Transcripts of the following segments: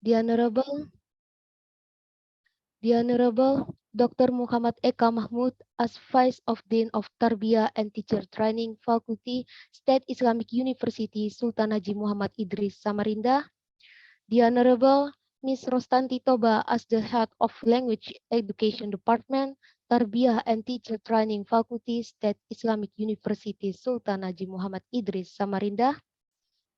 The Honorable Dr. Muhammad Eka Mahmud as Vice of Dean of Tarbiyah and Teacher Training Faculty, State Islamic University, Sultan Haji Muhammad Idris, Samarinda. The Honorable Ms. Rostanti Toba as the Head of Language Education Department, Tarbiyah and Teacher Training Faculty, State Islamic University, Sultan Haji Muhammad Idris, Samarinda.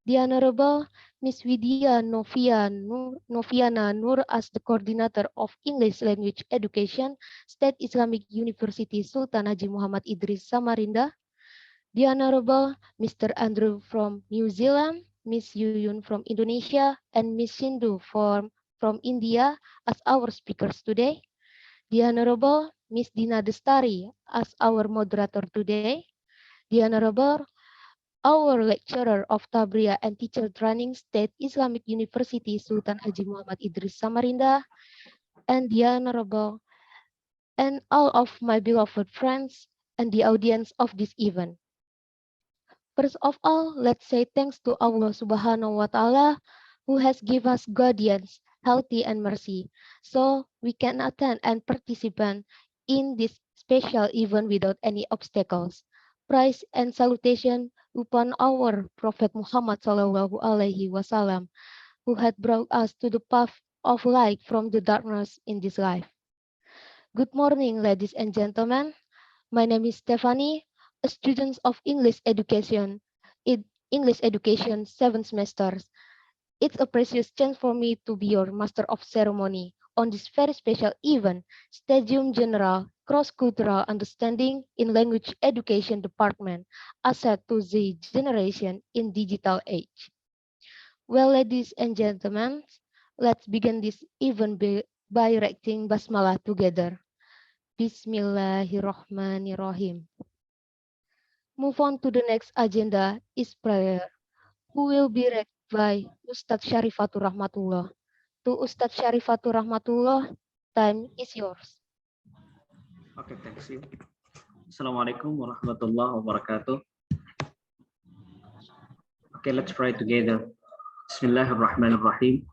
The Honorable Ms. Widya Noviana Nur as the Coordinator of English Language Education, State Islamic University, Sultan Haji Muhammad Idris, Samarinda. The Honorable Mr. Andrew from New Zealand, Ms. Yuyun from Indonesia, and Ms. Sindhu from India as our speakers today. The Honorable Ms. Dina Destari as our moderator today. The Honorable our lecturer of Tarbiyah and Teacher Training, State Islamic University, Sultan Haji Muhammad Idris, Samarinda, and the Honorable, and all of my beloved friends and the audience of this event. First of all, let's say thanks to Allah Subhanahu wa Ta'ala who has given us guardians, healthy and mercy, so we can attend and participate in this special event without any obstacles. Praise and salutation upon our Prophet Muhammad Sallallahu Alaihi Wasallam, who had brought us to the path of light from the darkness in this life. Good morning, ladies and gentlemen. My name is Stephanie, a student of English education, 7 semesters. It's a precious chance for me to be your master of ceremony on this very special event, Studium Generale, Cross-Cultural Understanding in Language Education Department, Asset to the Generation in Digital Age. Well, ladies and gentlemen, let's begin this event by reciting Basmalah together. Bismillahirrahmanirrahim. Move on to the next agenda is prayer, who will be read by Ustadz Syarifatur Rahmatullah. To Ustadz Syarifatur Rahmatullah, time is yours. Okay, thanks you. Assalamualaikum warahmatullahi wabarakatuh. Okay, let's pray together. Bismillahirrahmanirrahim.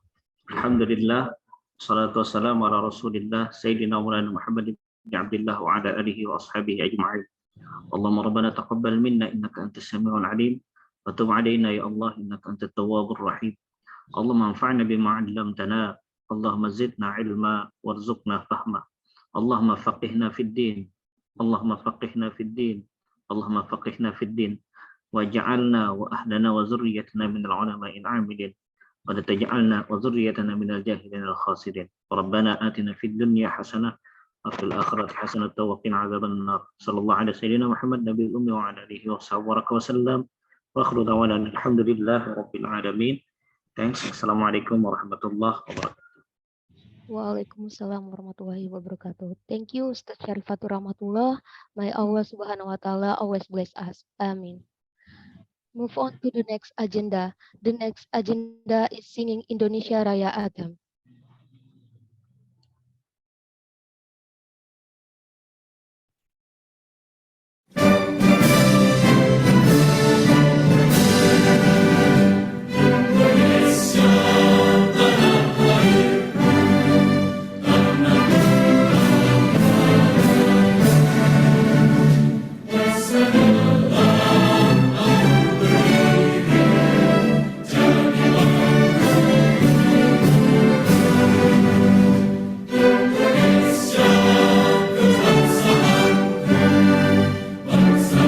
Alhamdulillah. Salatu wassalamu ala rasulillah. Sayyidina Maulana Muhammad ibn Abdullah wa ala alihi wa ashabihi ajma'in. Allahumma rabbana taqabbal minna innaka antas sami'ul alim. Wa tub alaina ya Allah innaka antat tawwabur rahim. Allahumma anfa'na bima 'allamtana. Allahumma zidna ilma warzuqna fahma. Allahumma faqihna fid din. Allahumma faqihna fid din. Allahumma faqihna fid din. Waj'alna wa ahlana wa zurriyyatana min al-'ulama'il 'amilin. Wa la taj'alna wa zurriyyatana min al-jahilin al-khasirin. Rabbana atina fid dunya hasanah wa fil akhirati hasanah wa qina 'adzaban nar. Sallallahu alaihi sayyidina Muhammad nabiyil ummi wa ala alihi wa sahbihi wa sallam. Wa akhiru da'wana alhamdulillahi rabbil alamin. Thanks. Assalamualaikum warahmatullahi wabarakatuh. Waalaikumsalam warahmatullahi wabarakatuh. Thank you, Ustadz Syarifatur Rahmatullah. May Allah Subhanahu wa Ta'ala always bless us. Amin. Move on to the next agenda. The next agenda is singing Indonesia Raya Agam. Bangsa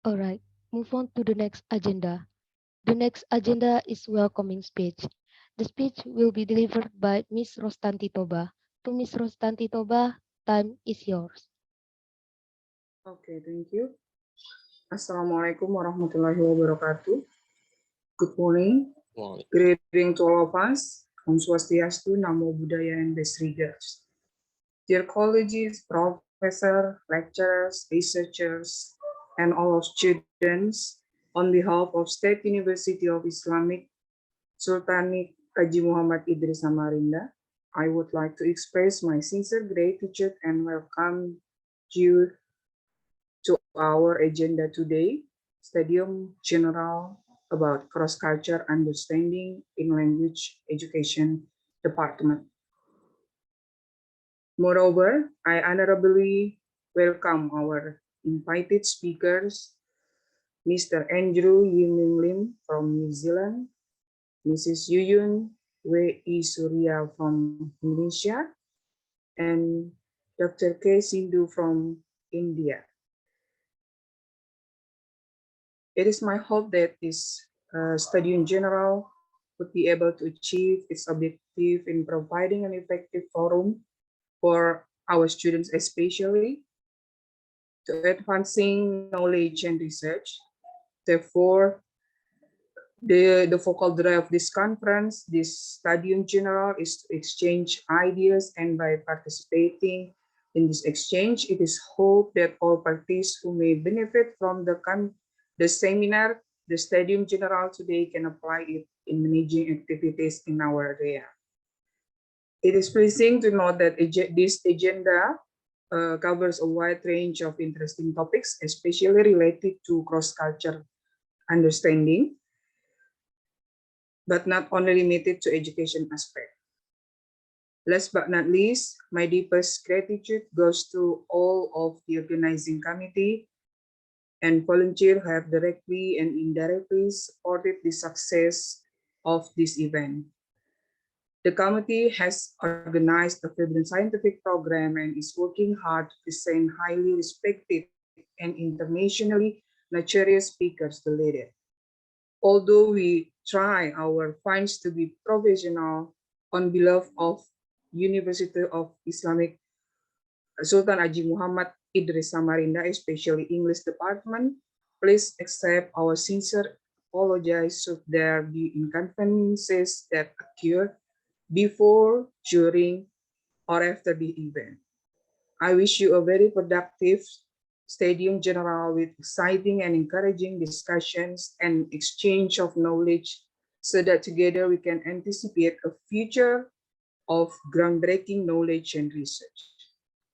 All right, move on to the next agenda. The next agenda is welcoming speech. The speech will be delivered by Miss Rostanti Toba. To Miss Rostanti Toba, time is yours. Okay, thank you. Assalamualaikum warahmatullahi wabarakatuh. Good morning. Greeting to all of us. Om Swastiastu, Namo Buddhaya, and best regards. Dear colleagues, professors, lecturers, researchers, and all of students, on behalf of State University of Islamic Sultan Haji Muhammad Idris Samarinda, I would like to express my sincere gratitude and welcome you to our agenda today, Studium Generale about cross-culture understanding in language education department. Moreover, I honorably welcome our invited speakers, Mr. Andrew Yuyun Lim from New Zealand, Mrs. Yuyun Surya from Indonesia, and Dr. K. Sindhu from India. It is my hope that this study in general would be able to achieve its objective in providing an effective forum for our students, especially to advancing knowledge and research. Therefore, the focal drive of this conference, this study in general, is to exchange ideas, and by participating in this exchange, it is hoped that all parties who may benefit from the seminar, the study in general today, can apply it in managing activities in our area. It is pleasing to note that this agenda covers a wide range of interesting topics, especially related to cross-culture understanding, but not only limited to education aspect. Last but not least, my deepest gratitude goes to all of the organizing committee and volunteers who have directly and indirectly supported the success of this event. The committee has organized a vibrant scientific program and is working hard to present highly respected and internationally notorious speakers to lead it. Although we try our finds to be professional on behalf of University of Islamic Sultan Haji Muhammad Idris Samarinda, especially English department, please accept our sincere apologies should there be inconveniences that occur before, during, or after the event. I wish you a very productive Studium General with exciting and encouraging discussions and exchange of knowledge so that together we can anticipate a future of groundbreaking knowledge and research.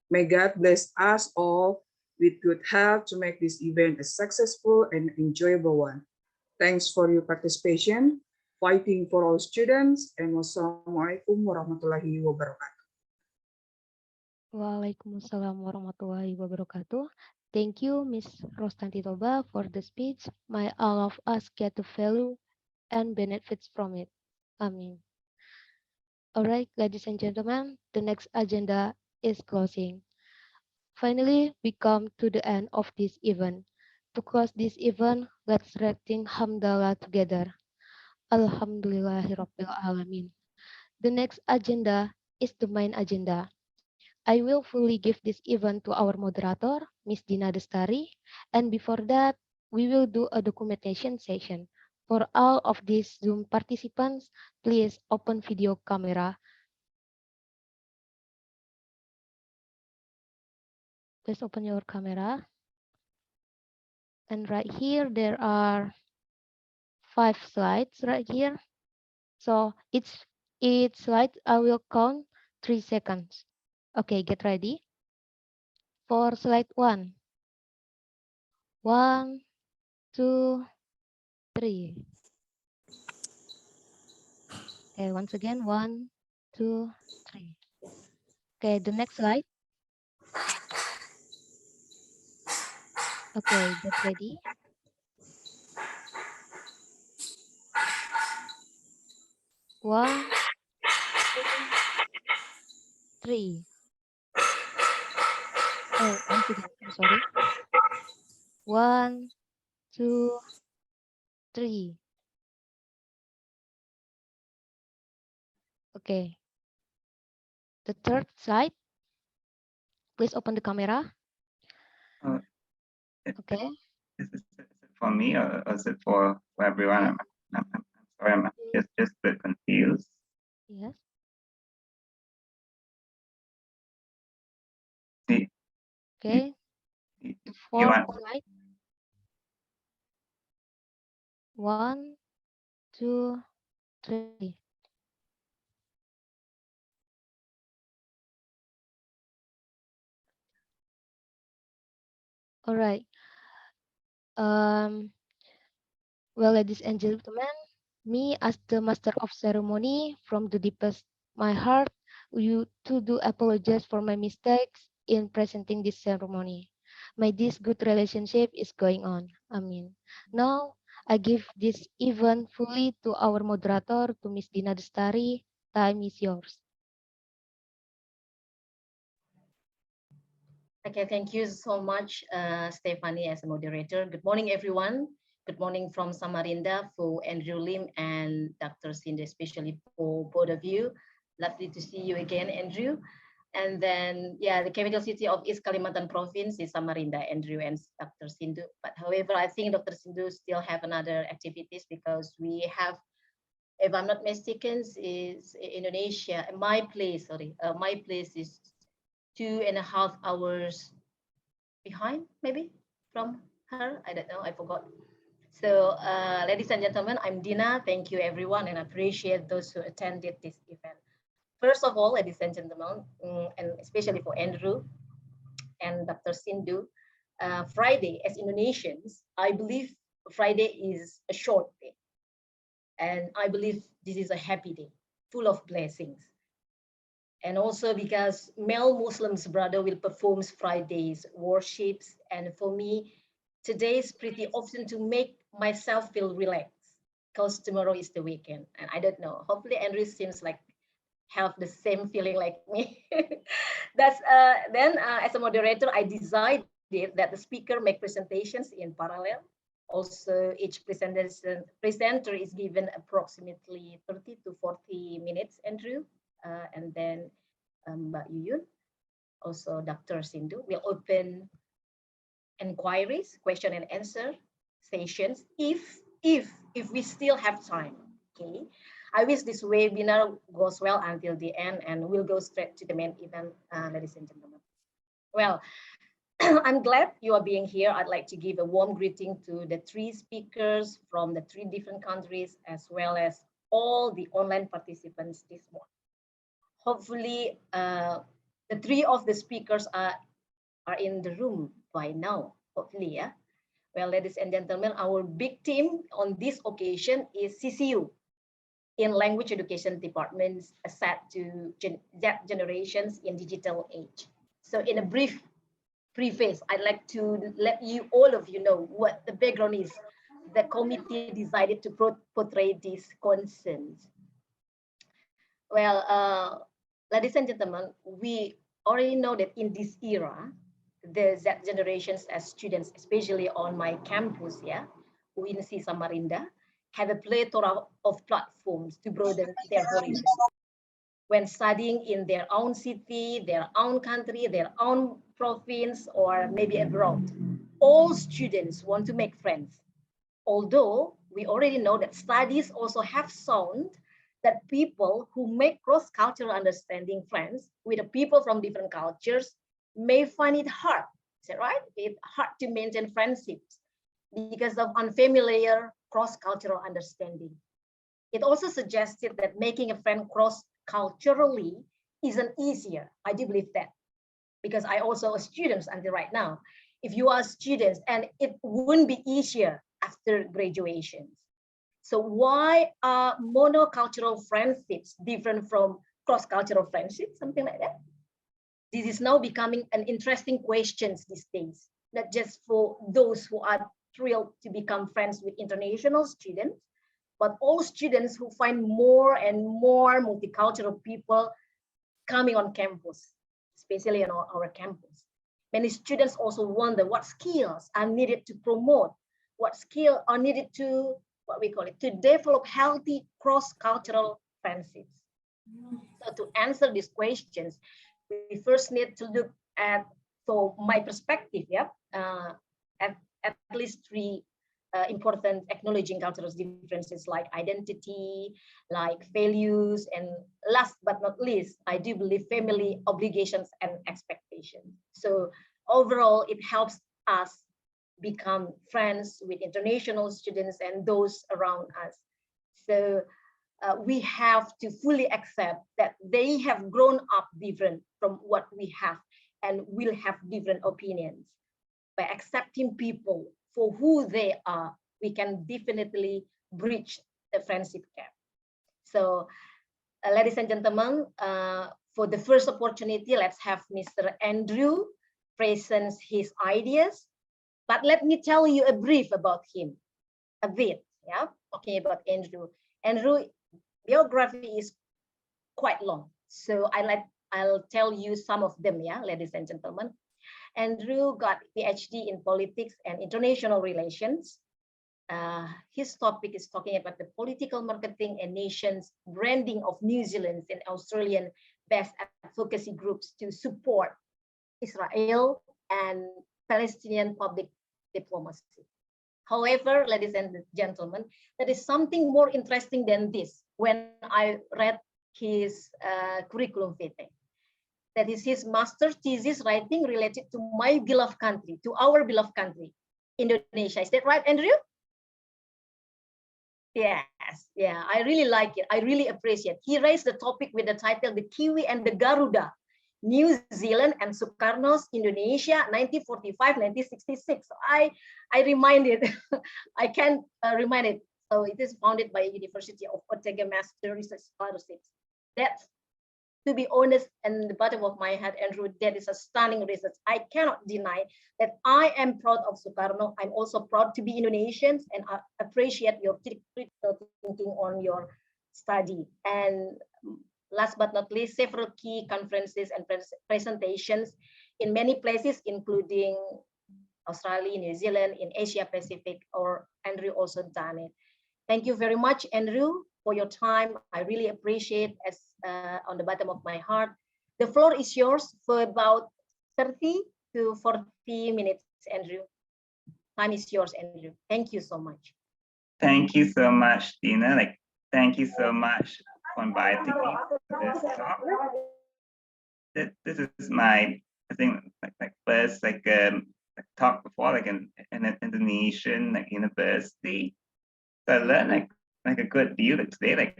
May God bless us all with good health to make this event a successful and enjoyable one. Thanks for your participation. Fighting for all students, and wassalamualaikum warahmatullahi wabarakatuh. Waalaikumsalam warahmatullahi wabarakatuh. Thank you, Miss Rostanti Toba, for the speech. May all of us get the value and benefits from it. Amin. All right, ladies and gentlemen, the next agenda is closing. Finally, we come to the end of this event. To close this event, let's rating Hamdallah together. Alhamdulillahirabbil alamin. The next agenda is the main agenda. I will fully give this event to our moderator, Miss Dina Destari, and before that, we will do a documentation session. For all of these Zoom participants, please open video camera. Please open your camera. And right here, there are 5 slides right here. So each slide, I will count 3 seconds. Okay, get ready. For slide 1. 1, 2, 3. Okay, once again, 1, 2, 3. Okay, the next slide. Okay, get ready. 1, 2, 3. Oh, once again, I'm sorry. 1, 2, 3. Okay. The third slide. Please open the camera. Uh, Okay. is it for me or is it for everyone? I'm sorry, I'm just a bit confused. Yes. See, Okay. you The you fourth want slide. 1, 2, 3. All right. Um, well, ladies and gentlemen, me as the master of ceremony, from the deepest my heart, you to do apologize for my mistakes in presenting this ceremony. May this good relationship is going on. Amin. Now I give this event fully to our moderator, to Miss Dina Destari. Time is yours. Okay, thank you so much, Stephanie, as a moderator. Good morning, everyone. Good morning from Samarinda for Andrew Lim and Dr. Sindhu, especially for both of you. Lovely to see you again, Andrew. And then, yeah, the capital city of East Kalimantan province is Samarinda, Andrew and Dr. Sindhu. But however, I think Dr. Sindhu still have another activities because we have, if I'm not mistaken, is Indonesia. My place is 2.5 hours behind, maybe from her. I don't know. I forgot. So, ladies and gentlemen, I'm Dina. Thank you, everyone, and I appreciate those who attended this event. First of all, ladies and gentlemen, and especially for Andrew and Dr. Sindhu, Friday, as Indonesians, I believe Friday is a short day. And I believe this is a happy day, full of blessings. And also because male Muslims brother will perform Fridays worships. And for me, today is pretty often to make myself feel relaxed because tomorrow is the weekend. And I don't know, hopefully Andrew seems like have the same feeling like me. That's then as a moderator, I decided that the speaker make presentations in parallel. Also, each presenter is given approximately 30 to 40 minutes, Andrew. And then Mbak Yuyun, also Dr. Sindhu, will open inquiries, question and answer sessions if we still have time. Okay. I wish this webinar goes well until the end and we'll go straight to the main event, ladies and gentlemen. Well, I'm glad you are being here. I'd like to give a warm greeting to the 3 speakers from the 3 different countries, as well as all the online participants this morning. Hopefully, the 3 of the speakers are in the room by now, hopefully, yeah. Well, ladies and gentlemen, our big team on this occasion is CCU in Language Education Departments set to Z generations in digital age. So in a brief preface, I'd like to let all of you know what the background is. The committee decided to portray these concerns. Well, ladies and gentlemen, we already know that in this era, the Z generations as students, especially on my campus, yeah, UINSI Samarinda, have a plethora of platforms to broaden their horizons. When studying in their own city, their own country, their own province, or maybe abroad, all students want to make friends. Although we already know that studies also have shown that people who make cross-cultural understanding friends with the people from different cultures may find it hard. Is that right? It's hard to maintain friendships because of unfamiliar cross-cultural understanding. It also suggested that making a friend cross-culturally isn't easier. I do believe that because I also a student until right now. If you are students, and it wouldn't be easier after graduations. So why are monocultural friendships different from cross-cultural friendships, something like that? This is now becoming an interesting question these days, not just for those who are thrilled to become friends with international students, but all students who find more and more multicultural people coming on campus, especially on our campus. Many students also wonder what skills are needed to promote what skill are needed to, what we call it, to develop healthy cross-cultural friendships. So to answer these questions, we first need to look at, from my perspective, at least three important acknowledging cultural differences like identity, like values, and last but not least, I do believe family obligations and expectations. So overall, it helps us become friends with international students and those around us. So we have to fully accept that they have grown up different from what we have and will have different opinions. By accepting people for who they are, we can definitely bridge the friendship gap. So, ladies and gentlemen, for the first opportunity, let's have Mr. Andrew present his ideas. But let me tell you a brief about him, a bit, yeah, talking about Andrew. Andrew biography is quite long, so I'll tell you some of them, yeah, ladies and gentlemen. Andrew got Ph.D. in politics and international relations. His topic is talking about the political marketing and nations branding of New Zealand and Australian based advocacy groups to support Israel and Palestinian public diplomacy. However, ladies and gentlemen, there is something more interesting than this when I read his curriculum vitae. That is his master's thesis writing related to my beloved country, to our beloved country, Indonesia. Is that right, Andrew? Yes, yeah, I really like it. I really appreciate. He raised the topic with the title, The Kiwi and the Garuda, New Zealand and Sukarno's Indonesia, 1945-1966. So I reminded, I can remind it. So it is founded by University of Otago Master Research Scholarships. That's, to be honest, and the bottom of my head, Andrew, that is a stunning research. I cannot deny that I am proud of Sukarno. I'm also proud to be Indonesian, and I appreciate your critical thinking on your study. And last but not least, several key conferences and presentations in many places, including Australia, New Zealand, in Asia Pacific, or Andrew also done it. Thank you very much, Andrew, for your time. I really appreciate, as on the bottom of my heart. The floor is yours for about 30 to 40 minutes, Andrew. Time is yours, Andrew. Thank you so much. Thank you so much, Dina. Thank you so much for inviting me to this talk. This is my, I think, first talk before in an Indonesian university. So I learned a good deal today.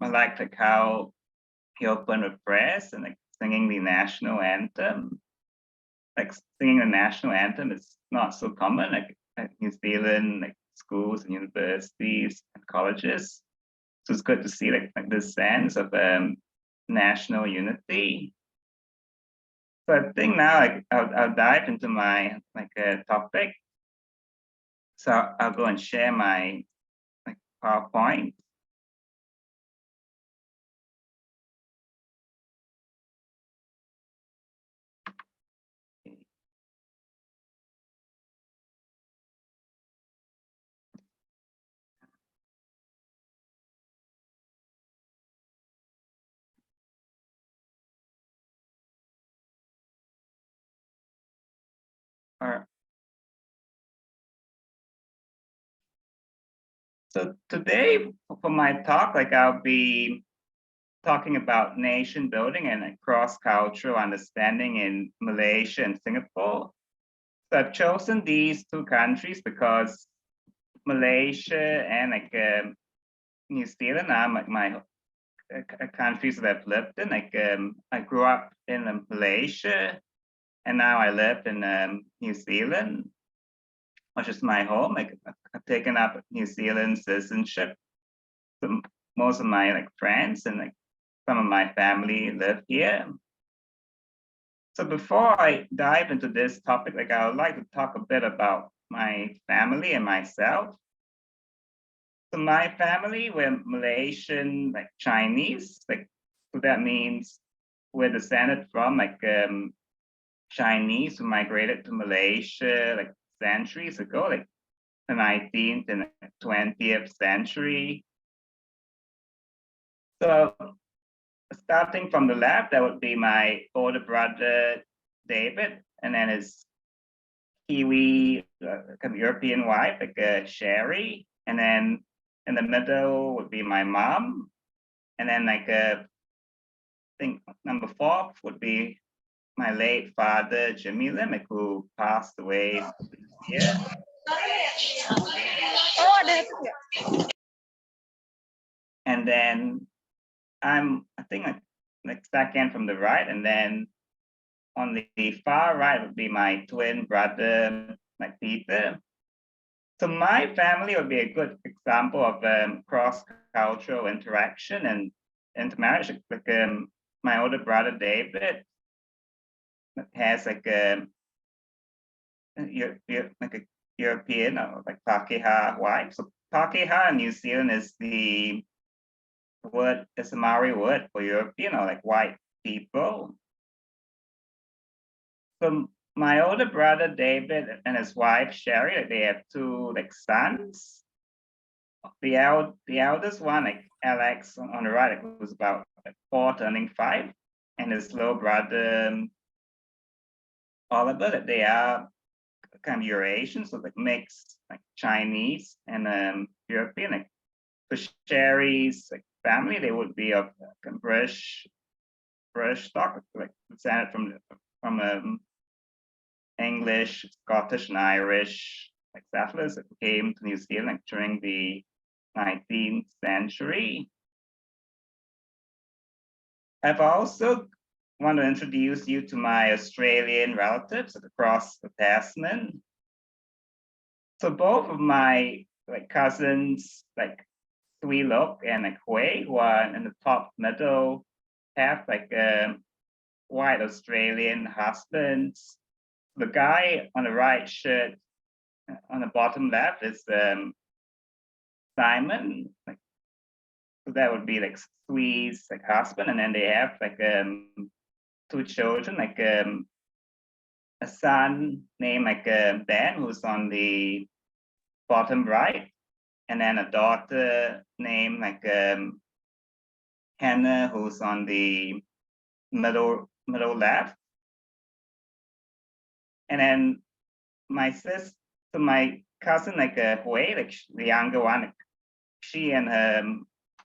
I liked how he opened with prayers and singing the national anthem. Singing the national anthem is not so common at New Zealand, schools and universities and colleges. So it's good to see this sense of national unity. So I think now I'll dive into my topic. So I'll go and share my PowerPoint. So today for my talk, I'll be talking about nation building and cross-cultural understanding in Malaysia and Singapore. So I've chosen these two countries because Malaysia and New Zealand are my countries that I've lived in. I grew up in Malaysia, and now I live in New Zealand, which is my home. I've taken up New Zealand citizenship. So most of my friends and some of my family live here. So before I dive into this topic, I would like to talk a bit about my family and myself. So my family, we're Malaysian, Chinese, so that means we're descended from Chinese who migrated to Malaysia centuries ago. the 19th and 20th century. So starting from the left, that would be my older brother, David, and then his Kiwi, kind of European wife, like Sherry. And then in the middle would be my mom. And then like, I think number 4 would be my late father, Jamila, like, who passed away this year. And then I think like second from the right, and then on the far right would be my twin brother, like Peter. So my family would be a good example of cross-cultural interaction and intermarriage. Like my older brother David has like a European or like Pakeha wife. So Pakeha in New Zealand is the word, a Somali word for European or like white people. So my older brother David and his wife Sherry, they have 2 like sons. The eldest one, like Alex on the right, who's about like 4 turning 5, and his little brother Oliver, that they are kind of Eurasian, so like mixed like Chinese and European. Like for Sherry's like family, they would be of like, British stock, like descended from English, Scottish, and Irish like settlers that came to New Zealand like, during the 19th century. I've also want to introduce you to my Australian relatives across the Tasman. So both of my like cousins, like Sui Lok and like Hui, who are in the top middle, have like white Australian husbands. The guy on the right shirt, on the bottom left is Simon. Like, so that would be like Sui's like husband, and then they have like 2 children, like a son named like Ben, who's on the bottom right, and then a daughter named like Hannah, who's on the middle left. And then my cousin, like Hui, like the younger one, she and her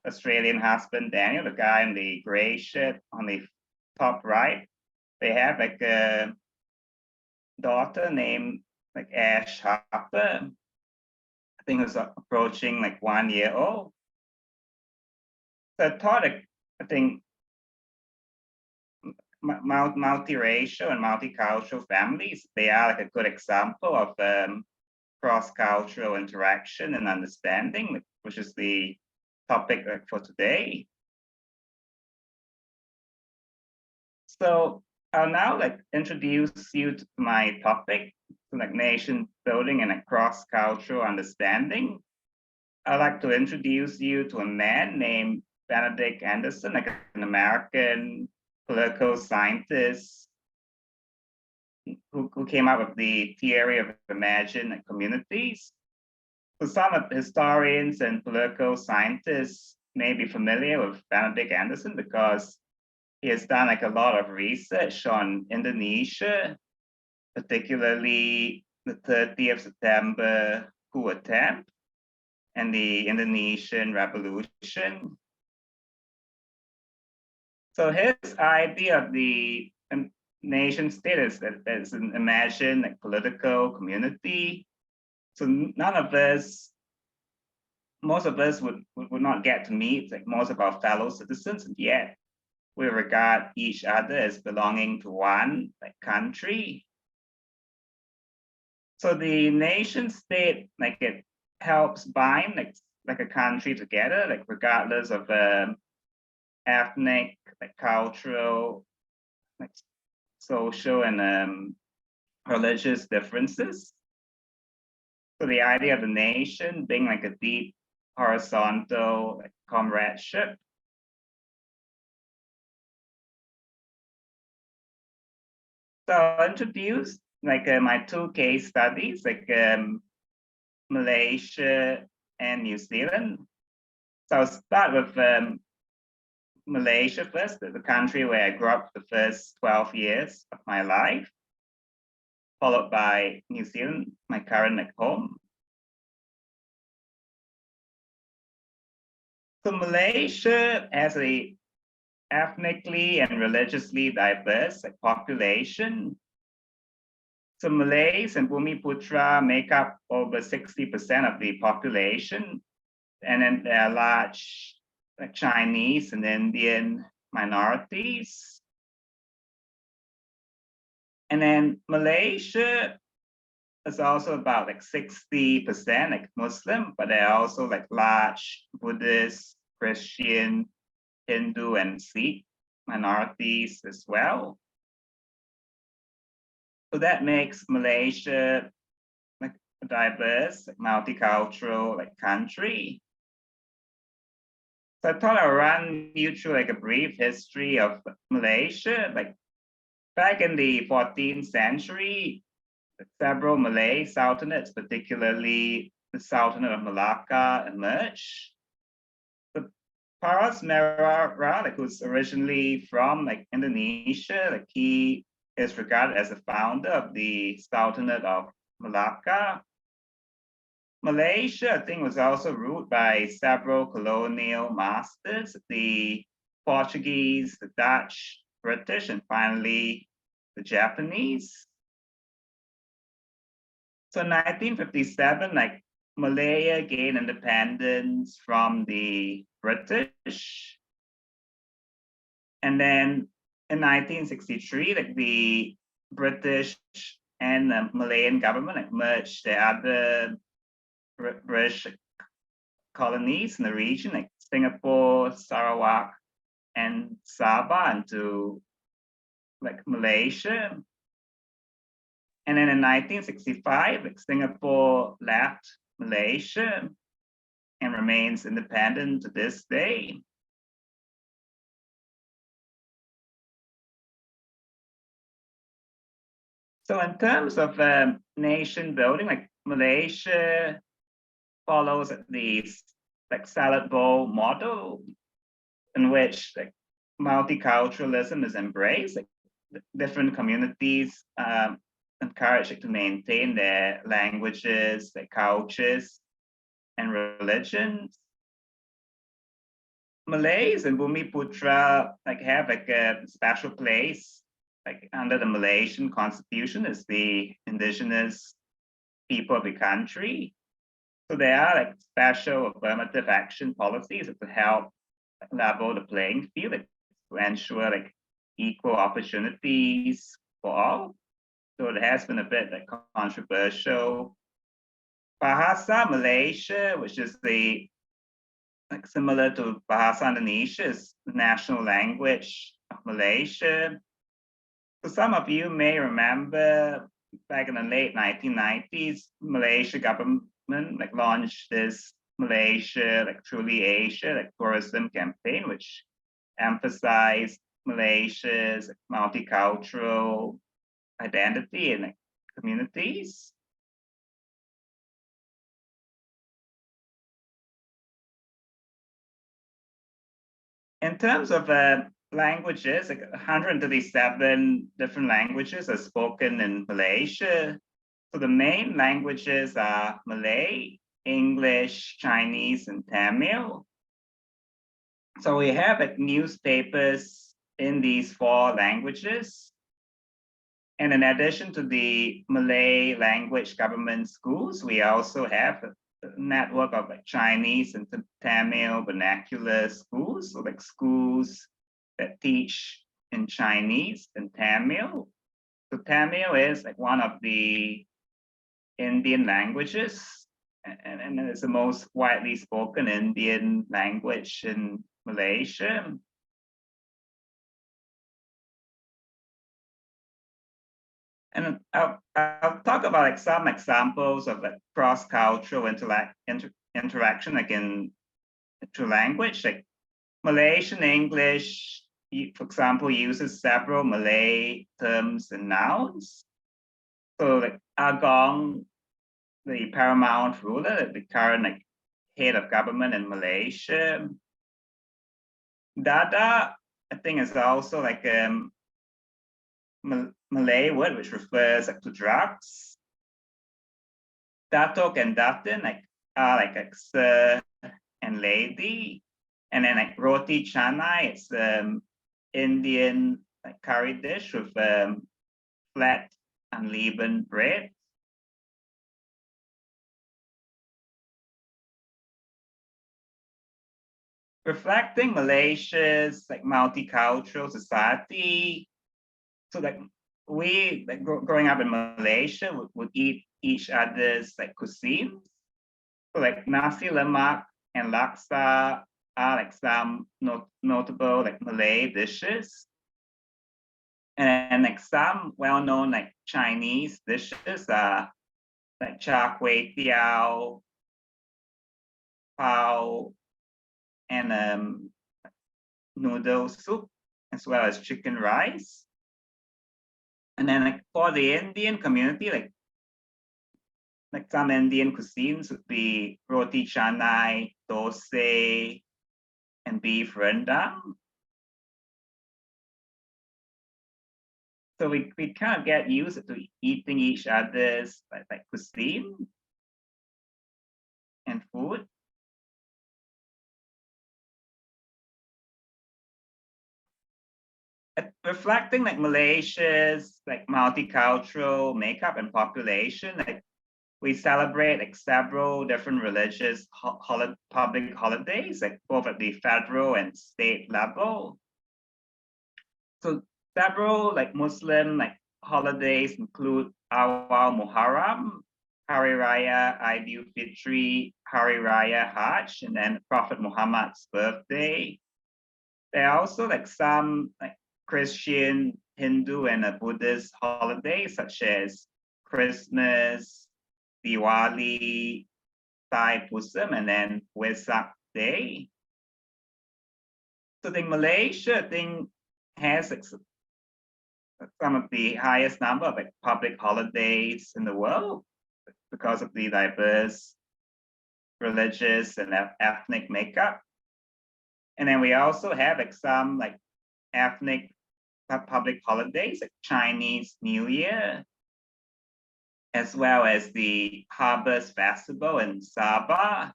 Australian husband Daniel, the guy in the gray shirt on the top right, they have like a daughter named like Ash Harper. I think it was approaching like 1 year old. So I thought, I think multiracial and multicultural families, they are like a good example of cross-cultural interaction and understanding, which is the topic for today. So I'll now like introduce you to my topic, like nation building and a cross-cultural understanding. I'd like to introduce you to a man named Benedict Anderson, like an American political scientist who came up with the theory of imagined communities. So some of historians and political scientists may be familiar with Benedict Anderson because he has done like a lot of research on Indonesia, particularly the 30th September coup attempt and the Indonesian Revolution. So his idea of the nation state is that there's an imagined like, political community. So most of us would not get to meet like most of our fellow citizens, and yet we regard each other as belonging to one like country. So the nation state, like it helps bind like a country together, like regardless of ethnic, like cultural, like social and religious differences. So the idea of the nation being like a deep horizontal like, comradeship. So I'll introduce like my 2 case studies, like Malaysia, and New Zealand. So I'll start with Malaysia first, the country where I grew up the first 12 years of my life, followed by New Zealand, my current home. So Malaysia has a ethnically and religiously diverse population. So Malays and Bumiputra make up over 60% of the population. And then there are large Chinese and Indian minorities. And then Malaysia is also about 60% Muslim, but there are also large Buddhist, Christian, Hindu, and Sikh minorities as well. So that makes Malaysia a diverse, multicultural country. So I thought I'd run you through a brief history of Malaysia. Back in the 14th century, several Malay sultanates, particularly the Sultanate of Malacca, emerged. The Paras Merah, who's originally from Indonesia, he is regarded as the founder of the Sultanate of Malacca. Malaysia, I think, was also ruled by several colonial masters, the Portuguese, the Dutch, British, and finally the Japanese. So in 1957, Malaya gained independence from the British. And then in 1963, the British and the Malayan government merged the other British colonies in the region, Singapore, Sarawak, and Sabah, into Malaysia. And then in 1965, Singapore left Malaysia and remains independent to this day. So in terms of nation building, Malaysia follows the salad bowl model, in which multiculturalism is embraced. Different communities encouraged to maintain their languages, their cultures, and religions. Malays and Bumiputra have a special place under the Malaysian constitution as the indigenous people of the country. So there are special affirmative action policies to help level the playing field, to ensure equal opportunities for all. So it has been a bit controversial. Bahasa Malaysia, which is the similar to Bahasa Indonesia, is the national language of Malaysia. So some of you may remember back in the late 1990s, Malaysia government launched this Malaysia Truly Asia tourism campaign, which emphasized Malaysia's multicultural identity and communities. In terms of languages, 137 different languages are spoken in Malaysia. So the main languages are Malay, English, Chinese, and Tamil. So we have newspapers in these 4 languages. And in addition to the Malay language government schools, we also have a network of Chinese and Tamil vernacular schools, so schools that teach in Chinese and Tamil. So Tamil is one of the Indian languages, and it's the most widely spoken Indian language in Malaysia. And I'll talk about some examples of cross-cultural interaction through language. Malaysian English, for example, uses several Malay terms and nouns. So agong the paramount ruler, the current like head of government in Malaysia. Dada, I think, is also like a Malay word which refers like to drugs. Datuk and Datin are like sir and lady, and then like roti canai, it's Indian like curry dish with flat unleavened bread. Reflecting Malaysia's like multicultural society, so like we like growing up in Malaysia would eat each other's like cuisines. So like nasi lemak and laksa are like some notable like Malay dishes. And like some well-known like Chinese dishes are like char kway teow, pao, and noodle soup, as well as chicken rice. And then like for the Indian community, like some Indian cuisines would be roti canai, dosa, and beef rendang. So we kind of get used to eating each other's like cuisine and food. Reflecting like Malaysia's like multicultural makeup and population, like we celebrate like several different religious public holidays, like both at the federal and state level. So several like Muslim like holidays include Awal Muharram, Hari Raya Idul Fitri, Hari Raya Hajj, and then Prophet Muhammad's birthday. There are also like some like Christian, Hindu, and Buddhist holidays such as Christmas, Diwali, Thai Pusam, and then Wesak Day. So I think Malaysia, has like some of the highest number of like public holidays in the world because of the diverse religious and ethnic makeup. And then we also have like some like ethnic public holidays like Chinese New Year, as well as the Harvest Festival in Sabah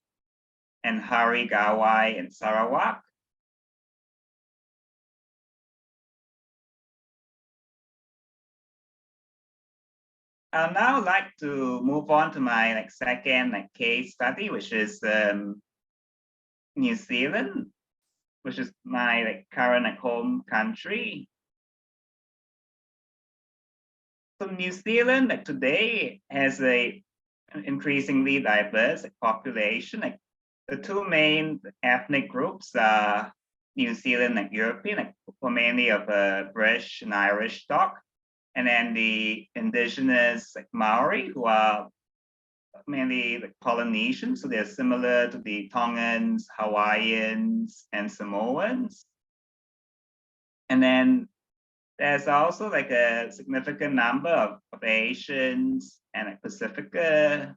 and Hari Gawai in Sarawak. I'd now like to move on to my like second like case study, which is New Zealand, which is my like current like home country. So New Zealand like today has an increasingly diverse like, population. Like the two main ethnic groups are New Zealand like European, like mainly of British and Irish stock, and then the indigenous like Maori, who are mainly like Polynesian, so they're similar to the Tongans, Hawaiians, and Samoans. And then there's also like a significant number of Asians and like Pacifica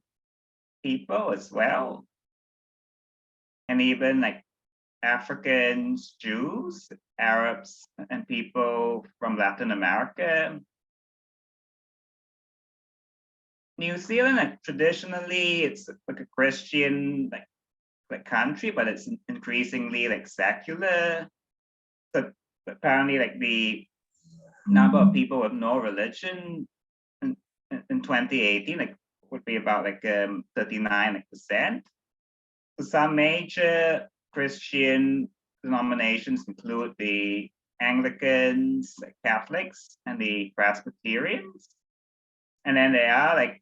people as well. And even like Africans, Jews, Arabs, and people from Latin America. New Zealand, like traditionally, it's like a Christian like country, but it's increasingly like secular. So apparently, like the number of people with no religion in 2018 like would be about like 39%. So some major Christian denominations include the Anglicans, Catholics, and the Presbyterians. And then there are like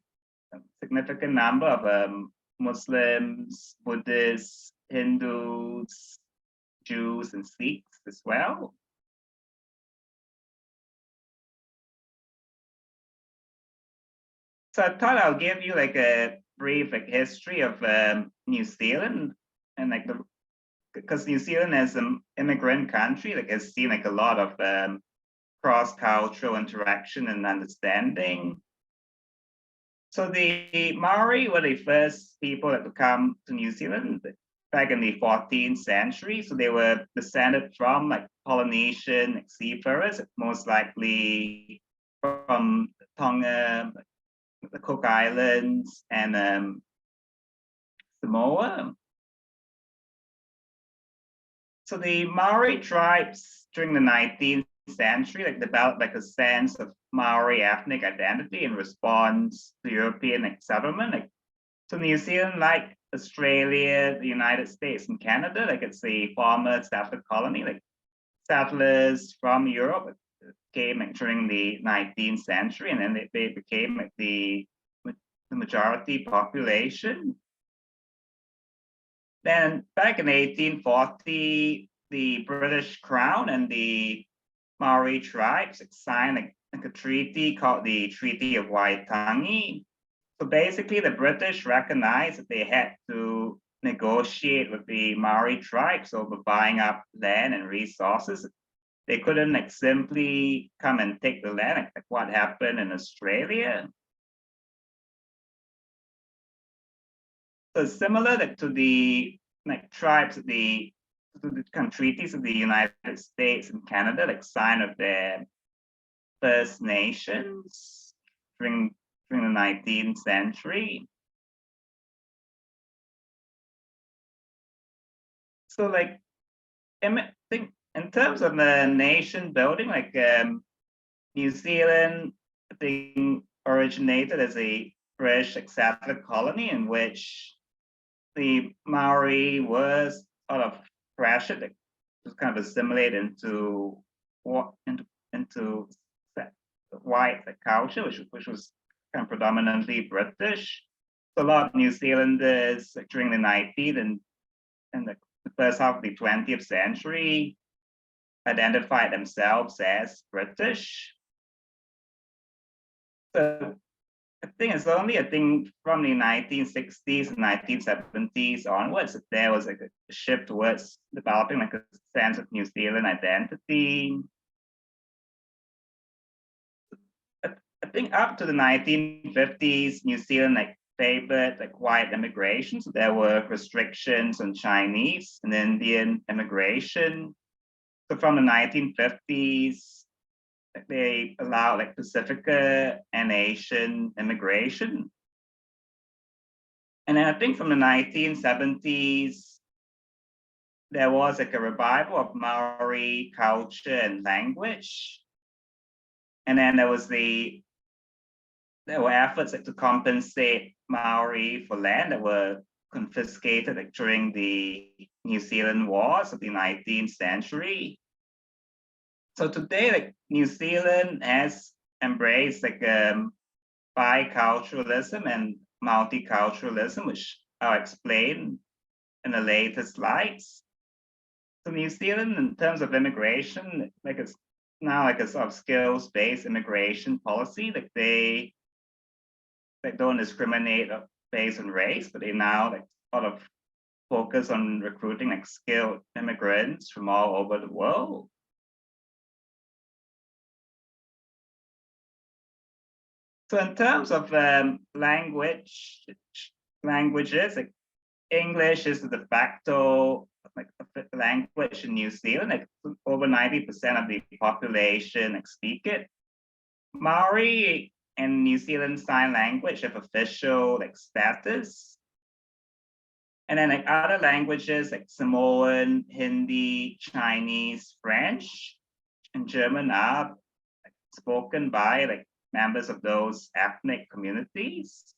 a significant number of Muslims, Buddhists, Hindus, Jews, and Sikhs as well. So I thought I'll give you like a brief like history of New Zealand, and like because New Zealand as an immigrant country like has seen like a lot of cross-cultural interaction and understanding. So the Maori were the first people that would come to New Zealand back in the 14th century. So they were descended from like Polynesian seafarers, most likely from Tonga, the Cook Islands, and Samoa. So the Maori tribes during the 19th century developed a sense of Maori ethnic identity in response to European settlement. So New Zealand, like Australia, the United States, and Canada, it's a former settler colony. Settlers from Europe came during the 19th century, and then they became the majority population. Then back in 1840, the British Crown and the Maori tribes signed a treaty called the Treaty of Waitangi. So basically, the British recognized that they had to negotiate with the Maori tribes over buying up land and resources. They couldn't simply come and take the land like what happened in Australia. So similar to the tribes, the treaties of the United States and Canada signed with their First Nations during the 19th century. So I think in terms of the nation building, New Zealand, I think, originated as a British settler colony in which the Maori was sort of pressured to kind of assimilate into white culture, which was kind of predominantly British. So a lot of New Zealanders during the 19th and the first half of the 20th century identified themselves as British. So I think it's only from the 1960s and 1970s onwards that there was a shift towards developing a sense of New Zealand identity. I think up to the 1950s, New Zealand favored white immigration. So there were restrictions on Chinese and Indian immigration. So from the 1950s, they allowed Pacifica and Asian immigration. And then I think from the 1970s, there was a revival of Maori culture and language. And then there were efforts to compensate Maori for land that were confiscated during the New Zealand Wars of the 19th century. So today, New Zealand has embraced biculturalism and multiculturalism, which I'll explain in the later slides. So New Zealand, in terms of immigration, it's now a sort of skills-based immigration policy. They don't discriminate based on race, but they now sort of focus on recruiting skilled immigrants from all over the world. So in terms of languages, English is the de facto language in New Zealand. Over 90% of the population speak it. Maori and New Zealand Sign Language have official status. And then other languages like Samoan, Hindi, Chinese, French, and German are spoken by members of those ethnic communities.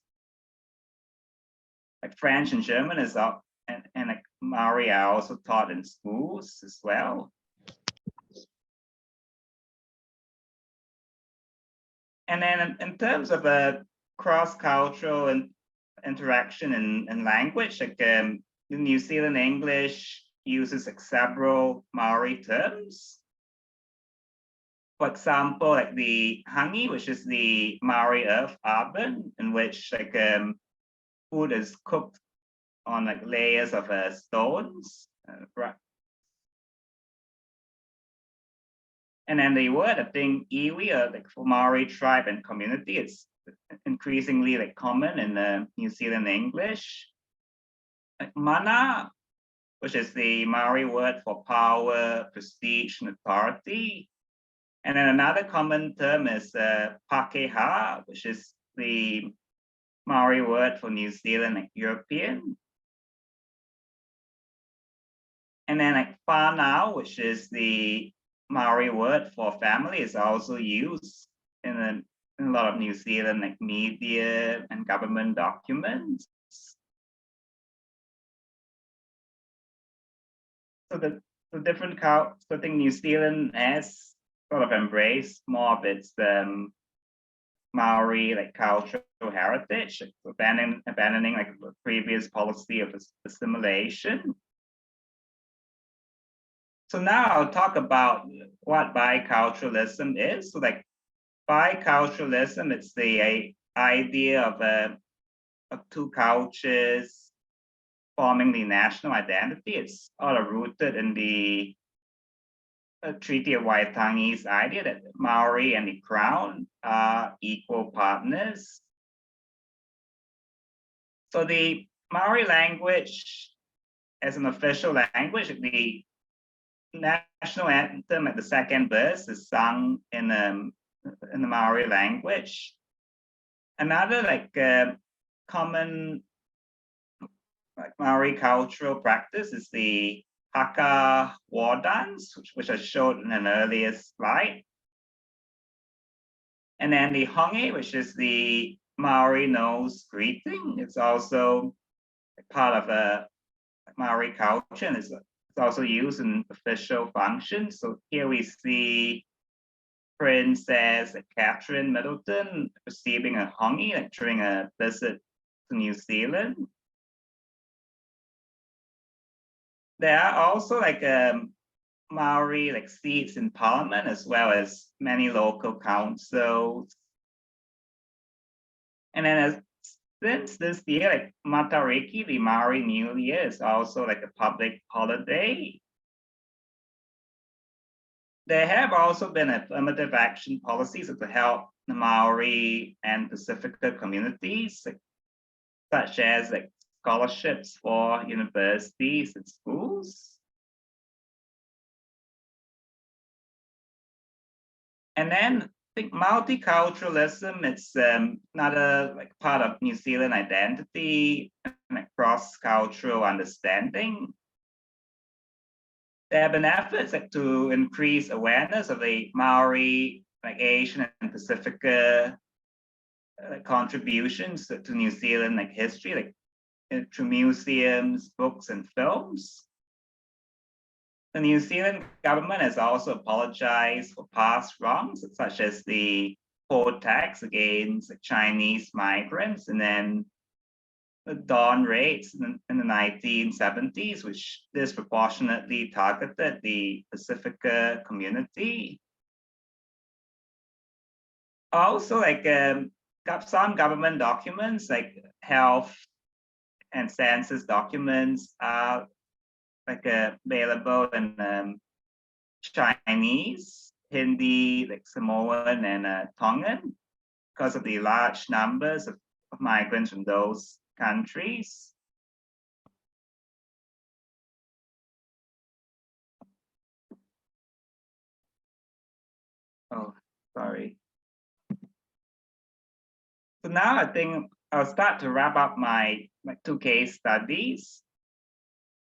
French and German is up, and Maori are also taught in schools as well. And then in terms of a cross-cultural interaction in language, the New Zealand English uses several Maori terms. For example, the hangi, which is the Maori earth oven, in which food is cooked on layers of stones. And then the word, I think, iwi, for Maori tribe and community, it's increasingly like common in New Zealand English. Like mana, which is the Maori word for power, prestige, and authority. And then another common term is pakeha, which is the Maori word for New Zealand, like European. And then like whanau, which is the Maori word for family, is also used in a lot of New Zealand like media and government documents. So the different so I think New Zealand has sort of embraced more of its Maori like cultural heritage, abandoning like the previous policy of assimilation. So now I'll talk about what biculturalism is. So like biculturalism, it's the idea of two cultures forming the national identity. It's all rooted in the Treaty of Waitangi's idea that Maori and the Crown are equal partners. So the Maori language as an official language, the national anthem at the second verse is sung in the Maori language. Another like common like Maori cultural practice is the haka war dance, which I showed in an earlier slide. And then the hongi, which is the Maori nose greeting. It's also part of a Maori culture, and it's also used in official functions. So here we see Princess Catherine Middleton receiving a hongi like during a visit to New Zealand. There are also like Maori like seats in parliament, as well as many local councils. And then since this year, like Matariki, the Maori New Year, is also like a public holiday. There have also been affirmative action policies to help the Maori and Pacifica communities, like, such as like scholarships for universities and schools. And then I think multiculturalism, it's another like part of New Zealand identity and cross-cultural understanding. There have been efforts like, to increase awareness of the Maori, like Asian and Pacifica contributions to New Zealand like history, like through museums, books, and films. The New Zealand government has also apologized for past wrongs, such as the poll tax against Chinese migrants, and then the dawn raids in the 1970s, which disproportionately targeted the Pacifica community. Also, like some government documents, like health and census documents, are like available in Chinese, Hindi, like Samoan, and Tongan, because of the large numbers of migrants from those countries. Oh, sorry. So now I think I'll start to wrap up my two case studies.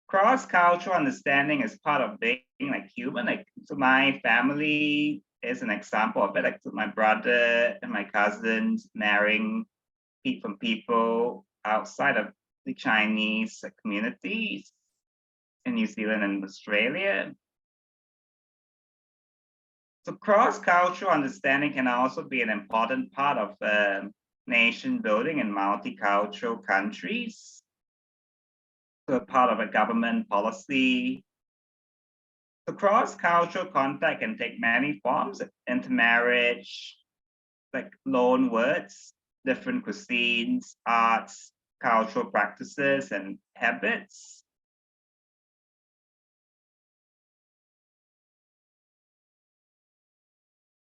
Cross-cultural understanding is part of being like human. Like, so my family is an example of it. Like, so my brother and my cousins marrying from people outside of the Chinese communities in New Zealand and Australia. So cross-cultural understanding can also be an important part of nation building in multicultural countries. So a part of a government policy. So cross-cultural contact can take many forms: intermarriage, like loan words, different cuisines, arts, cultural practices, and habits.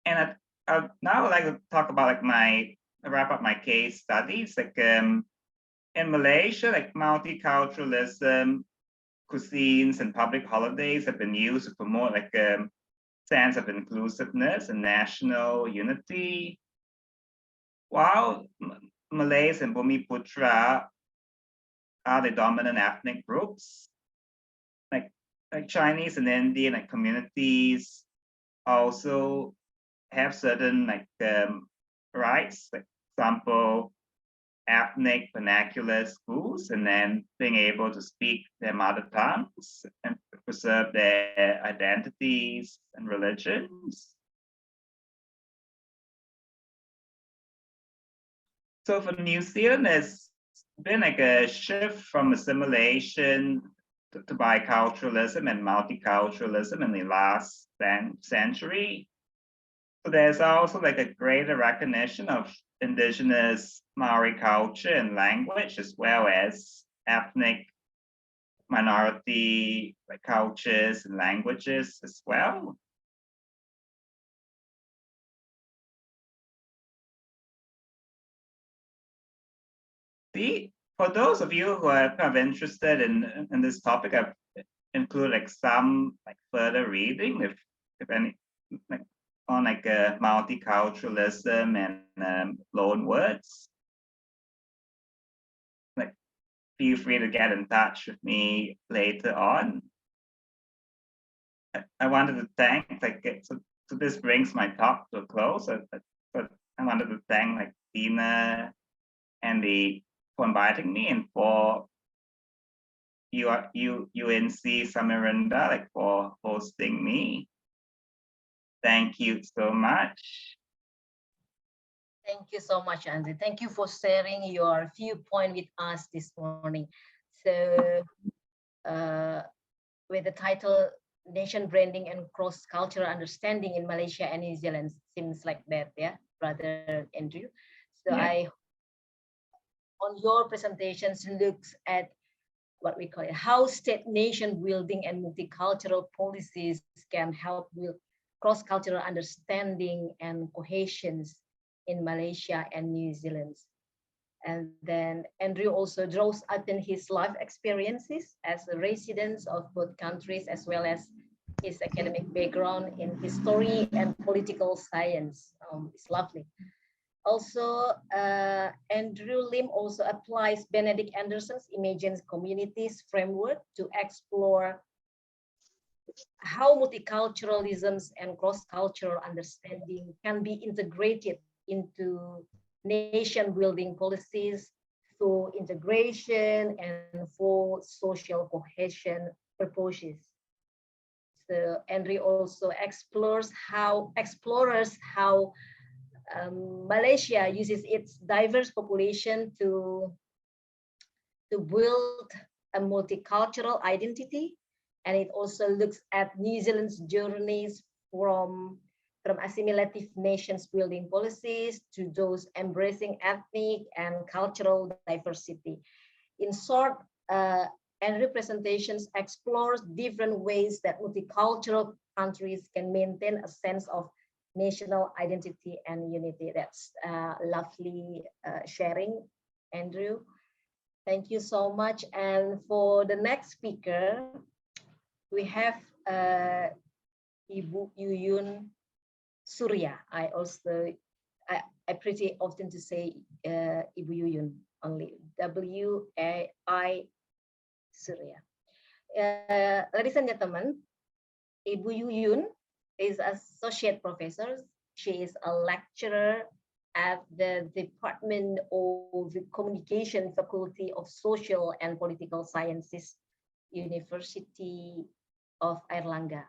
And I'd now like to talk about like my wrap up my case studies. Like in Malaysia, like multiculturalism, cuisines, and public holidays have been used to promote like a sense of inclusiveness and national unity. While Malays and Bumiputra are the dominant ethnic groups, like Chinese and Indian like communities also have certain like rights, like example, ethnic vernacular schools, and then being able to speak their mother tongues and preserve their identities and religions. So for New Zealand, there's been like a shift from assimilation to biculturalism and multiculturalism in the last century. So there's also like a greater recognition of indigenous Maori culture and language, as well as ethnic minority like cultures and languages as well. For those of you who are kind of interested in this topic, I've included like some like further reading, if any, like on like multiculturalism and loan words. Like, feel free to get in touch with me later on. I wanted to thank so this brings my talk to a close. But I wanted to thank like Dina and for inviting me, and for UNC Samarinda like for hosting me. Thank you so much. Thank you so much, Andrew. Thank you for sharing your viewpoint with us this morning. So with the title Nation Branding and Cross-Cultural Understanding in Malaysia and New Zealand, seems like that, yeah, Brother Andrew. So yeah. On your presentations looks at what we call it, how state nation building and multicultural policies can help with cross-cultural understanding and cohesion in Malaysia and New Zealand. And then Andrew also draws out in his life experiences as a resident of both countries, as well as his academic background in history and political science. It's lovely. Also, Andrew Lim also applies Benedict Anderson's Imagine Communities framework to explore how multiculturalism and cross-cultural understanding can be integrated into nation-building policies through integration and for social cohesion purposes. So Andrew also explores how Malaysia uses its diverse population to build a multicultural identity, and it also looks at New Zealand's journeys from assimilative nations building policies to those embracing ethnic and cultural diversity. In short, Andrew presentations explores different ways that multicultural countries can maintain a sense of national identity and unity. That's lovely sharing, Andrew. Thank you so much. And for the next speaker, we have Ibu Yuyun Surya. I pretty often to say Ibu Yuyun only, W-A-I Surya. Ladies and gentlemen, Ibu Yuyun is associate professor. She is a lecturer at the Department of the Communication Faculty of Social and Political Sciences, University of Airlangga.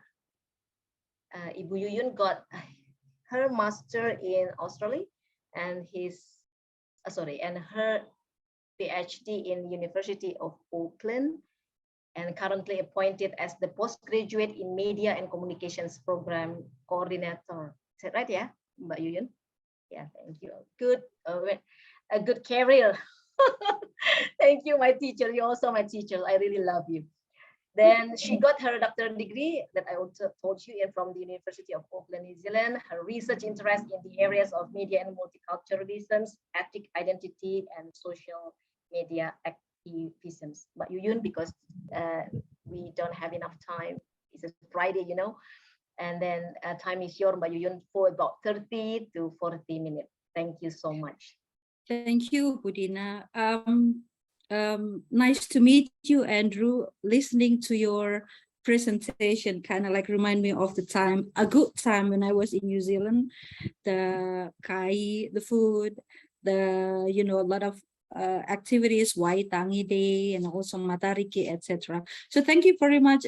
Ibu Yuyun got her master in Australia and her Ph.D. in University of Auckland, and currently appointed as the postgraduate in Media and Communications Program Coordinator. Is that right, yeah, Mbak Yuyun? Yeah, thank you. Good, a good career. Thank you, my teacher. You're also my teacher. I really love you. Then she got her doctoral degree that I also told you from the University of Auckland, New Zealand. Her research interest in the areas of media and multiculturalism, ethnic identity, and social media activisms. But Yuyun, because we don't have enough time, it's a Friday, you know, and then time is yours, Mbak Yuyun, for about 30 to 40 minutes. Thank you so much. Thank you, Budina. Nice to meet you, Andrew. Listening to your presentation kind of like remind me of the time, a good time when I was in New Zealand. The kai, the food, the a lot of activities, Waitangi Day, and also Matariki, etc. So thank you very much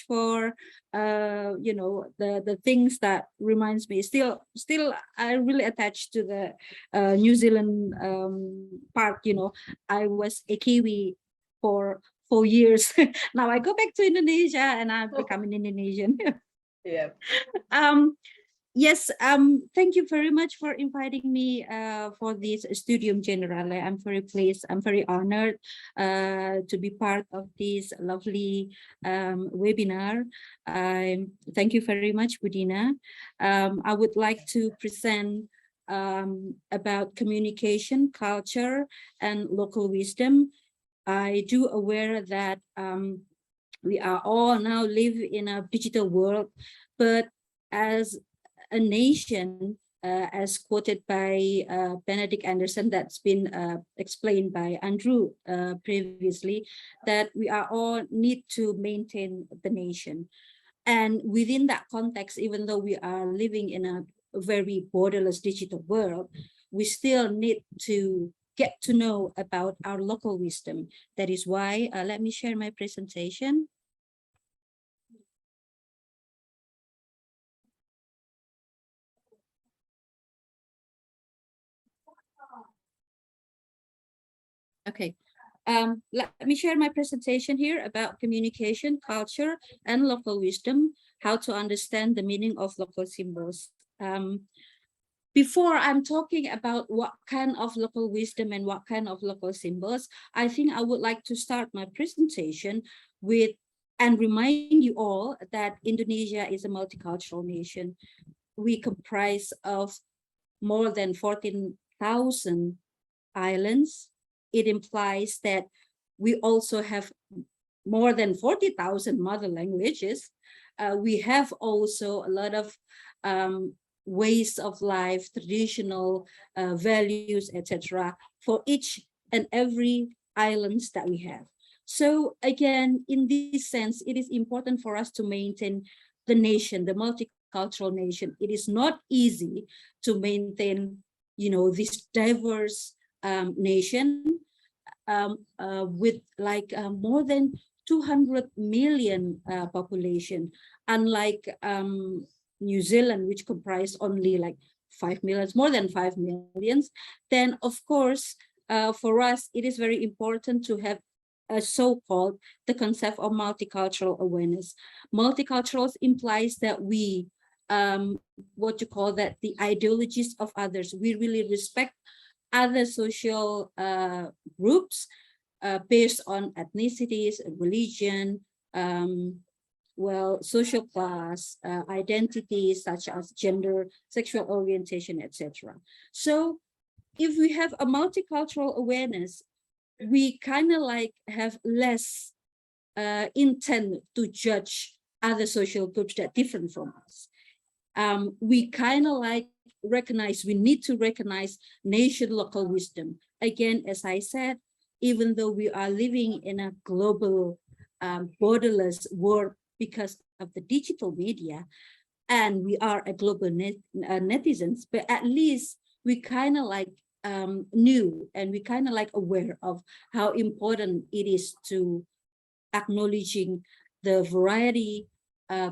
for the things that reminds me. Still I really attached to the New Zealand part. I was a Kiwi for 4 years. Now I go back to Indonesia and I've become an Indonesian. Yeah. Yes, thank you very much for inviting me for this Studium Generale. I'm very pleased, I'm very honored to be part of this lovely webinar. Thank you very much, Budina. I would like to present about communication, culture, and local wisdom. I do aware that we are all now live in a digital world, but as a nation, as quoted by Benedict Anderson, that's been explained by Andrew previously, that we are all need to maintain the nation. And within that context, even though we are living in a very borderless digital world, we still need to get to know about our local wisdom. That is why, let me share my presentation. Okay, let me share my presentation here about communication, culture, and local wisdom, how to understand the meaning of local symbols. Before I'm talking about what kind of local wisdom and what kind of local symbols, I think I would like to start my presentation with and remind you all that Indonesia is a multicultural nation. We comprise of more than 14,000 islands. It implies that we also have more than 40,000 mother languages. We have also a lot of ways of life, traditional values, etc. for each and every islands that we have. So again, in this sense, it is important for us to maintain the nation, the multicultural nation. It is not easy to maintain, this diverse nation with like more than 200 million population, unlike New Zealand, which comprise only like 5 million, more than 5 millions. Then of course, for us, it is very important to have a so-called the concept of multicultural awareness. Multicultural implies that we, what you call that, the ideologies of others. We really respect other social groups based on ethnicities, religion, social class, identities such as gender, sexual orientation, etc. So if we have a multicultural awareness, we kind of like have less intent to judge other social groups that are different from us. We kind of like we need to recognize nation local wisdom. Again, as I said, even though we are living in a global borderless world because of the digital media, and we are a global netizens, but at least we kind of like knew and we kind of like aware of how important it is to acknowledging the variety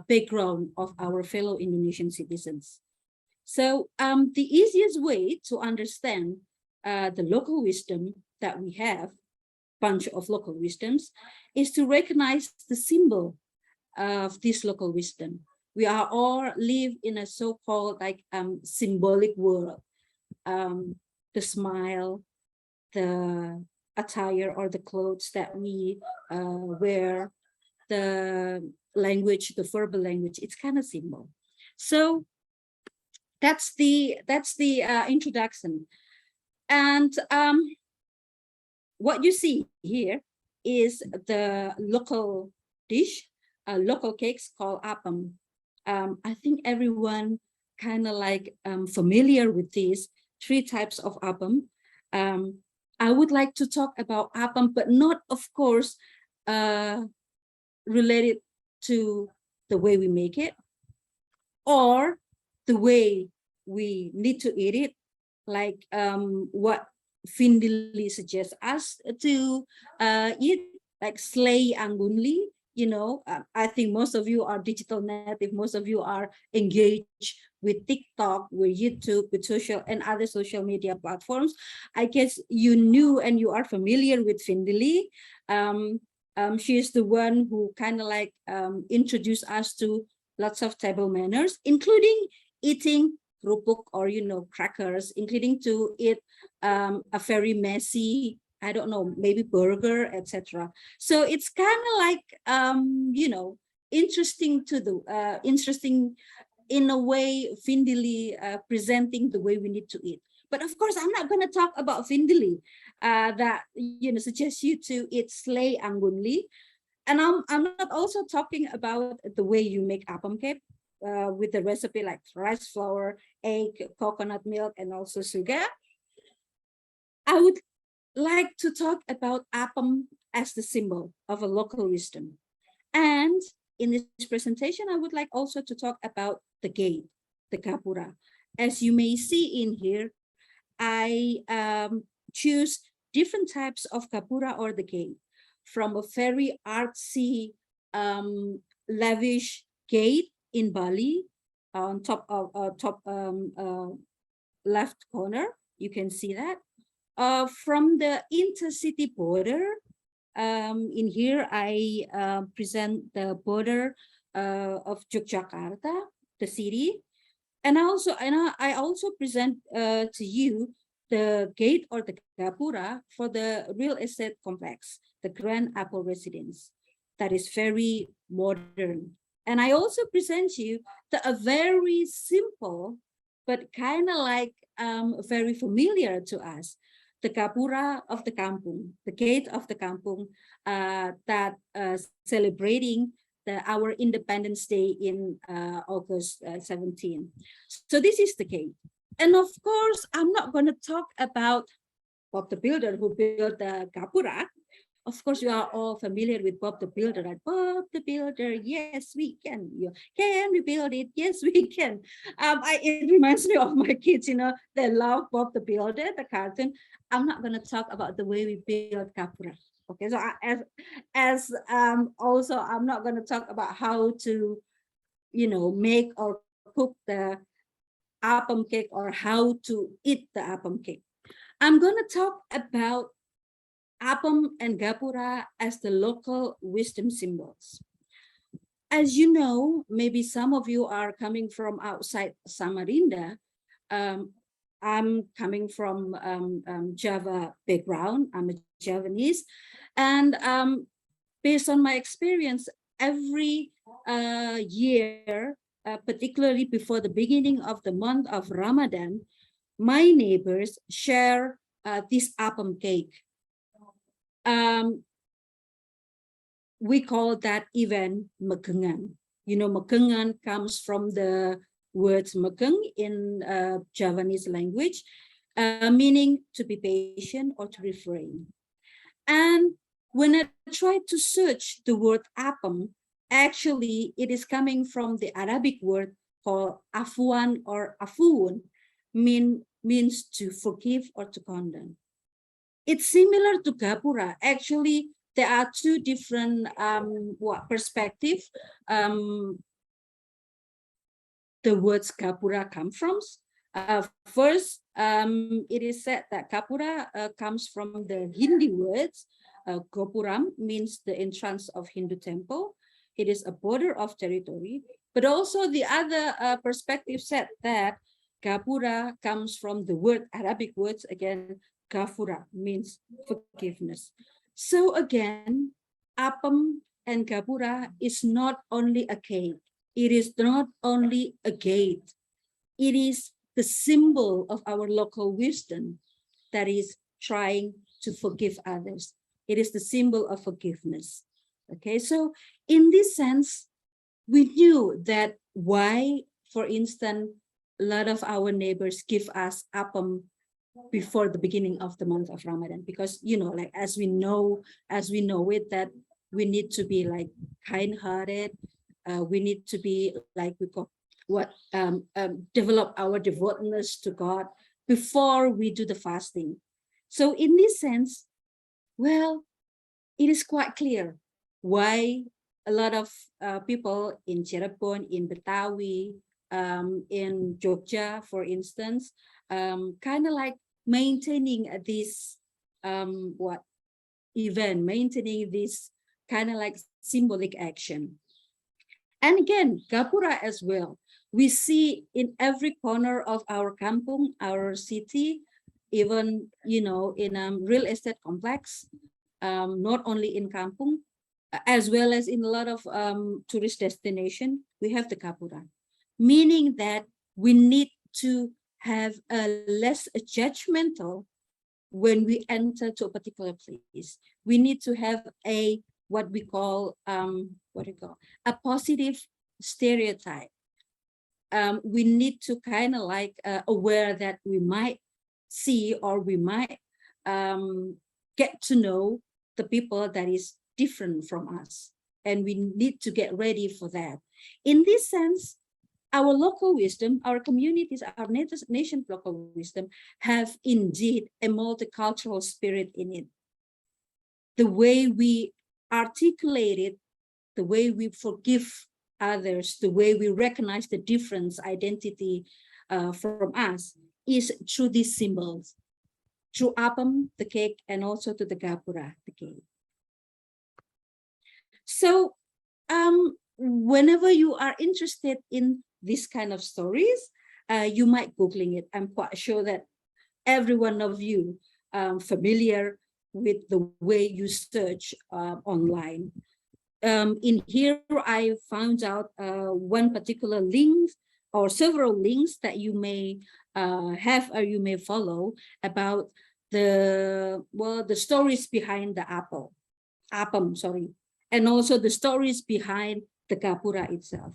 background of our fellow Indonesian citizens. So the easiest way to understand the local wisdom that we have, bunch of local wisdoms, is to recognize the symbol of this local wisdom. We are all live in a so-called like symbolic world. The smile, the attire or the clothes that we wear, the language, the verbal language. It's kind of simple. So that's the introduction. And what you see here is the local dish, local cakes called appam. I think everyone kind of like familiar with these 3 types of appam. I would like to talk about appam, but not, of course, related to the way we make it or the way we need to eat it, like what Findili suggests us to eat, like slay angunli. You know, I think most of you are digital native. Most of you are engaged with TikTok, with YouTube, with social and other social media platforms. I guess you knew and you are familiar with Findili. She is the one who kind of like introduced us to lots of table manners, including eating kerupuk or, you know, crackers, including to eat a very messy, I don't know, maybe burger, etc. So it's kind of like, you know, interesting to the interesting in a way, Findili presenting the way we need to eat. But of course, I'm not going to talk about Findili that, you know, suggests you to eat slay angunli. And I'm not also talking about the way you make appam cake with the recipe like rice flour, egg, coconut milk, and also sugar. I would like to talk about appam as the symbol of a local wisdom. And in this presentation, I would like also to talk about the gate, the kapura. As you may see in here, I choose different types of kapura or the gate, from a very artsy, lavish gate in Bali on top of left corner. You can see that. From the intercity border, in here I present the border of Yogyakarta, the city, and I also present to you the gate or the kapura for the real estate complex, the Grand Apple Residence, that is very modern. And I also present you a very simple, but kind of like very familiar to us, the kapura of the kampung, the gate of the kampung, that celebrating our Independence Day in August 17. So this is the gate. And of course, I'm not going to talk about Bob the Builder who built the kapura. Of course, you are all familiar with Bob the Builder, right? Bob the Builder, yes, we can. Can we build it? Yes, we can. It reminds me of my kids, you know, they love Bob the Builder, the cartoon. I'm not going to talk about the way we build kapura. Okay, so also, I'm not going to talk about how to, you know, make or cook the appam cake or how to eat the appam cake. I'm going to talk about appam and gapura as the local wisdom symbols. As you know, maybe some of you are coming from outside Samarinda. I'm coming from Java background. I'm a Javanese. And based on my experience, every year, particularly before the beginning of the month of Ramadan, my neighbors share this appam cake. We call that event mekengan. You know, mekengan comes from the word mekeng in Javanese language, meaning to be patient or to refrain. And when I tried to search the word appam, actually it is coming from the Arabic word called afuan or afuun, means to forgive or to condemn. It's similar to gapura. Actually, there are 2 different perspectives the words gapura come from. First, it is said that gapura comes from the Hindi words. Gopuram means the entrance of Hindu temple. It is a border of territory. But also the other perspective said that gapura comes from the word, Arabic words, again, gafura means forgiveness. So again, appam and Gapura is not only a cake. It is not only a gate. It is the symbol of our local wisdom that is trying to forgive others. It is the symbol of forgiveness. Okay, so in this sense, we knew that why, for instance, a lot of our neighbors give us appam before the beginning of the month of Ramadan, because, you know, like as we know it, that we need to be like kind-hearted. We need to be like, we call what, develop our devoutness to God before we do the fasting. So in this sense, well, it is quite clear why a lot of people in Cirebon, in Betawi, in Jogja, for instance, kind of like maintaining this maintaining this kind of like symbolic action. And again, Gapura as well. We see in every corner of our kampung, our city, even, you know, in a real estate complex, not only in kampung, as well as in a lot of tourist destination, we have the Gapura, meaning that we need to have a less judgmental when we enter to a particular place. We need to have a what we call a positive stereotype. We need to kind of like aware that we might see, or we might get to know the people that is different from us, and we need to get ready for that. In this sense, our local wisdom, our communities, our nation's local wisdom have indeed a multicultural spirit in it. The way we articulate it, the way we forgive others, the way we recognize the difference identity from us is through these symbols, through appam, the cake, and also to the Gapura, the cake. So whenever you are interested in this kind of stories, you might Googling it. I'm quite sure that every one of you familiar with the way you search online. In here, I found out one particular link or several links that you may have or you may follow about the stories behind the appam, sorry, and also the stories behind the Gapura itself.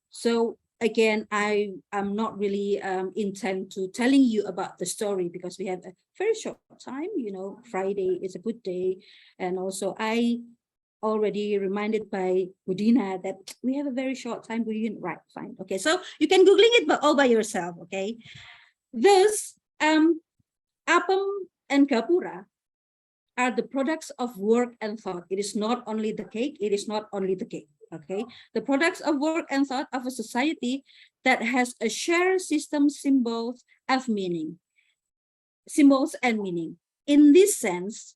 So again, I'm not really intent to telling you about the story because we have a very short time. You know, Friday is a good day, and also I already reminded by Budina that we have a very short time. Right, fine, okay. So you can Googling it, but all by yourself, okay. Thus, appam and Gapura are the products of work and thought. It is not only the cake. It is not only the cake. Okay, the products of work and thought of a society that has a shared system, symbols and meaning. In this sense,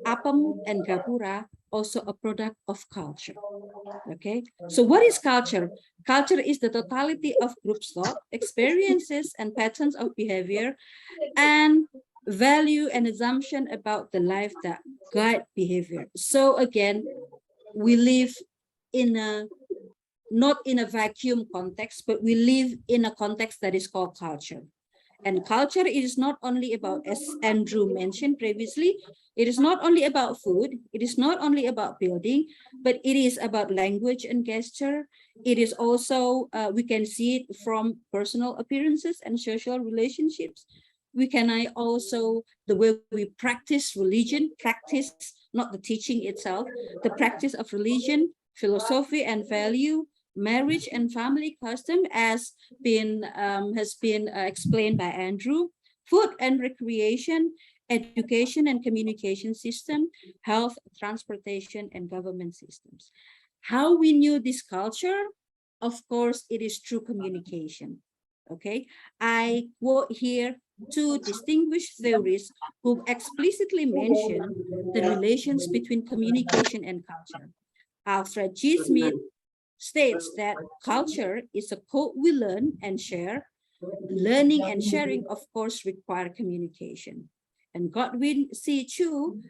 appam and Gapura also a product of culture. Okay, so what is culture? Culture is the totality of group thought, experiences, and patterns of behavior, and value and assumption about the life that guide behavior. So again, we live in a not in a vacuum context, but we live in a context that is called culture. And culture is not only about, as Andrew mentioned previously, it is not only about food, it is not only about building, but it is about language and gesture. It is also, we can see it from personal appearances and social relationships. We can also, the way we practice religion, not the teaching itself, the practice of religion, philosophy and value, marriage and family custom has been explained by Andrew, food and recreation, education and communication system, health, transportation, and government systems. How we knew this culture? Of course, it is through communication. Okay, I quote here two distinguished theorists who explicitly mention the relations between communication and culture. Alfred G. Smith states that culture is a code we learn and share. Learning and sharing, of course, require communication. And Godwin C. Chu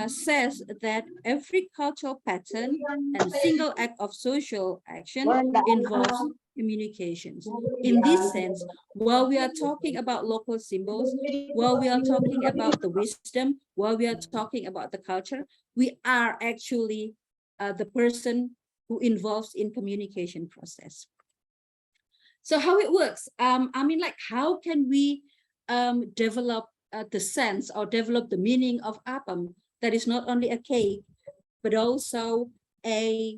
says that every cultural pattern and single act of social action involves communications. In this sense, while we are talking about local symbols, while we are talking about the wisdom, while we are talking about the culture, we are actually the person who involves in communication process. So how it works? I mean, like, how can we develop the sense or develop the meaning of apam that is not only a cake, but also a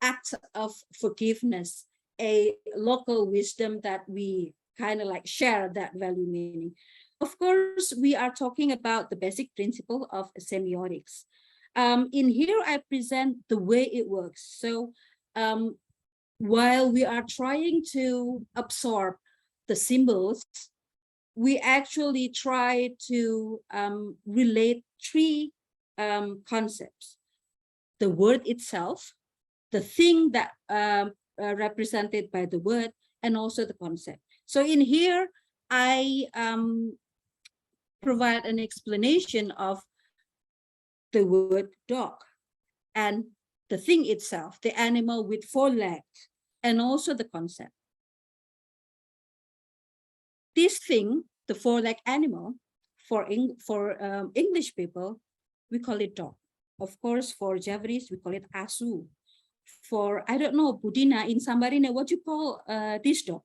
act of forgiveness, a local wisdom that we kind of like share that value meaning. Of course, we are talking about the basic principle of semiotics. In here, I present the way it works. So while we are trying to absorb the symbols, we actually try to relate three concepts: the word itself, the thing that represented by the word, and also the concept. So in here, I provide an explanation of the word dog and the thing itself, the animal with 4 legs, and also the concept. This thing, the 4-leg animal, for English people, we call it dog. Of course, for Javanese, we call it asu. For, I don't know, Budina, in Samarinda, what you call this dog?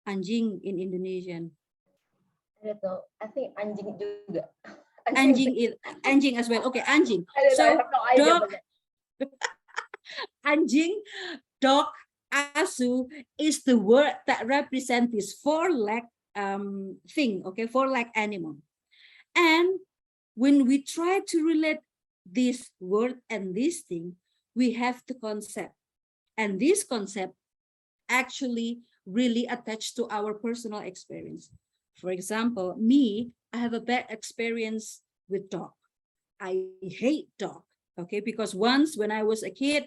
Anjing in Indonesian. I don't know. I think anjing juga. Anjing as well. Okay, anjing. I So have no idea. dog, anjing, dog, asu is the word that represents this 4-leg thing, okay, 4-leg animal. And when we try to relate this word and this thing, we have the concept. And this concept actually really attached to our personal experience. For example, me, I have a bad experience with dog. I hate dog, okay, because once when I was a kid,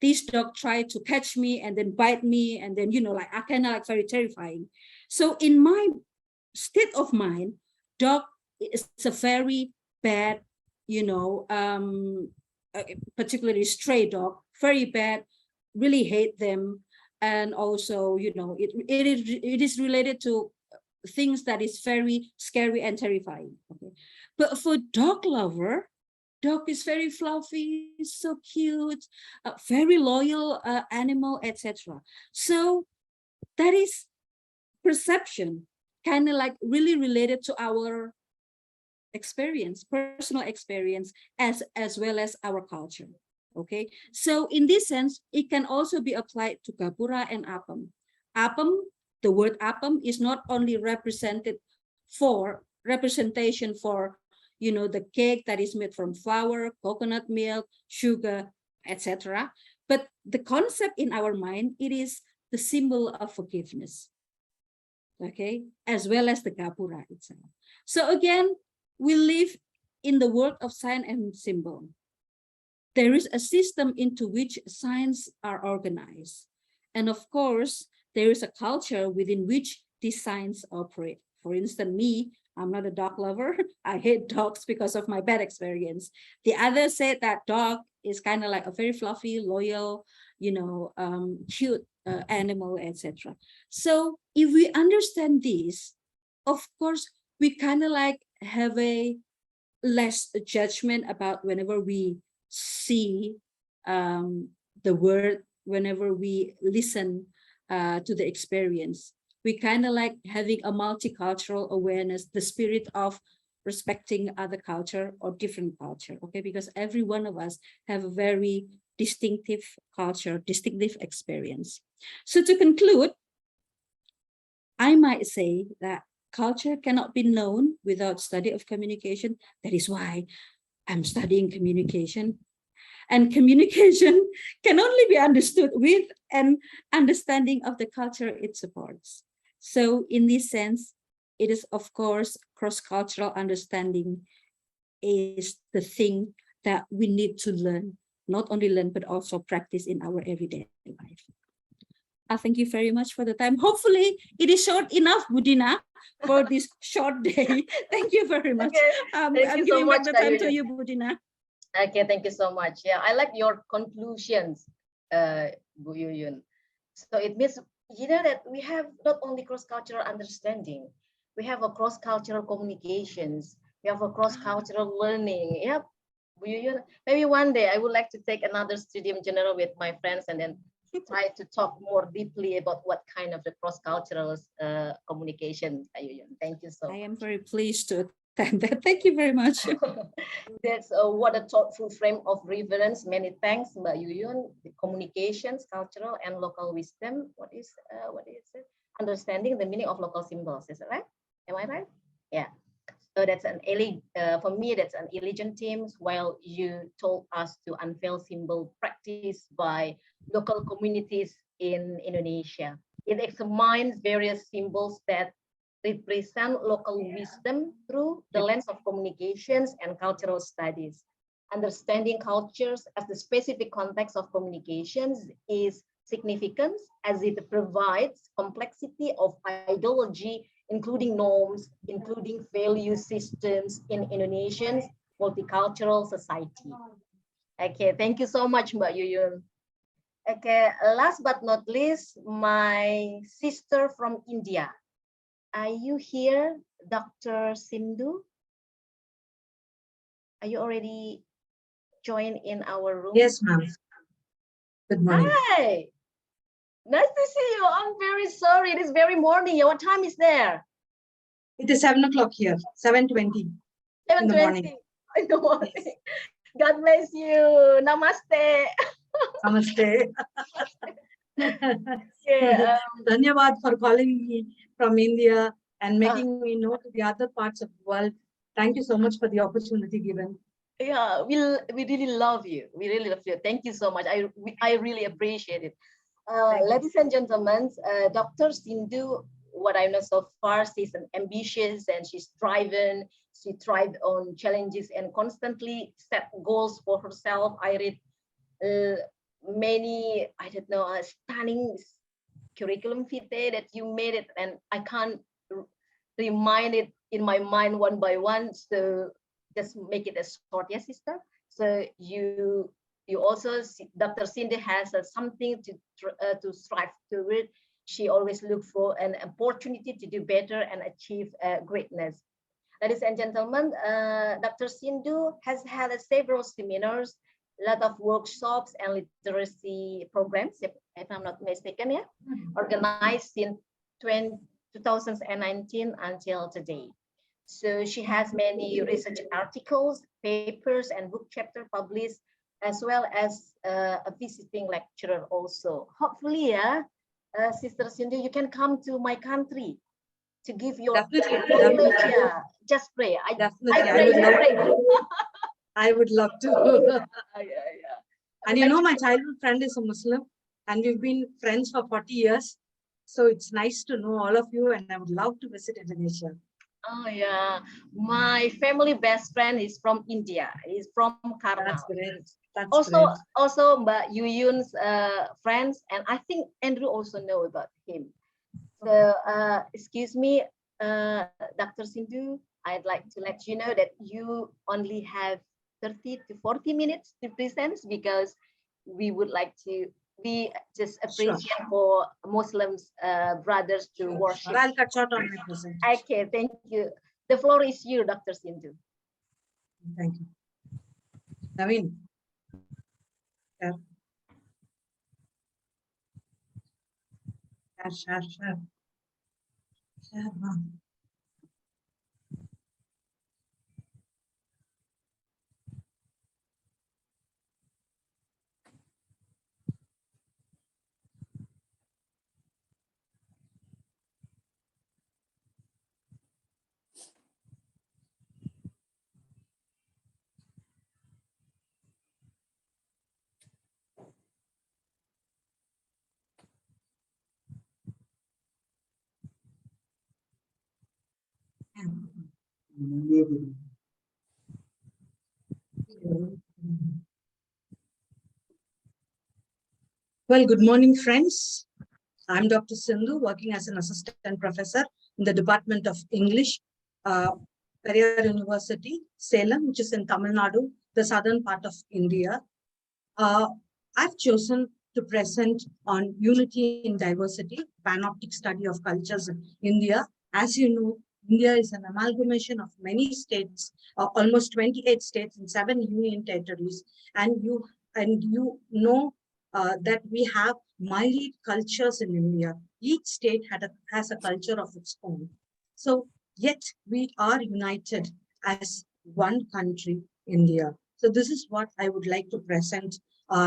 this dog tried to catch me and then bite me, and then, you know, like, I kind of like very terrifying. So in my state of mind, dog is a very bad, you know, particularly stray dog, very bad, really hate them. And also, you know, it is related to things that is very scary and terrifying. Okay, but for dog lover, dog is very fluffy, so cute, very loyal animal, etc. So that is perception, kind of like really related to our experience, personal experience, as well as our culture. Okay, so in this sense, it can also be applied to gapura and apam. Apam, the word apam is not only representation for, you know, the cake that is made from flour, coconut milk, sugar, etc. But the concept in our mind, it is the symbol of forgiveness. Okay, as well as the gapura itself. So again, we live in the world of sign and symbol. There is a system into which signs are organized. And of course, there is a culture within which these signs operate. For instance, me, I'm not a dog lover. I hate dogs because of my bad experience. The others said that dog is kind of like a very fluffy, loyal, you know, cute animal, etc. So if we understand this, of course, we kind of like have a less judgment about whenever we see the word, whenever we listen to the experience. We kind of like having a multicultural awareness, the spirit of respecting other culture or different culture, okay? Because every one of us have a very distinctive culture, distinctive experience. So to conclude, I might say that culture cannot be known without study of communication. That is why I'm studying communication. And communication can only be understood with an understanding of the culture it supports. So in this sense, it is, of course, cross-cultural understanding is the thing that we need to learn, not only learn, but also practice in our everyday life. Thank you very much for the time. Hopefully it is short enough, Budina, for this short day. Thank you very much. Okay. I'm Thank you so giving back much, the time to Yuyun. you, Budina. Okay, thank you so much. Yeah, I like your conclusions, Bu Yuyun. So it means, that we have not only cross-cultural understanding, we have a cross-cultural communications, we have a cross-cultural learning. Yep, Bu Yuyun. Maybe one day I would like to take another Studium General with my friends and then try to talk more deeply about what kind of the cross-cultural communication, Yuyun. Thank you so much. I am very pleased to attend that. Thank you very much. That's what a thoughtful frame of reverence. Many thanks, Mbak Yuyun. The communications, cultural and local wisdom. What is it? Understanding the meaning of local symbols. Is it right? Am I right? Yeah. So that's for me, that's an elegant theme. While you told us to unveil symbol practice by local communities in Indonesia, it examines various symbols that represent local wisdom through the lens of communications and cultural studies. Understanding cultures as the specific context of communications is significant as it provides complexity of ideology, including norms, including value systems in Indonesian multicultural society. Okay, thank you so much, Mbak Yuyun. Okay, last but not least, my sister from India. Are you here, Dr. Sindhu? Are you already joined in our room? Yes, ma'am. Good morning. Hi, nice to see you. I'm very sorry. It is very morning. What time is there? It is 7 o'clock here, 7:20 in the morning. In the morning. Yes. God bless you. Namaste. Namaste. Yeah, Dhanyavad for calling me from India and making me know to the other parts of the world. Thank you so much for the opportunity given. Yeah, we really love you. We really love you. Thank you so much. I really appreciate it. Ladies and gentlemen, Dr. Sindhu, what I know so far, she's an ambitious and she's driven. She thrived on challenges and constantly set goals for herself. I read many, stunning curriculum vitae that you made it, and I can't remind it in my mind one by one. So just make it a short, yes, sister. So you also, Dr. Cindy has something to strive toward. She always look for an opportunity to do better and achieve greatness. Ladies and gentlemen, Dr. Sindhu has had several seminars, a lot of workshops and literacy programs, if I'm not mistaken, yeah, organized in 2019 until today. So she has many research articles, papers, and book chapter published, as well as a visiting lecturer also. Hopefully, Sister Sindhu, you can come to my country to give your definitely. Yeah, just pray. I would love to. Yeah. And you know, my childhood friend is a Muslim, and we've been friends for 40 years. So it's nice to know all of you, and I would love to visit Indonesia. Oh yeah, my family best friend is from India. He's from Karnal. That's great. That's also Mbak Yuyun's friends, and I think Andrew also know about him. So excuse me, Dr. Sindhu, I'd like to let you know that you only have 30 to 40 minutes to present, because we would like to just appreciate for Muslims brothers to worship. I'll cut short on my presentation. Okay, thank you. The floor is you, Dr. Sindhu. Thank you. Naveen. Yeah. Share. Well, good morning, friends. I'm Dr. Sindhu, working as an assistant professor in the Department of English, Periyar University, Salem, which is in Tamilnadu, the southern part of India. I've chosen to present on unity in diversity, panoptic study of cultures in India. As you know, India is an amalgamation of many states, almost 28 states and 7 union territories. And you know that we have myriad cultures in India. Each state has a culture of its own. So yet we are united as one country, India. So this is what I would like to present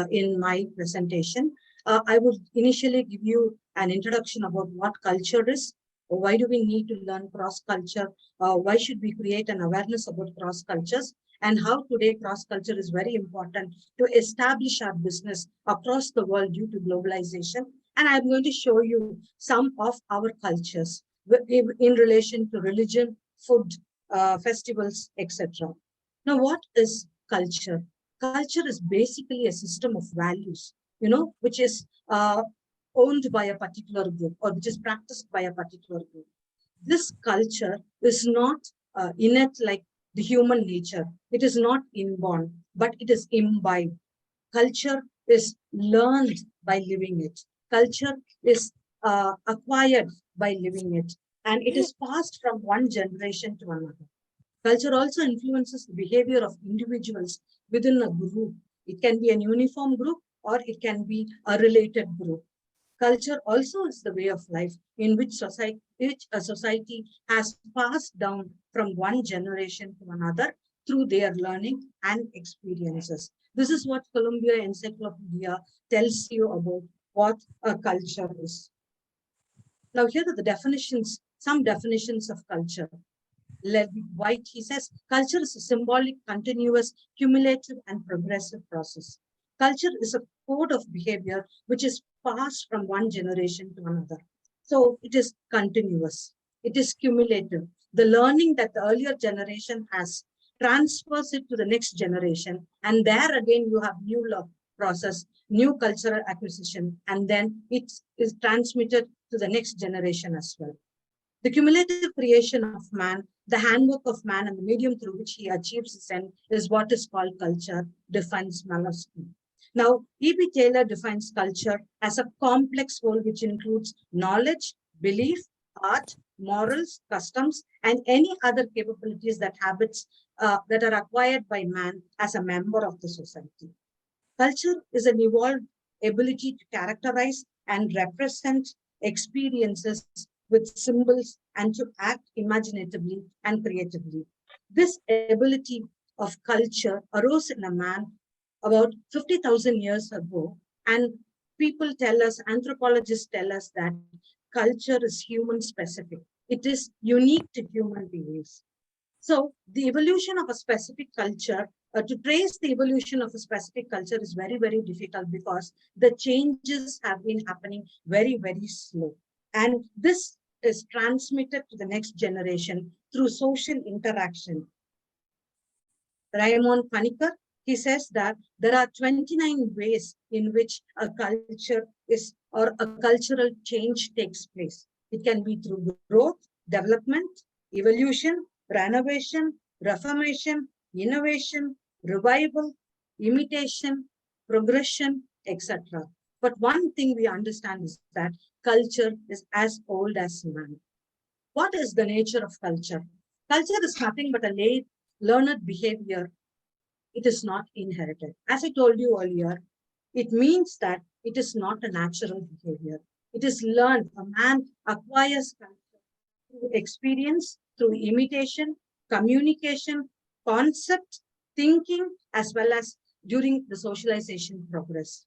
in my presentation. I would initially give you an introduction about what culture is. Why do we need to learn cross-culture? Why should we create an awareness about cross-cultures? And how today cross-culture is very important to establish our business across the world due to globalization. And I'm going to show you some of our cultures in relation to religion, food, festivals, etc. Now, what is culture? Culture is basically a system of values, which is owned by a particular group or which is practiced by a particular group. This culture is not innate like the human nature. It is not inborn, but it is imbibed. Culture is learned by living it. Culture is acquired by living it. And it is passed from one generation to another. Culture also influences the behavior of individuals within a group. It can be an uniform group or it can be a related group. Culture also is the way of life in which a society has passed down from one generation to another through their learning and experiences. This is what Columbia Encyclopedia tells you about what a culture is. Now, here are the definitions, some definitions of culture. White, he says, culture is a symbolic, continuous, cumulative, and progressive process. Culture is a code of behavior which is passed from one generation to another. So it is continuous. It is cumulative. The learning that the earlier generation has transfers it to the next generation. And there again, you have new law process, new cultural acquisition, and then it is transmitted to the next generation as well. The cumulative creation of man, the handwork of man, and the medium through which he achieves his end is what is called culture, defines Malowski. Now, E.B. Taylor defines culture as a complex whole which includes knowledge, belief, art, morals, customs, and any other capabilities that habits that are acquired by man as a member of the society. Culture is an evolved ability to characterize and represent experiences with symbols and to act imaginatively and creatively. This ability of culture arose in a man about 50,000 years ago, and people tell us, anthropologists tell us that culture is human specific. It is unique to human beings. So the evolution of a specific culture, to trace the evolution of a specific culture is very, very difficult because the changes have been happening very, very slow. And this is transmitted to the next generation through social interaction. Raymond Panikkar, he says that there are 29 ways in which a culture is or a cultural change takes place. It can be through growth, development, evolution, renovation, reformation, innovation, revival, imitation, progression, etc. But one thing we understand is that culture is as old as man. What is the nature of culture? Culture is nothing but a learned behavior. It is not inherited. As I told you earlier, it means that it is not a natural behavior. It is learned. A man acquires culture through experience, through imitation, communication, concept, thinking, as well as during the socialization progress.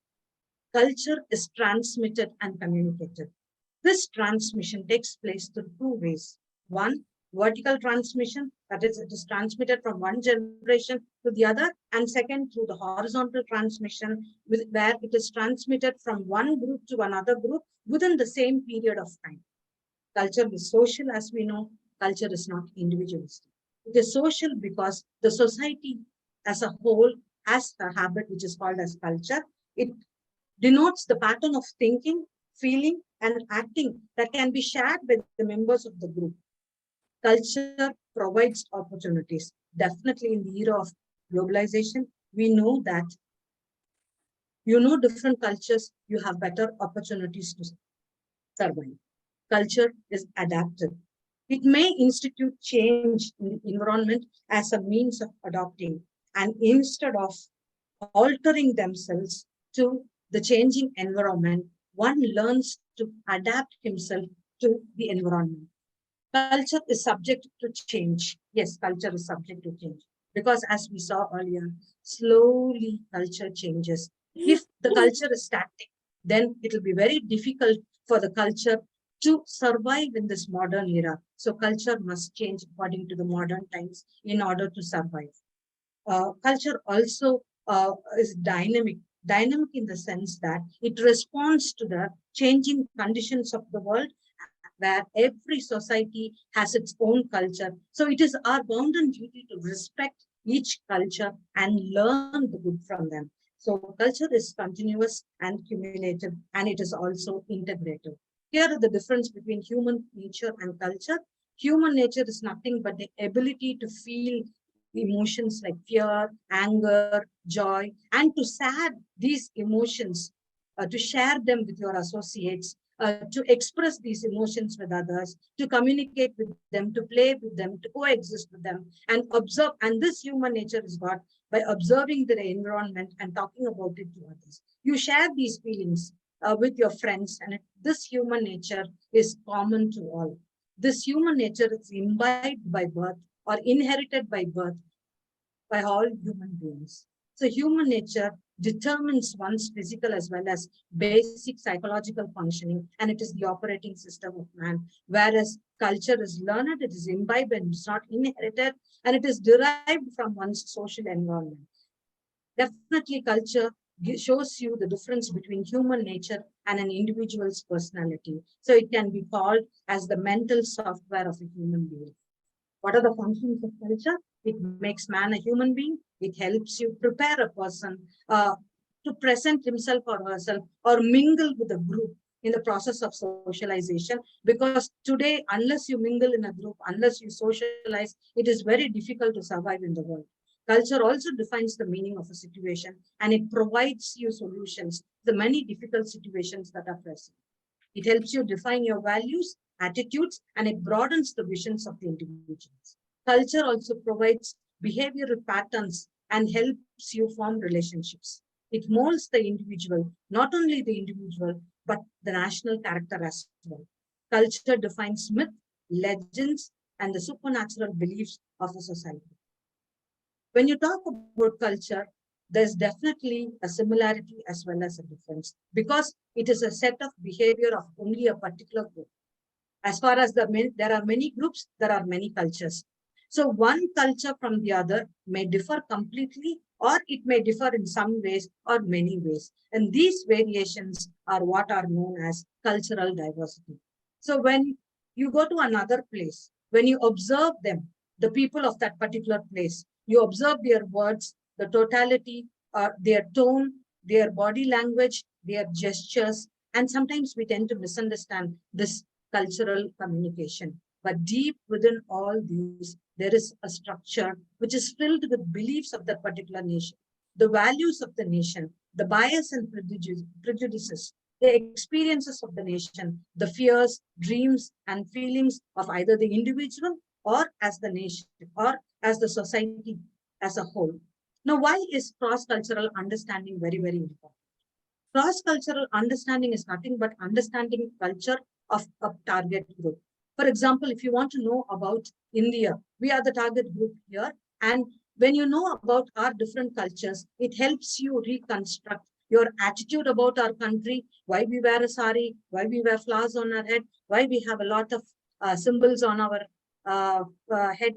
Culture is transmitted and communicated. This transmission takes place through two ways. One, vertical transmission, that is, it is transmitted from one generation to the other, and second, through the horizontal transmission, where it is transmitted from one group to another group within the same period of time. Culture is social, as we know. Culture is not individualistic. It is social because the society as a whole has a habit which is called as culture. It denotes the pattern of thinking, feeling, and acting that can be shared by the members of the group. Culture provides opportunities. Definitely in the era of globalization, we know that different cultures, you have better opportunities to survive. Culture is adaptive. It may institute change in the environment as a means of adopting, and instead of altering themselves to the changing environment, one learns to adapt himself to the environment. Culture is subject to change. Yes, culture is subject to change. Because as we saw earlier, slowly culture changes. If the culture is static, then it will be very difficult for the culture to survive in this modern era. So culture must change according to the modern times in order to survive. Culture also is dynamic in the sense that it responds to the changing conditions of the world, where every society has its own culture. So it is our bounden duty to respect each culture and learn the good from them. So culture is continuous and cumulative, and it is also integrative. Here are the difference between human nature and culture. Human nature is nothing but the ability to feel emotions like fear, anger, joy, and to share these emotions, to share them with your associates, to express these emotions with others, to communicate with them, to play with them, to coexist with them, and observe. And this human nature is got by observing the environment and talking about it to others. You share these feelings with your friends, and this human nature is common to all. This human nature is imbibed by birth or inherited by birth by all human beings. So human nature determines one's physical as well as basic psychological functioning, and it is the operating system of man. Whereas culture is learned, it is imbibed and it's not inherited, and it is derived from one's social environment. Definitely culture shows you the difference between human nature and an individual's personality. So it can be called as the mental software of a human being. What are the functions of culture? It makes man a human being. It helps you prepare a person to present himself or herself or mingle with a group in the process of socialization. Because today, unless you mingle in a group, unless you socialize, it is very difficult to survive in the world. Culture also defines the meaning of a situation, and it provides you solutions to the many difficult situations that are present. It helps you define your values, attitudes, and it broadens the visions of the individuals. Culture also provides behavioral patterns and helps you form relationships. It molds the individual, not only the individual, but the national character as well. Culture defines myth, legends, and the supernatural beliefs of a society. When you talk about culture, there's definitely a similarity as well as a difference, because it is a set of behavior of only a particular group. As far as there are many groups, there are many cultures. So one culture from the other may differ completely, or it may differ in some ways or many ways. And these variations are what are known as cultural diversity. So when you go to another place, when you observe them, the people of that particular place, you observe their words, the totality, their tone, their body language, their gestures, and sometimes we tend to misunderstand this cultural communication. But deep within all these, there is a structure which is filled with beliefs of that particular nation, the values of the nation, the bias and prejudices, the experiences of the nation, the fears, dreams, and feelings of either the individual or as the nation or as the society as a whole. Now, why is cross-cultural understanding very, very important? Cross-cultural understanding is nothing but understanding culture of a target group. For example, if you want to know about India, we are the target group here. And when you know about our different cultures, it helps you reconstruct your attitude about our country, why we wear a sari, why we wear flowers on our head, why we have a lot of symbols on our head,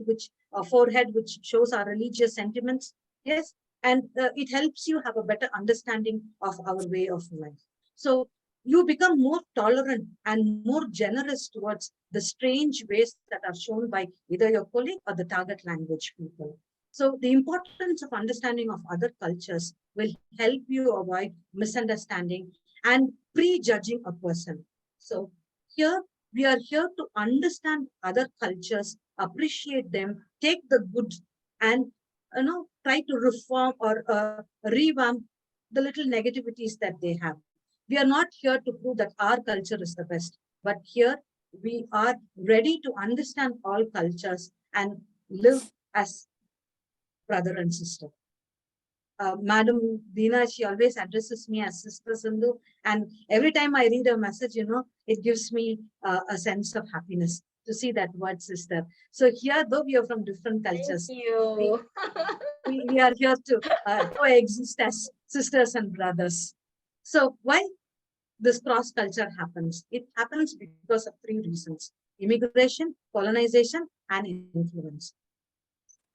forehead, which shows our religious sentiments. Yes, and it helps you have a better understanding of our way of life. So you become more tolerant and more generous towards the strange ways that are shown by either your colleague or the target language people. So the importance of understanding of other cultures will help you avoid misunderstanding and prejudging a person. So here we are here to understand other cultures, appreciate them, take the good, and try to reform or revamp the little negativities that they have. We are not here to prove that our culture is the best, but here we are ready to understand all cultures and live as brother and sister. Madam Dina, she always addresses me as Sister Sindhu. And every time I read a message, it gives me a sense of happiness to see that word sister. So here, though we are from different cultures, Thank you. we are here to coexist as sisters and brothers. So why this cross culture happens? It happens because of three reasons: immigration, colonization, and influence.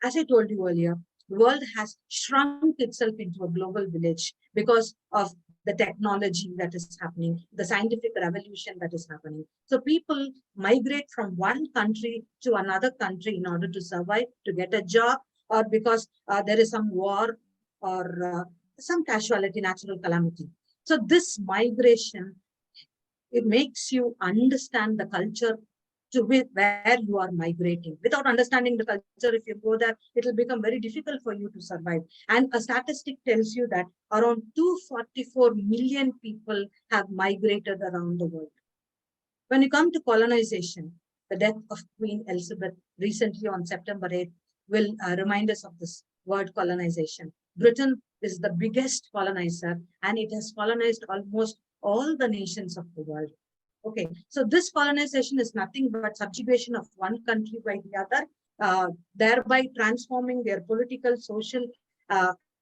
As I told you earlier, the world has shrunk itself into a global village because of the technology that is happening, the scientific revolution that is happening. So people migrate from one country to another country in order to survive, to get a job, or because there is some war or some casualty, natural calamity. So this migration, it makes you understand the culture to where you are migrating. Without understanding the culture, if you go there, it will become very difficult for you to survive. And a statistic tells you that around 244 million people have migrated around the world. When you come to colonization, the death of Queen Elizabeth recently on September 8th will remind us of this word colonization. Britain is the biggest colonizer, and it has colonized almost all the nations of the world. Okay, so this colonization is nothing but subjugation of one country by the other, thereby transforming their political, social,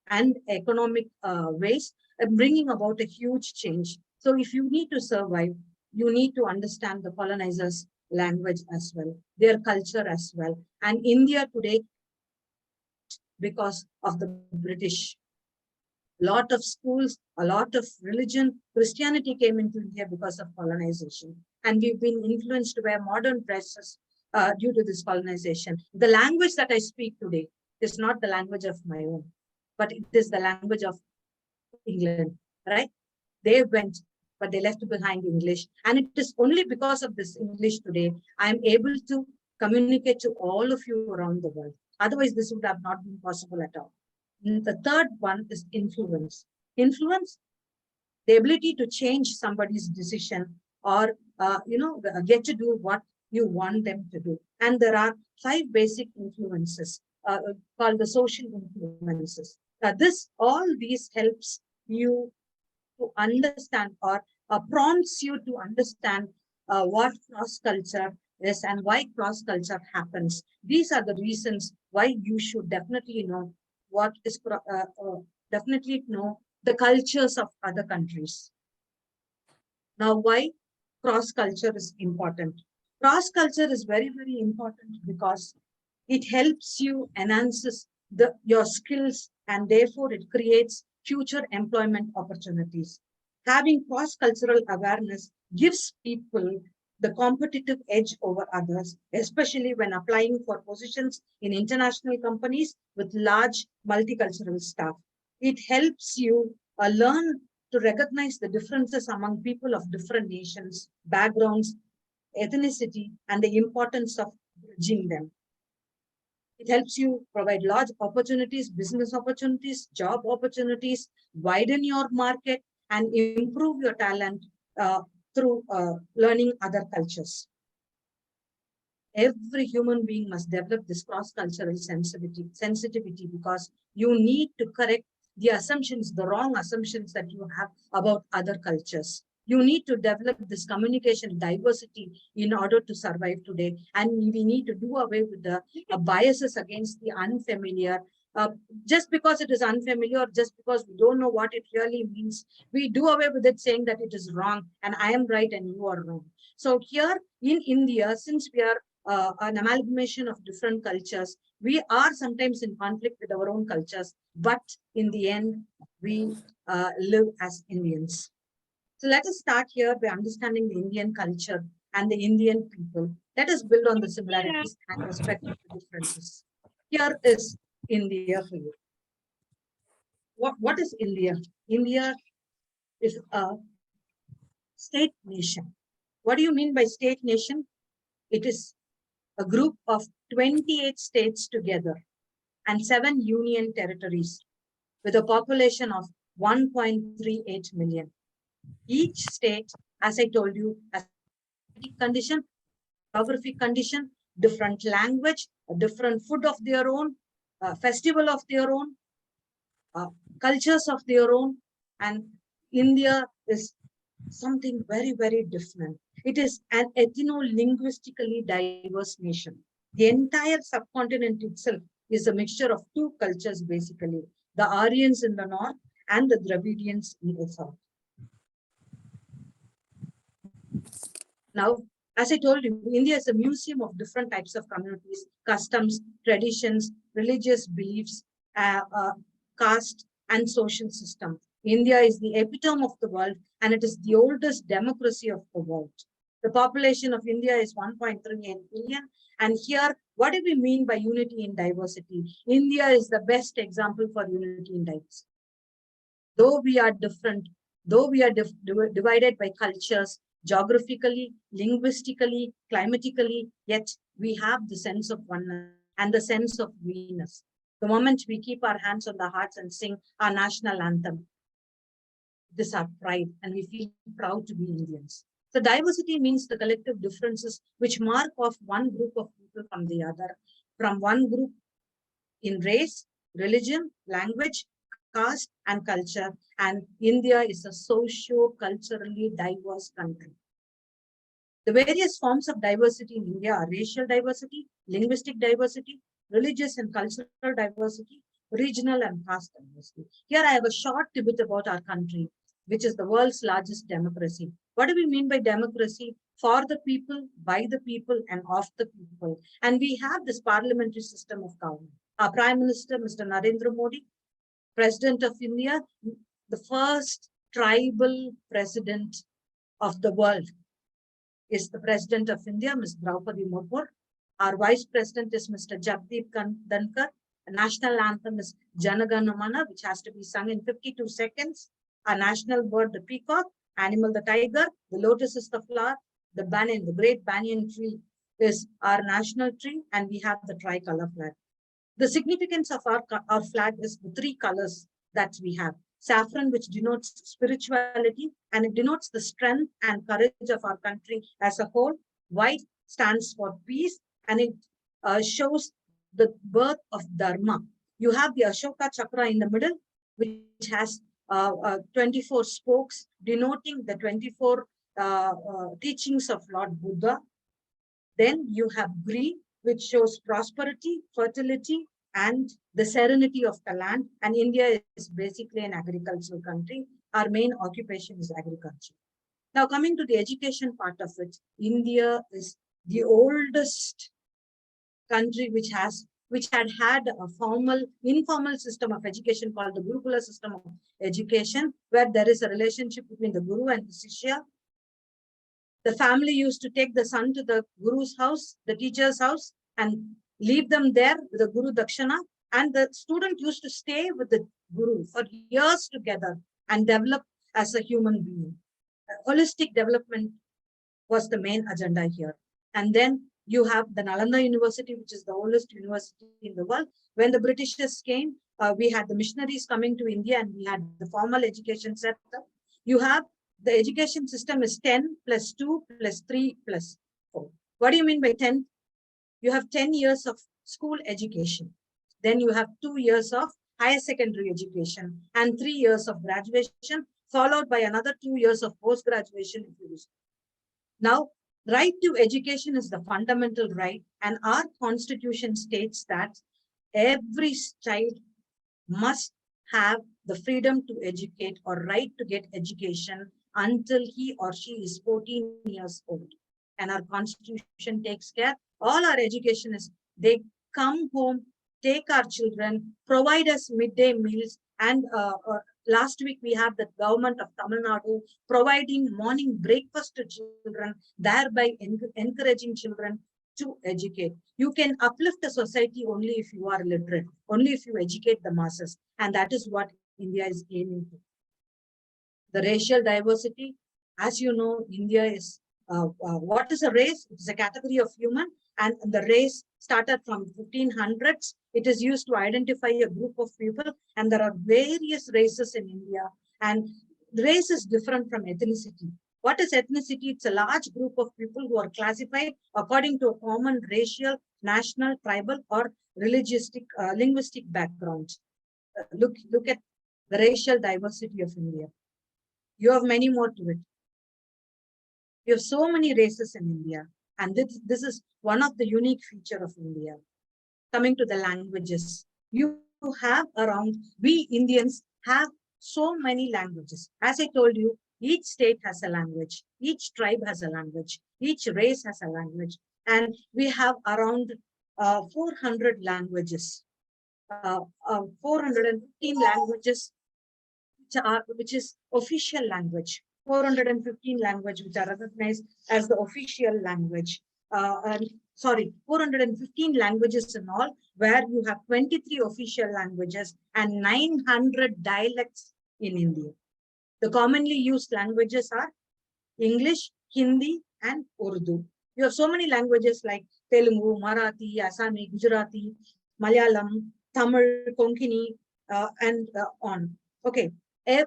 and economic ways, bringing about a huge change. So if you need to survive, you need to understand the colonizers' language as well, their culture as well. And India today, because of the British, lot of schools, a lot of religion, Christianity came into India because of colonization. And we've been influenced by modern pressures due to this colonization. The language that I speak today is not the language of my own, but it is the language of England, right? They went, but they left behind English. And it is only because of this English today, I'm able to communicate to all of you around the world. Otherwise, this would have not been possible at all. The third one is influence. Influence, the ability to change somebody's decision or, get to do what you want them to do. And there are 5 basic influences called the social influences. All these helps you to understand or prompts you to understand what cross-culture is and why cross-culture happens. These are the reasons why you should definitely know what is definitely know the cultures of other countries. Now, why cross-culture is important? Cross-culture is very, very important because it helps you enhances your skills, and therefore it creates future employment opportunities. Having cross-cultural awareness gives people the competitive edge over others, especially when applying for positions in international companies with large multicultural staff. It helps you learn to recognize the differences among people of different nations, backgrounds, ethnicity, and the importance of bridging them. It helps you provide large opportunities, business opportunities, job opportunities, widen your market, and improve your talent through learning other cultures. Every human being must develop this cross-cultural sensitivity because you need to correct the assumptions, the wrong assumptions that you have about other cultures. You need to develop this communication diversity in order to survive today. And we need to do away with the biases against the unfamiliar. Just because it is unfamiliar, just because we don't know what it really means, we do away with it saying that it is wrong and I am right and you are wrong. So here in India, since we are an amalgamation of different cultures, we are sometimes in conflict with our own cultures, but in the end, we live as Indians. So let us start here by understanding the Indian culture and the Indian people. Let us build on the similarities and respect the differences. Here is India for you. What is India? India is a state nation. What do you mean by state nation? It is a group of 28 states together and 7 union territories with a population of 1.38 million. Each state, as I told you, has a condition, geographic condition, different language, a different food of their own, festival of their own, cultures of their own, and India is something very, very different. It is an ethno-linguistically diverse nation. The entire subcontinent itself is a mixture of two cultures, basically, the Aryans in the north and the Dravidians in the south. Now, as I told you, India is a museum of different types of communities, customs, traditions, religious beliefs, caste, and social system. India is the epitome of the world, and it is the oldest democracy of the world. The population of India is 1.38 billion. And here, what do we mean by unity in diversity? India is the best example for unity in diversity. Though we are different, though we are divided by cultures, geographically, linguistically, climatically, yet we have the sense of oneness and the sense of oneness. The moment we keep our hands on the hearts and sing our national anthem, this is our pride, and we feel proud to be Indians. So diversity means the collective differences which mark off one group of people from the other, from one group in race, religion, language, caste, and culture. And India is a socio-culturally diverse country. The various forms of diversity in India are racial diversity, linguistic diversity, religious and cultural diversity, regional and caste diversity. Here I have a short tidbit about our country, which is the world's largest democracy. What do we mean by democracy? For the people, by the people, and of the people. And we have this parliamentary system of government. Our Prime Minister, Mr. Narendra Modi, President of India, the first tribal president of the world, is the President of India, Ms. Draupadi Murmu. Our Vice President is Mr. Jagdeep Dhankar. The national anthem is Jana Gana Mana, which has to be sung in 52 seconds. Our national bird, the peacock, animal, the tiger, the lotus is the flower, the banyan, the great banyan tree is our national tree, and we have the tricolor flag. The significance of our flag is the three colors that we have. Saffron, which denotes spirituality, and it denotes the strength and courage of our country as a whole. White stands for peace, and it shows the birth of Dharma. You have the Ashoka Chakra in the middle, which has 24 spokes, denoting the 24 teachings of Lord Buddha. Then you have green, which shows prosperity, fertility, and the serenity of the land. And India is basically an agricultural country. Our main occupation is agriculture. Now, coming to the education part of it, India is the oldest country which had a informal system of education called the Gurukula system of education, where there is a relationship between the Guru and the Shishya. The family used to take the son to the Guru's house, the teacher's house, and leave them there with the Guru Dakshana. And the student used to stay with the Guru for years together and develop as a human being. Holistic development was the main agenda here. And then you have the Nalanda University, which is the oldest university in the world. When the Britishers came, we had the missionaries coming to India, and we had the formal education set up. You have the education system is 10 plus 2 plus 3 plus 4. What do you mean by 10? You have 10 years of school education. Then you have 2 years of higher secondary education and 3 years of graduation, followed by another 2 years of post-graduation. Now, right to education is the fundamental right, and our constitution states that every child must have the freedom to educate or right to get education until he or she is 14 years old. And our constitution takes care. All our education is, they come home, take our children, provide us midday meals, and last week we have the government of Tamilnadu providing morning breakfast to children, thereby encouraging children to educate. You can uplift a society only if you are literate, only if you educate the masses, and that is what India is aiming for. The racial diversity, As you know, India is, what is a race? It is a category of human, and the race started from 1500s. It is used to identify a group of people, and there are various races in India, and the race is different from ethnicity. What is ethnicity? It's a large group of people who are classified according to a common racial, national, tribal, or religious, linguistic backgrounds. Look at the racial diversity of India. You have many more to it. You have so many races in India, and this is one of the unique feature of India. Coming to the languages, you have around, we Indians have so many languages. As I told you, each state has a language, each tribe has a language, each race has a language, and we have around 400 languages, 415 languages, which is official language. 415 language which are recognized as the official language. 415 languages in all, where you have 23 official languages and 900 dialects in India. The commonly used languages are English, Hindi, and Urdu. You have so many languages like Telugu, Marathi, Assami, Gujarati, Malayalam, Tamil, Konkani, and on. Okay. In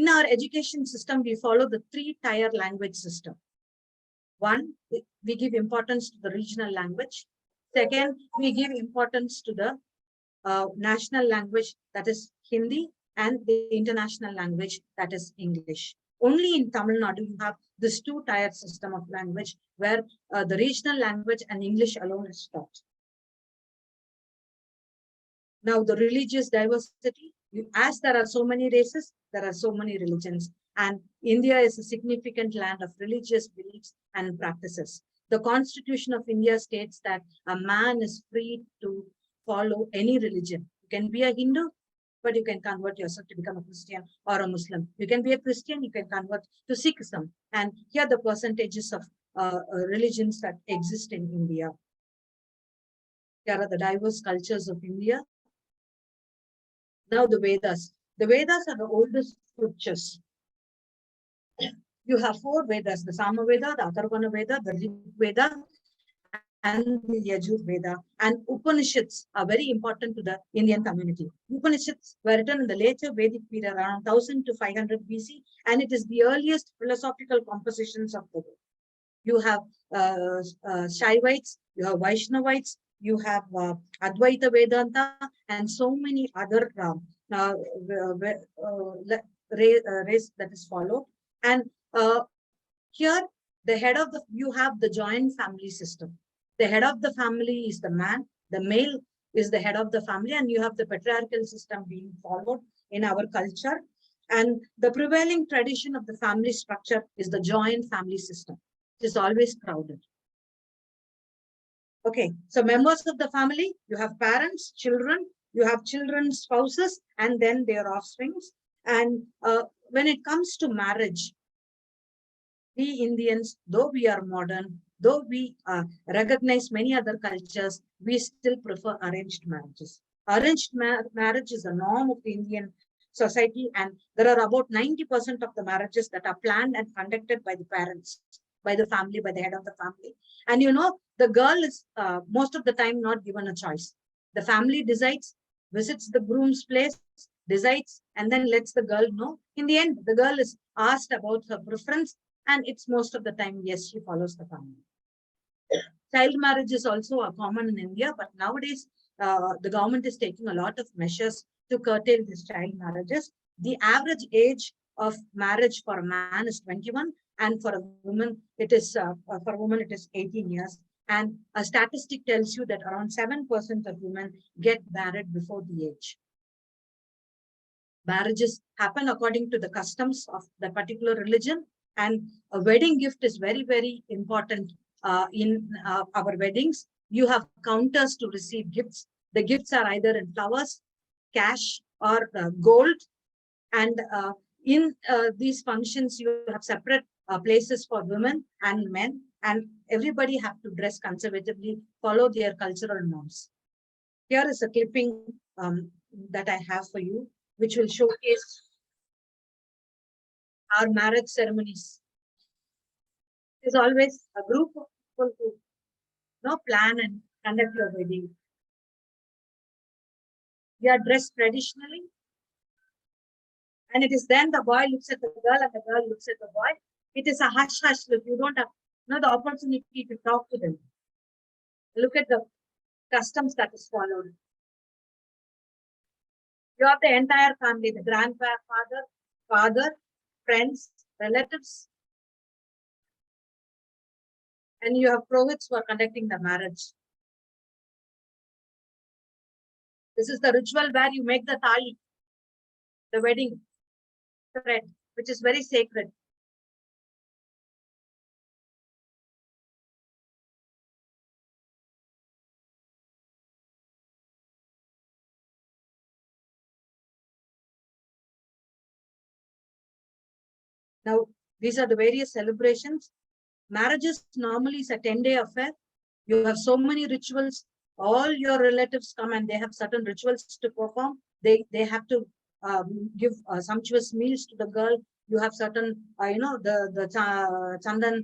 our education system, we follow the 3-tier language system. One, we give importance to the regional language. Second, we give importance to the national language, that is Hindi, and the international language, that is English. Only in Tamilnadu, you have this 2-tier system of language where the regional language and English alone is taught. Now, the religious diversity, as there are so many races, there are so many religions, and India is a significant land of religious beliefs and practices. The Constitution of India states that a man is free to follow any religion. You can be a Hindu, but you can convert yourself to become a Christian or a Muslim. You can be a Christian, you can convert to Sikhism. And here are the percentages of religions that exist in India. Here are the diverse cultures of India. Now the Vedas. The Vedas are the oldest scriptures. You have 4 Vedas, the Samaveda, the Atharvana Veda, the Rig Veda, and the Yajur Veda. And Upanishads are very important to the Indian community. Upanishads were written in the later Vedic period, around 1000 to 500 BC, and it is the earliest philosophical compositions of the world. You have Shaivites, you have Vaishnavites, you have Advaita Vedanta, and so many other race that is followed. And here, the head of you have the joint family system. The head of the family is the man, the male is the head of the family, and you have the patriarchal system being followed in our culture. And the prevailing tradition of the family structure is the joint family system. It is always crowded. Okay, so members of the family, you have parents, children, you have children's spouses, and then their offsprings. And when it comes to marriage, we Indians, though we are modern, though we recognize many other cultures, we still prefer arranged marriages. Arranged marriage is a norm of the Indian society, and there are about 90% of the marriages that are planned and conducted by the parents, by the family, by the head of the family. And you know, the girl is most of the time not given a choice. The family decides, visits the groom's place, decides, and then lets the girl know. In the end, the girl is asked about her preference, and it's most of the time, yes, she follows the family. Child marriage is also common in India, but nowadays, the government is taking a lot of measures to curtail these child marriages. The average age of marriage for a man is 21, and for a woman, it is 18 years. And a statistic tells you that around 7% of women get married before the age. Marriages happen according to the customs of the particular religion, and a wedding gift is very, very important in our weddings. You have counters to receive gifts. The gifts are either in flowers, cash, or gold. And in these functions, you have separate places for women and men, and everybody have to dress conservatively, follow their cultural norms. Here is a clipping that I have for you, which will showcase our marriage ceremonies There's always a group of people who plan and conduct your wedding. You are dressed traditionally, and it is then the boy looks at the girl and the girl looks at the boy. It is a hush-hush look. You don't have the opportunity to talk to them. Look at the customs that is followed. You have the entire family, the grandfather, father, friends, relatives, and you have prohibits who are conducting the marriage. This is the ritual where you make the tali, the wedding thread, which is very sacred. Now, these are the various celebrations. Marriages normally is a 10-day affair. You have so many rituals. All your relatives come and they have certain rituals to perform. They have to give sumptuous meals to the girl. You have certain, the chandan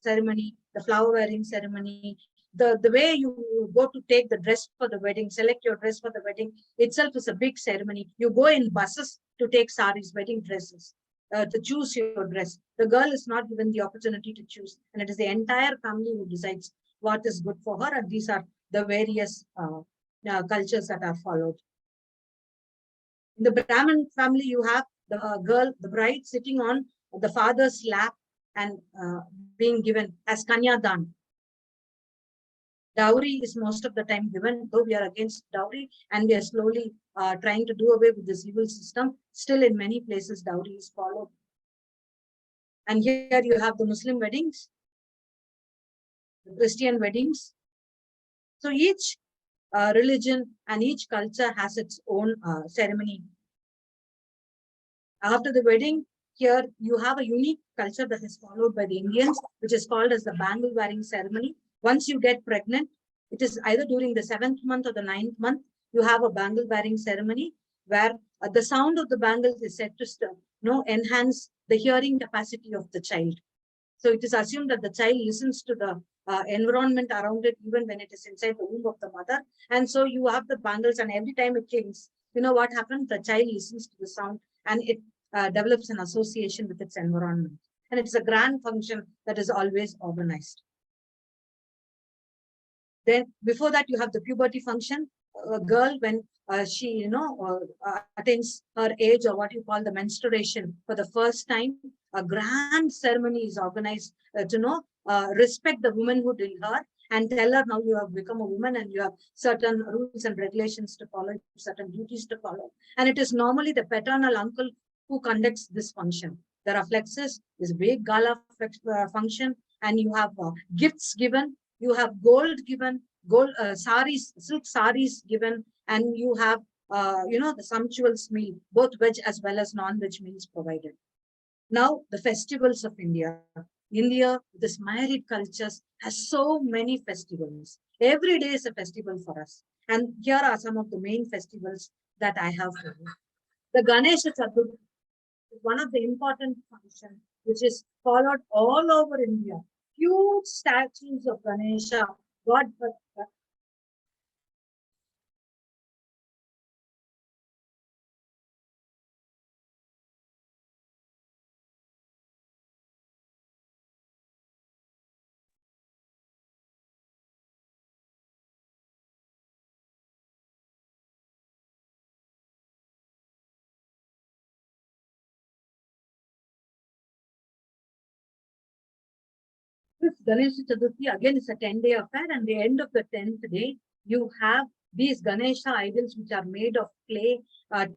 ceremony, the flower wearing ceremony. The way you go to take the dress for the wedding, select your dress for the wedding itself is a big ceremony. You go in buses to take saris, wedding dresses. To choose your dress. The girl is not given the opportunity to choose, and it is the entire family who decides what is good for her, and these are the various cultures that are followed. In the Brahmin family, you have the girl, the bride, sitting on the father's lap and being given as kanyadan. Dowry is most of the time given, though we are against dowry and we are slowly trying to do away with this evil system. Still, in many places, dowry is followed. And here you have the Muslim weddings, the Christian weddings. So each religion and each culture has its own ceremony. After the wedding, here you have a unique culture that is followed by the Indians, which is called as the bangle wearing ceremony. Once you get pregnant, it is either during the 7th month or the 9th month, you have a bangle wearing ceremony where the sound of the bangles is said to enhance the hearing capacity of the child. So it is assumed that the child listens to the environment around it, even when it is inside the womb of the mother. And so you have the bangles, and every time it clings, you know what happens? The child listens to the sound and it develops an association with its environment. And it's a grand function that is always organized. Then before that, you have the puberty function. A girl, when she, attains her age, or what you call the menstruation, for the first time, a grand ceremony is organized to respect the womanhood in her and tell her, now you have become a woman and you have certain rules and regulations to follow, certain duties to follow. And it is normally the paternal uncle who conducts this function. There are flexes, this big gala function, and you have gifts given. You have gold given, gold saris, silk saris given, and you have, the sumptuous meal, both veg as well as non-veg meals provided. Now, the festivals of India. India, this married cultures, has so many festivals. Every day is a festival for us. And here are some of the main festivals that I have for you. The Ganesha Chaturthi is one of the important functions which is followed all over India. Huge statues of Ganesha, God. This Ganesha Chaturthi again is a 10-day affair, and the end of the 10th day, you have these Ganesha idols which are made of clay,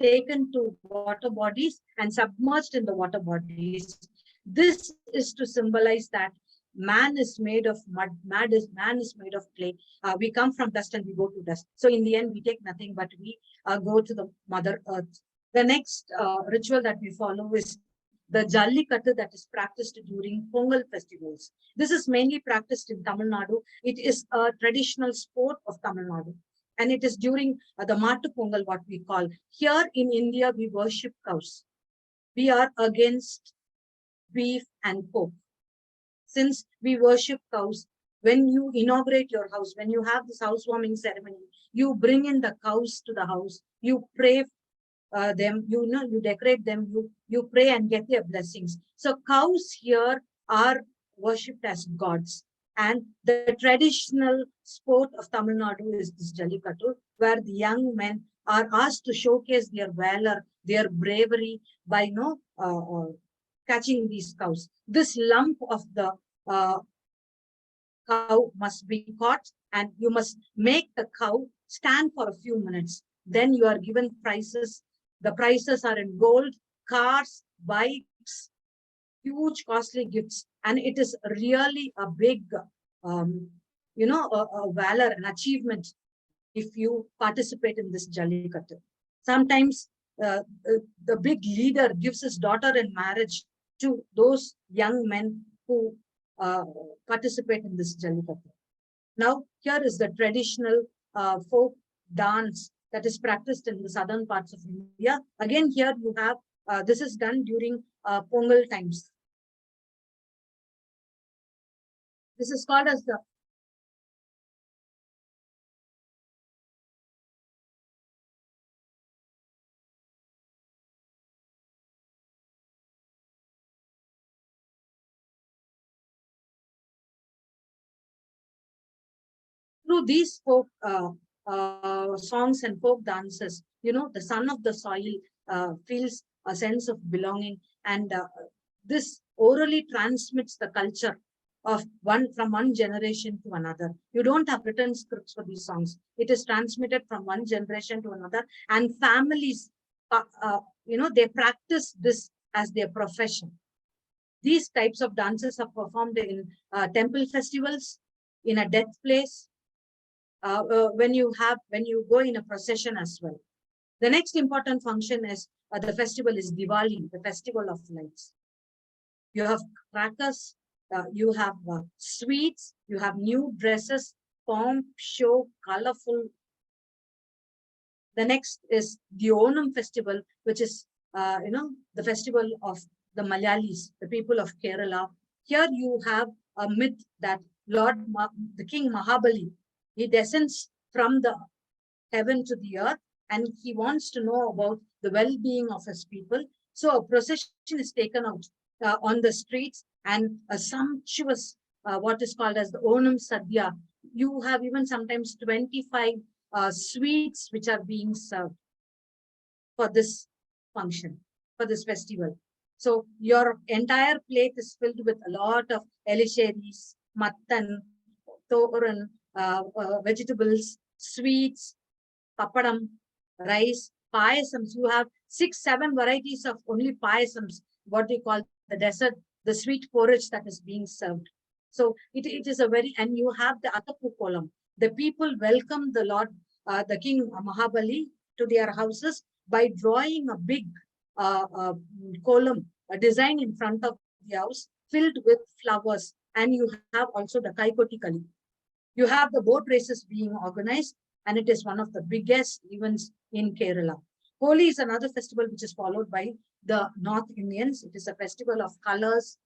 taken to water bodies and submerged in the water bodies. This is to symbolize that man is made of mud, man is made of clay. We come from dust and we go to dust. So in the end, we take nothing, but we go to the Mother Earth. The next ritual that we follow is the Jallikattu that is practiced during Pongal festivals. This is mainly practiced in Tamilnadu. It is a traditional sport of Tamilnadu. And it is during the Mattu Pongal, what we call. Here in India, we worship cows. We are against beef and pork. since we worship cows, when you inaugurate your house, when you have this housewarming ceremony, you bring in the cows to the house, you pray them, you decorate them, you pray and get their blessings. So cows here are worshipped as gods. And the traditional sport of Tamil Nadu is this Jallikattu, where the young men are asked to showcase their valor, their bravery by catching these cows. This lump of the cow must be caught, and you must make the cow stand for a few minutes. Then you are given prizes. The prizes are in gold, cars, bikes, huge costly gifts. And it is really a big, a valor, an achievement if you participate in this Jallikattu. Sometimes the big leader gives his daughter in marriage to those young men who participate in this Jallikattu. Now, here is the traditional folk dance that is practiced in the southern parts of India. Again, here you have, this is done during Pongal times. This is called as the through these folk songs and folk dances, the son of the soil feels a sense of belonging, and this orally transmits the culture of from one generation to another. You don't have written scripts for these songs. It is transmitted from one generation to another, and families, they practice this as their profession. These types of dances are performed in temple festivals, in a death place, when you go in a procession as well. The next important function is the festival is Diwali, the festival of lights. You have crackers, you have sweets, you have new dresses, pomp, show, colorful. The next is the Onam festival, which is the festival of the Malayalis, the people of Kerala. Here you have a myth that the King Mahabali, he descends from the heaven to the earth, and he wants to know about the well-being of his people. So a procession is taken out on the streets, and a sumptuous, what is called as the Onam Sadhya. You have even sometimes 25 sweets which are being served for this function, for this festival. So your entire plate is filled with a lot of elisheris, mattan, thoran, vegetables, sweets, papadam, rice, payasams. You have 6-7 varieties of only payasams, what we call the dessert, the sweet porridge that is being served. So it is a very, and you have the Atapu Kolam. The people welcome the Lord, the King Mahabali to their houses by drawing a big kolam, a design in front of the house filled with flowers. And you have also the Kaikoti Kali. You have the boat races being organized, and it is one of the biggest events in Kerala. Holi is another festival which is followed by the North Indians. It is a festival of colors.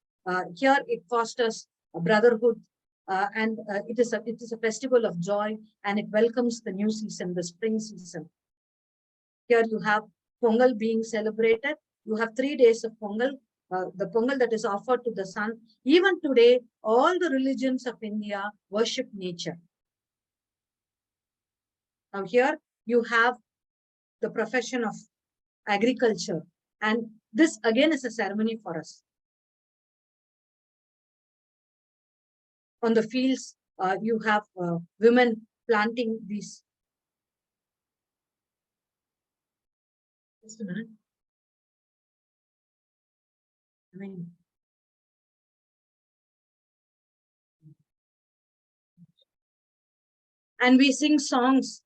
Here it fosters a brotherhood, and it is a festival of joy, and it welcomes the new season, the spring season. Here you have Pongal being celebrated. You have 3 days of Pongal. The Pongal that is offered to the sun. Even today, all the religions of India worship nature. Now here you have the profession of agriculture, and this again is a ceremony for us. On the fields, you have women planting these. Just a minute. And we sing songs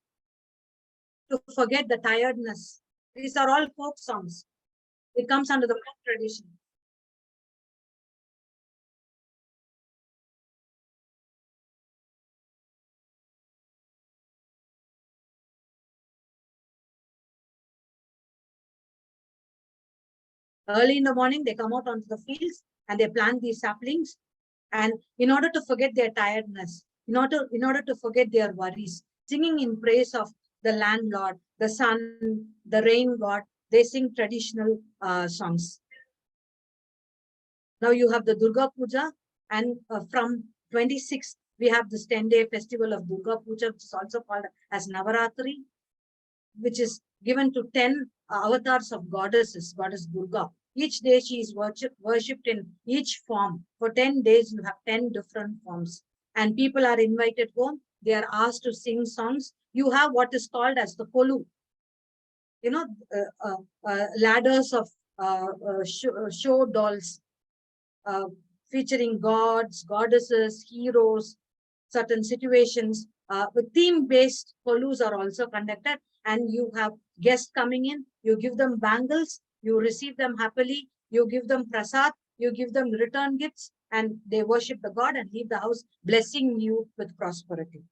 to forget the tiredness. These are all folk songs. It comes under the folk tradition. Early in the morning, they come out onto the fields and they plant these saplings. And in order to forget their tiredness, in order to forget their worries, singing in praise of the landlord, the sun, the rain god, they sing traditional songs. Now you have the Durga Puja, and from 26th, we have this 10-day festival of Durga Puja, which is also called as Navaratri, which is given to 10 avatars of goddesses, goddess Durga. Each day she is worshipped in each form. For 10 days, you have 10 different forms. And people are invited home. They are asked to sing songs. You have what is called as the Kolu. You know, ladders of show dolls featuring gods, goddesses, heroes, certain situations. With theme-based Kolus are also conducted. And you have guests coming in, you give them bangles, you receive them happily, you give them prasad, you give them return gifts, and they worship the god and leave the house, blessing you with prosperity.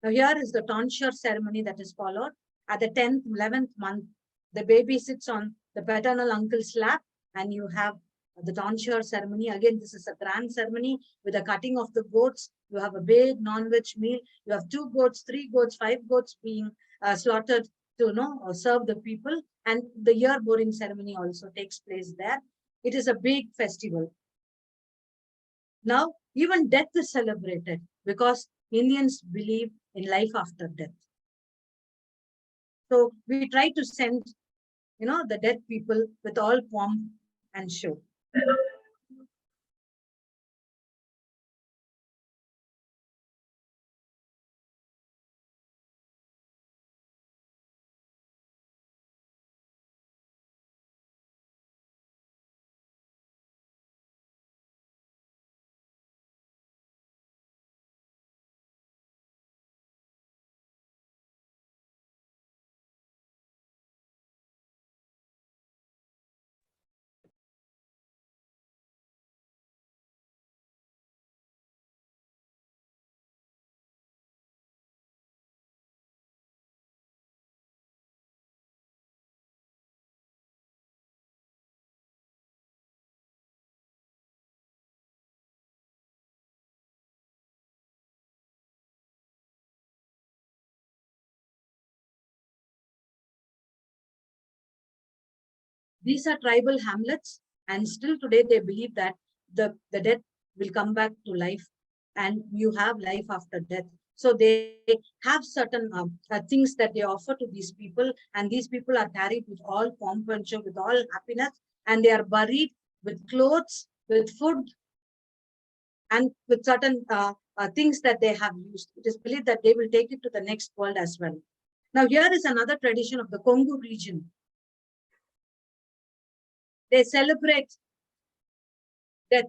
Now here is the tonsure ceremony that is followed. At the 10th, 11th month, the baby sits on the paternal uncle's lap, and you have the tonsure ceremony. Again, this is a grand ceremony with the cutting of the goats. You have a big non-veg meal. You have 2 goats, 3 goats, 5 goats being slaughtered to serve the people, and the year boring ceremony also takes place there. It is a big festival. Now, even death is celebrated because Indians believe in life after death. So we try to send, the dead people with all pomp and show. These are tribal hamlets, and still today they believe that the dead will come back to life and you have life after death. So they have certain things that they offer to these people, and these people are carried with all pomp and show, with all happiness, and they are buried with clothes, with food, and with certain things that they have used. It is believed that they will take it to the next world as well. Now, here is another tradition of the Kongu region. They celebrate death.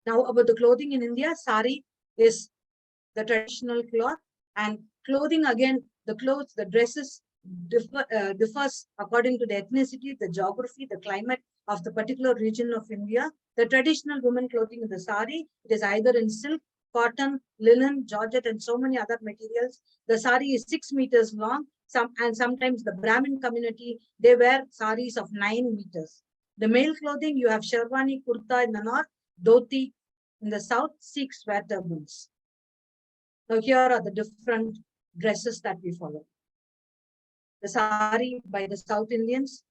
Now, about the clothing in India, sari is the traditional cloth, and clothing, again, the clothes, the dresses differs according to the ethnicity, the geography, the climate of the particular region of India. The traditional women clothing in the sari, it is either in silk, cotton, linen, georgette, and so many other materials. The sari is 6 meters long. Sometimes the Brahmin community, they wear saris of 9 meters. The male clothing, you have sherwani, kurta in the north, dhoti in the south, Sikhs wear turbans. Now here are the different dresses that we follow. The sari by the South Indians.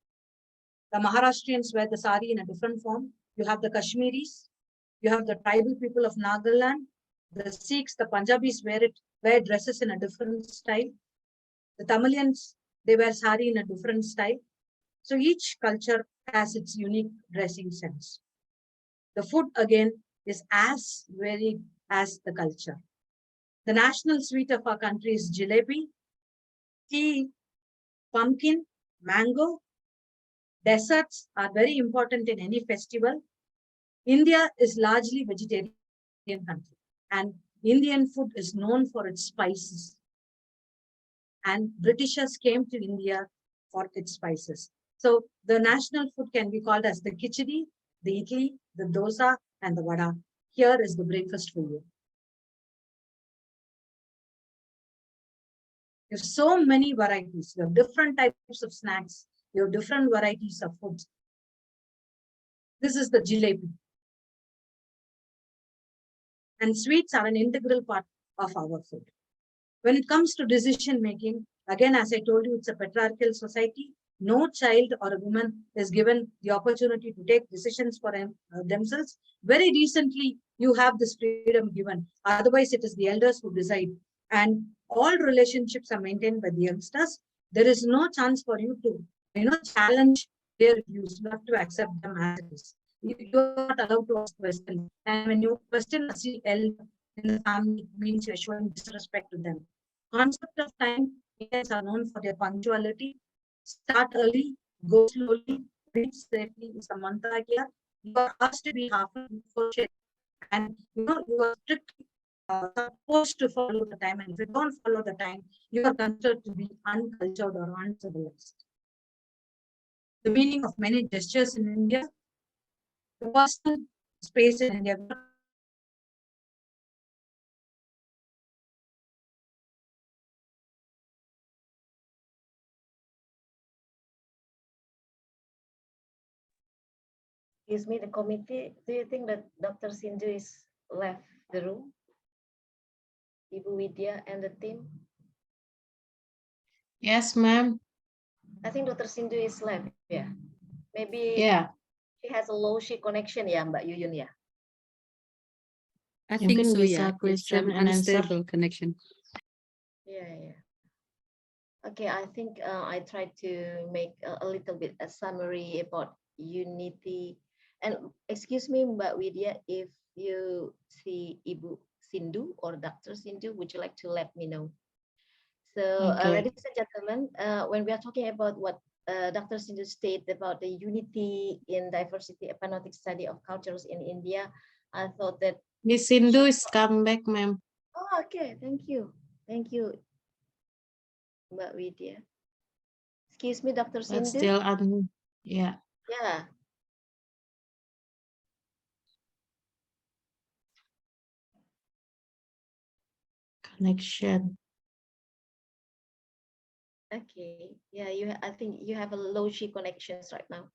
The Maharashtrians wear the sari in a different form. You have the Kashmiris. You have the tribal people of Nagaland. The Sikhs, the Punjabis wear dresses in a different style. The Tamilians, they wear sari in a different style. So each culture has its unique dressing sense. The food, again, is as varied as the culture. The national sweet of our country is jalebi, tea, pumpkin, mango. Desserts are very important in any festival. India is largely vegetarian country, and Indian food is known for its spices. And Britishers came to India for its spices. So the national food can be called as the khichdi, the idli, the dosa, and the vada. Here is the breakfast for you. You have so many varieties. You have different types of snacks. You have different varieties of foods. This is the jalebi. And sweets are an integral part of our food. When it comes to decision making, again, as I told you, it's a patriarchal society. No child or a woman is given the opportunity to take decisions for themselves. Very recently, you have this freedom given. Otherwise, it is the elders who decide. And all relationships are maintained by the youngsters. There is no chance for you to, challenge their views. You have to accept them as it is. You are not allowed to ask questions. And when you question a elder in the family, it means you're showing disrespect to them. Concept of time, Indians are known for their punctuality. Start early, go slowly, reach safely is the mantra here. You are asked to be half before shape. And you are strictly supposed to follow the time. And if you don't follow the time, you are considered to be uncultured or uncivilized. The meaning of many gestures in India. The personal space in India. Excuse me, the committee, do you think that Dr. Sindhu is left the room? Ibu Widya and the team? Yes, ma'am. I think Dr. Sindhu is left, yeah. Maybe Yeah. she has a low-she connection, yeah, Mbak Yuyun, yeah. I think Mungkin so, bisa yeah. It's question and answer. unstable connection. Yeah. Okay, I think I tried to make a little bit a summary about unity. And excuse me, Mbak Widya, if you see Ibu Sindhu or Dr. Sindhu, would you like to let me know? So, Okay. ladies and gentlemen, when we are talking about what Dr. Sindhu stated about the unity in diversity, epinotic study of cultures in India, I thought that Miss Sindhu is come back, ma'am. oh, okay, thank you, Mbak Widya. Excuse me, Dr. But Sindhu. still on, yeah. Yeah. Connection. Okay. Yeah, I think you have a low-she connections right now.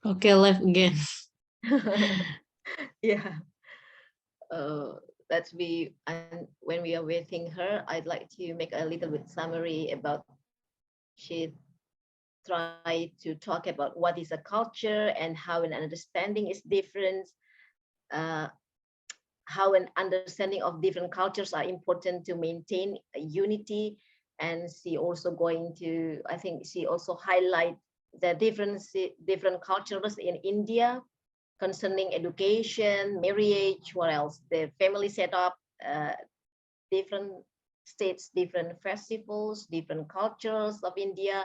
Okay, left again. Yeah. Let's be, and when we are waiting her, I'd like to make a little bit summary about she tried to talk about what is a culture and how an understanding is different, how an understanding of different cultures are important to maintain unity. And she also going to, I think she also highlight the different cultures in India concerning education, marriage, what else, the family setup, different states, different festivals, different cultures of India,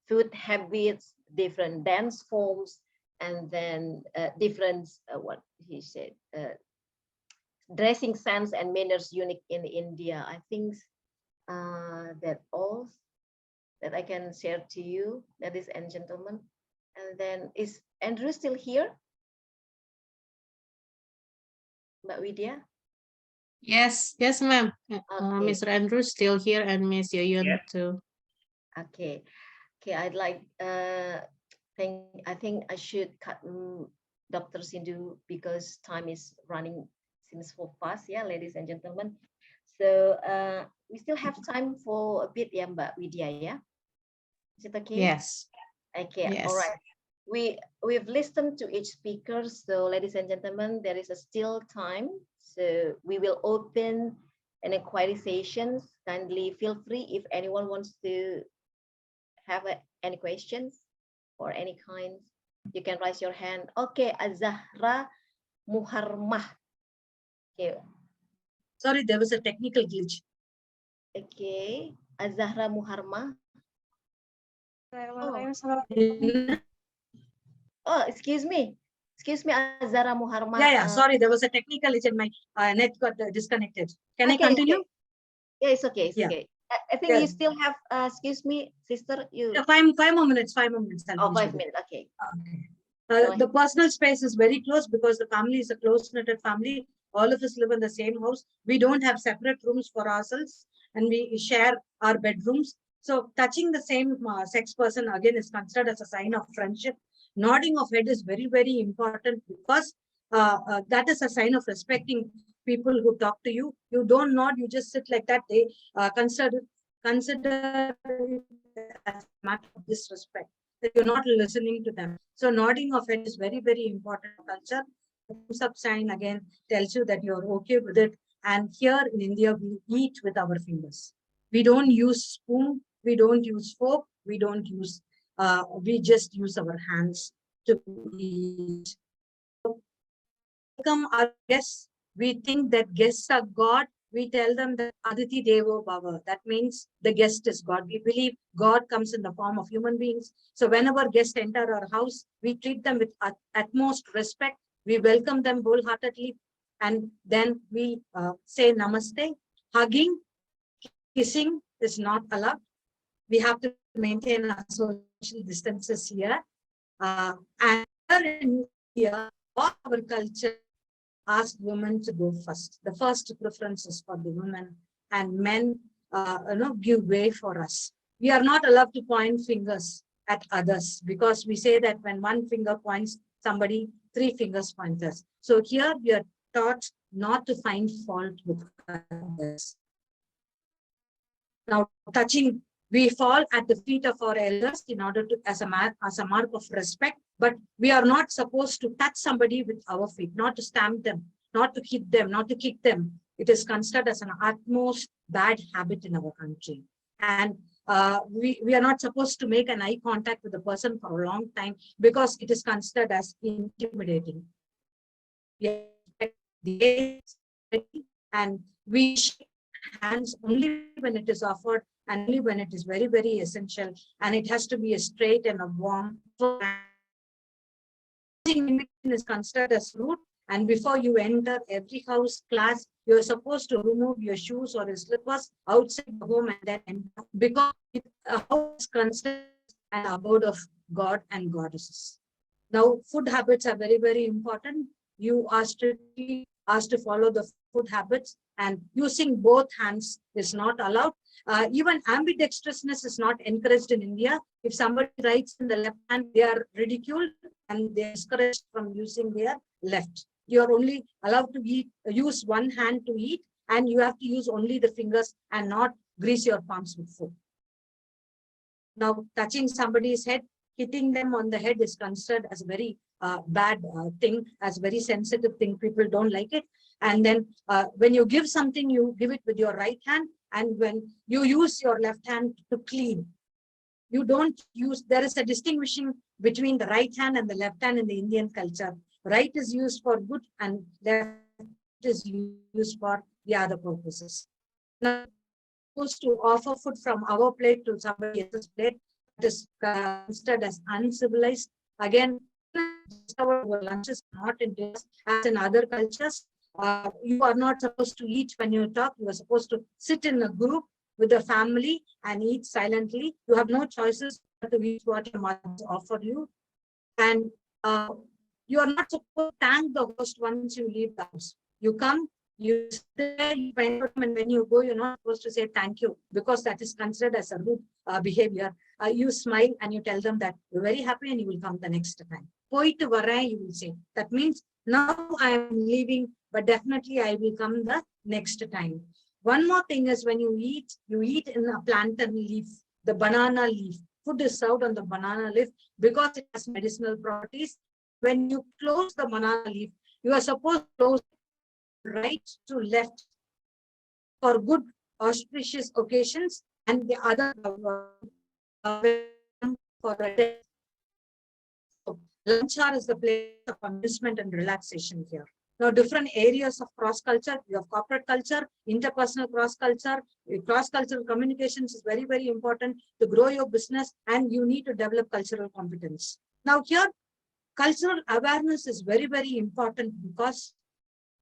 food habits, different dance forms, and then different, what he said, dressing sense and manners unique in India. I think that all that I can share to you, ladies and gentlemen. And then is Andrew still here? Mbak Widya? Yes, ma'am. Okay. Mr. Andrew still here and Miss Yuyun Yeah. too. Okay, I'd like, I think I should cut Dr. Sindhu because time is running, seems so fast, yeah, ladies and gentlemen. So we still have time for a bit, yeah, Mbak Widya, yeah? Is it okay? Yes. Okay, Yes. all right. We've listened to each speaker, so ladies and gentlemen, there is still time. So we will open an inquiry sessions. Kindly feel free if anyone wants to have any questions or any kind, you can raise your hand. Okay, Azahra Muharmah. Okay. Sorry, there was a technical glitch. Okay, Azahra Muharmah. Oh, excuse me, Azahra Muharmah. Yeah. Sorry, there was a technical glitch and my net got disconnected. Can I continue? Okay. Yeah, it's okay. Yeah. Okay. I think Yeah. you still have, excuse me, sister, you, Yeah, five more minutes, 5 more minutes. I'll oh, finish 5 with it. minutes, okay. Okay. Go ahead. The personal space is very close because the family is a close-knitted family. All of us live in the same house. We don't have separate rooms for ourselves, and we share our bedrooms. So touching the same sex person again is considered as a sign of friendship. Nodding of head is very, very important because that is a sign of respecting people who talk to you. You don't nod, you just sit like that. They consider it as a matter of disrespect, that you're not listening to them. So nodding of head is very, very important culture. The thumbs up sign again tells you that you're okay with it. And here in India, we eat with our fingers. We don't use spoon, we don't use fork, we don't use, we just use our hands to eat. Welcome our guests. We think that guests are God. We tell them that Aditi Devo Bhava. That means the guest is God. We believe God comes in the form of human beings. So whenever guests enter our house, we treat them with utmost respect. We welcome them wholeheartedly. And then we say namaste. Hugging, kissing is not allowed. We have to maintain our social distances here. And here in India, our culture ask women to go first. The first preference is for the women, and men, give way for us. We are not allowed to point fingers at others because we say that when one finger points somebody, 3 fingers point us. So here we are taught not to find fault with others. Now, touching, we fall at the feet of our elders in order to, as a mark of respect, but we are not supposed to touch somebody with our feet, not to stamp them, not to hit them, not to kick them. It is considered as an utmost bad habit in our country. And we are not supposed to make an eye contact with the person for a long time because it is considered as intimidating. We respect the age, and we shake hands only when it is offered and only when it is very, very essential. And it has to be a straight and a warm. Is considered as rude. And before you enter every house, class, you're supposed to remove your shoes or your slippers outside the home and then enter, because a house is considered an abode of God and goddesses. Now, food habits are very, very important. You are strictly asked to follow the food habits, and using both hands is not allowed. Even ambidextrousness is not encouraged in India. If somebody writes in the left hand, they are ridiculed and they are discouraged from using their left. You are only allowed to use one hand to eat, and you have to use only the fingers and not grease your palms with food. Now, touching somebody's head, hitting them on the head is considered as a very bad thing, as a very sensitive thing. People don't like it. And then when you give something, you give it with your right hand. And when you use your left hand to clean, you don't use, there is a distinguishing between the right hand and the left hand in the Indian culture. Right is used for good and left is used for the other purposes. Now, supposed to offer food from our plate to somebody else's plate, that is considered as uncivilized. Again, our lunch is not in this, as in other cultures. You are not supposed to eat when you talk. You are supposed to sit in a group with the family and eat silently. You have no choices to eat what your mother offer you. And you are not supposed to thank the host once you leave the house. You come, you stay, you find out, and when you go, you're not supposed to say thank you, because that is considered as a rude behavior. You smile and you tell them that you're very happy and you will come the next time. Poitu varai, you will say. That means now I am leaving, but definitely I will come the next time. One more thing is, when you eat in a plantain leaf, the banana leaf. Food is served on the banana leaf because it has medicinal properties. When you close the banana leaf, you are supposed to close right to left for good auspicious occasions, and the other for a day. So, lunch hour is the place of amusement and relaxation here. Now, different areas of cross-culture, you have corporate culture, interpersonal cross-cultural communications is very, very important to grow your business, and you need to develop cultural competence. Now here, cultural awareness is very, very important because,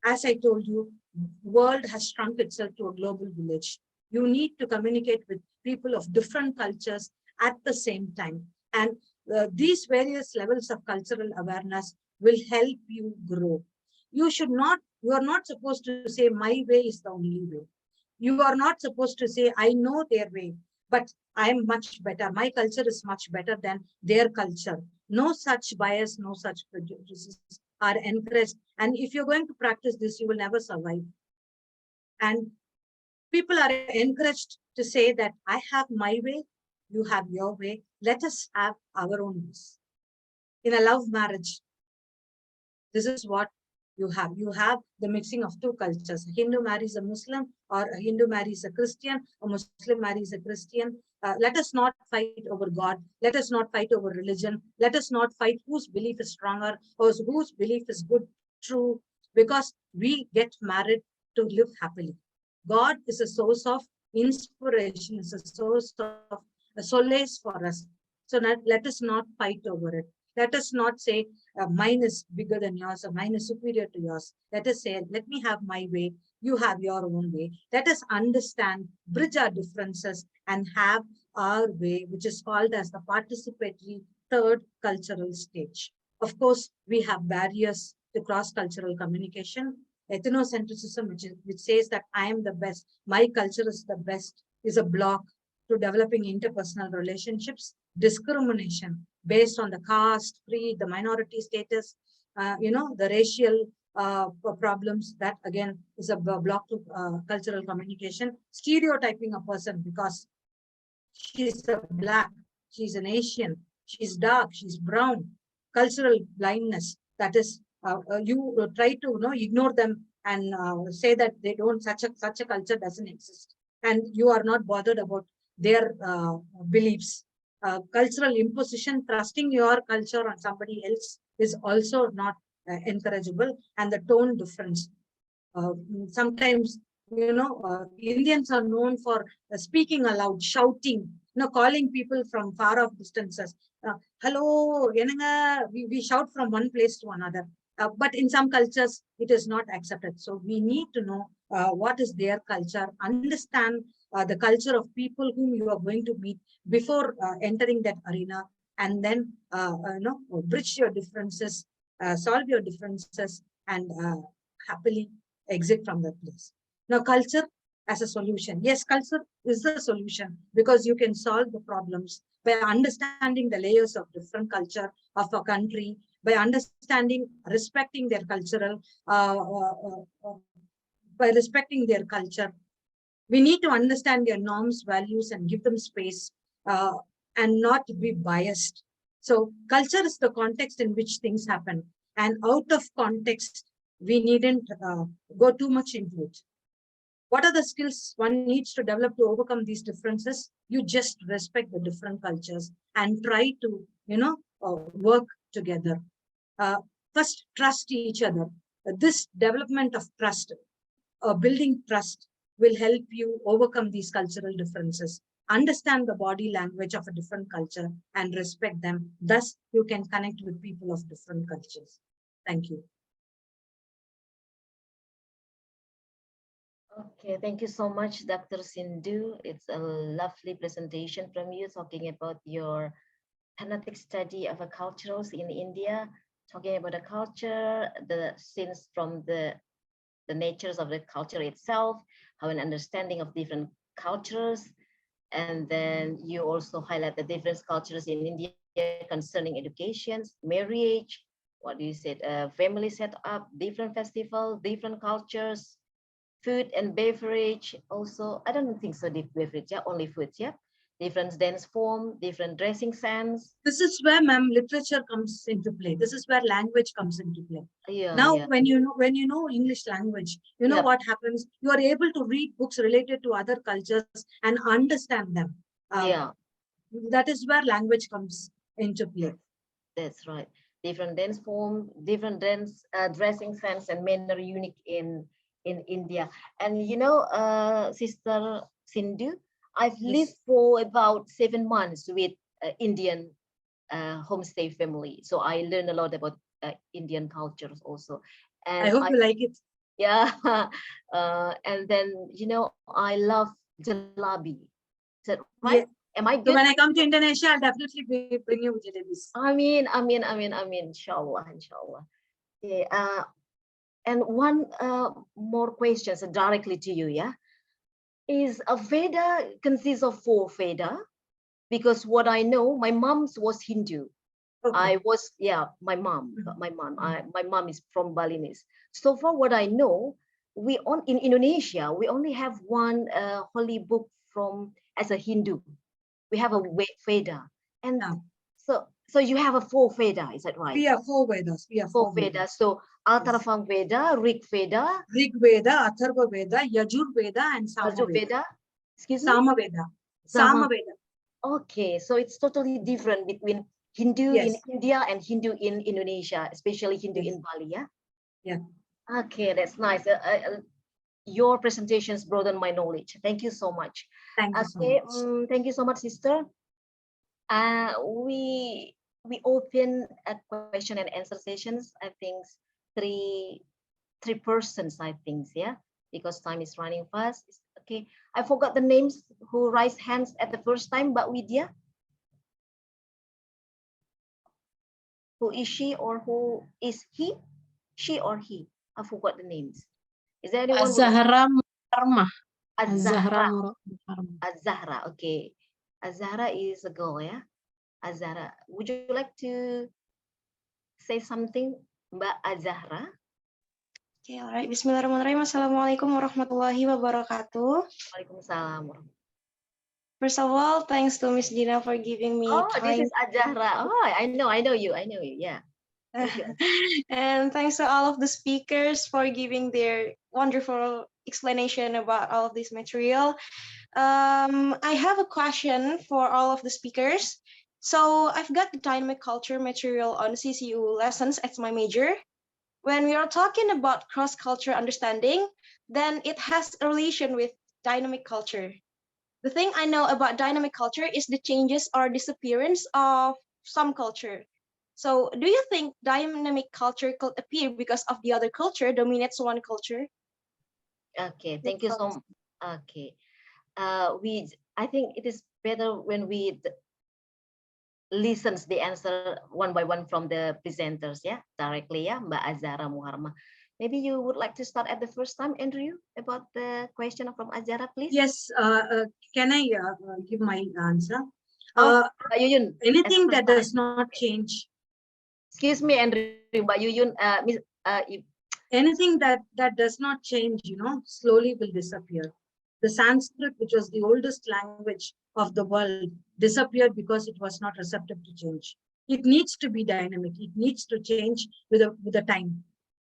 as I told you, the world has shrunk itself to a global village. You need to communicate with people of different cultures at the same time. And these various levels of cultural awareness will help you grow. You are not supposed to say my way is the only way. You are not supposed to say, I know their way, but I'm much better. My culture is much better than their culture. No such bias, no such prejudices are encouraged. And if you're going to practice this, you will never survive. And people are encouraged to say that I have my way, you have your way. Let us have our own ways. In a love marriage, this is what you have. You have the mixing of two cultures. A Hindu marries a Muslim, or a Hindu marries a Christian, a Muslim marries a Christian. Let us not fight over God. Let us not fight over religion. Let us not fight whose belief is stronger or whose belief is good, true, because we get married to live happily. God is a source of inspiration, is a source of a solace for us. So let us not fight over it. Let us not say mine is bigger than yours or mine is superior to yours. Let us say, let me have my way, you have your own way. Let us understand, bridge our differences and have our way, which is called as the participatory third cultural stage. Of course, we have barriers to cross-cultural communication. Ethnocentrism, which says that I am the best, my culture is the best, is a block to developing interpersonal relationships. Discrimination based on the caste, creed, the minority status, the racial problems, that again is a block to cultural communication. Stereotyping a person because she's a black, she's an Asian, she's dark, she's brown. Cultural blindness, that is, you try to ignore them and say that they don't, such a culture doesn't exist, and you are not bothered about their beliefs. Cultural imposition, trusting your culture on somebody else is also not encourageable, and the tone difference. Sometimes, Indians are known for speaking aloud, shouting, calling people from far off distances. Hello, we shout from one place to another. But in some cultures, it is not accepted. So we need to know what is their culture, understand the culture of people whom you are going to meet before entering that arena, and then bridge your differences, solve your differences, and happily exit from that place. Now, culture as a solution. Yes, culture is the solution because you can solve the problems by understanding the layers of different culture of a country, by understanding, respecting their cultural, by respecting their culture. We need to understand their norms, values, and give them space and not be biased. So culture is the context in which things happen. And out of context, we needn't go too much into it. What are the skills one needs to develop to overcome these differences? You just respect the different cultures and try to, work together. First, trust each other. This development of trust, building trust, will help you overcome these cultural differences. Understand the body language of a different culture and respect them. Thus, you can connect with people of different cultures. Thank you. Okay, thank you so much, Dr. Sindhu. It's a lovely presentation from you talking about your thematic study of a cultures in India, talking about the culture, the scenes from the natures of the culture itself, how an understanding of different cultures, and then you also highlight the different cultures in India concerning education, marriage, what do you say, family setup, different festival, different cultures, food and beverage. Also, I don't think so, deep beverage, yeah, only food, yeah. Different dance form, different dressing sense. This is where, ma'am, literature comes into play. This is where language comes into play. Yeah, now, yeah. when you know English language, you know what happens. You are able to read books related to other cultures and understand them. That is where language comes into play. That's right. Different dance form, different dance dressing sense and manner unique in India. And Sister Sindhu, I've lived for about 7 months with Indian homestay family. So I learned a lot about Indian cultures also. And I hope you like it. Yeah. And then, I love jalabi. Is that Yeah. right? Am I So good? when I come to Indonesia, I'll definitely bring you jalebis. Amin, amin, amin, amin. Inshallah, inshallah. Okay, and one more question, so directly to you, yeah? Is a Veda consists of 4 Veda? Because what I know, my mom's was Hindu. Okay. I was, yeah, my mom is from Balinese. So far what I know, in Indonesia, we only have one holy book from as a Hindu. We have a Veda. And Yeah. so you have a 4 Veda, is that right? We have 4 Vedas. We have 4 4 Veda. So Atharvang Veda, Rig Veda, Rig Veda, Atharva Veda, Yajur Veda, and Sama Yajur Veda. Veda. Excuse me? Sama Veda. Sama Veda. Okay, so it's totally different between Hindu in Yes. India and Hindu in Indonesia, especially Hindu Yes. in Bali, yeah? Yeah. Okay, that's nice. Your presentations broaden my knowledge. Thank you so much. Thank you so Okay, much. thank you so much, sister. We open a question and answer sessions. I think three persons, I think, yeah, because time is running fast. Okay, I forgot the names who raised hands at the first time, but Widya, who is she or who is he? She or he? I forgot the names. Is there anyone? Azahra Muharramah. Azahra. Muharramah. Azahra. Okay. Azahra is a girl, yeah. Azahra. Would you like to say something about Azahra? Okay, all right. Bismillahirrahmanirrahim. Assalamualaikum warahmatullahi wabarakatuh. Waalaikumsalam. First of all, thanks to Miss Dina for giving me Oh, time. this is Azahra. Oh, I know you. Yeah. Thank you. And thanks to all of the speakers for giving their wonderful explanation about all of this material. I have a question for all of the speakers. So I've got the dynamic culture material on CCU lessons as my major. When we are talking about cross-culture understanding, then it has a relation with dynamic culture. The thing I know about dynamic culture is the changes or disappearance of some culture. So do you think dynamic culture could appear because of the other culture dominates one culture? Okay, thank you so much. Okay. I think it is better when we listens the answer one by one from the presenters, yeah, directly, yeah, Mbak Azahra Muharramah. Maybe you would like to start at the first time, Andrew, about the question from Azahra, please. Yes. Can I give my answer? Mbak Yuyun. Anything that does not change. Excuse me, Andrew, Mbak Yuyun. Anything that does not change, slowly will disappear. The Sanskrit, which was the oldest language of the world, disappeared because it was not receptive to change. It needs to be dynamic. It needs to change with the time.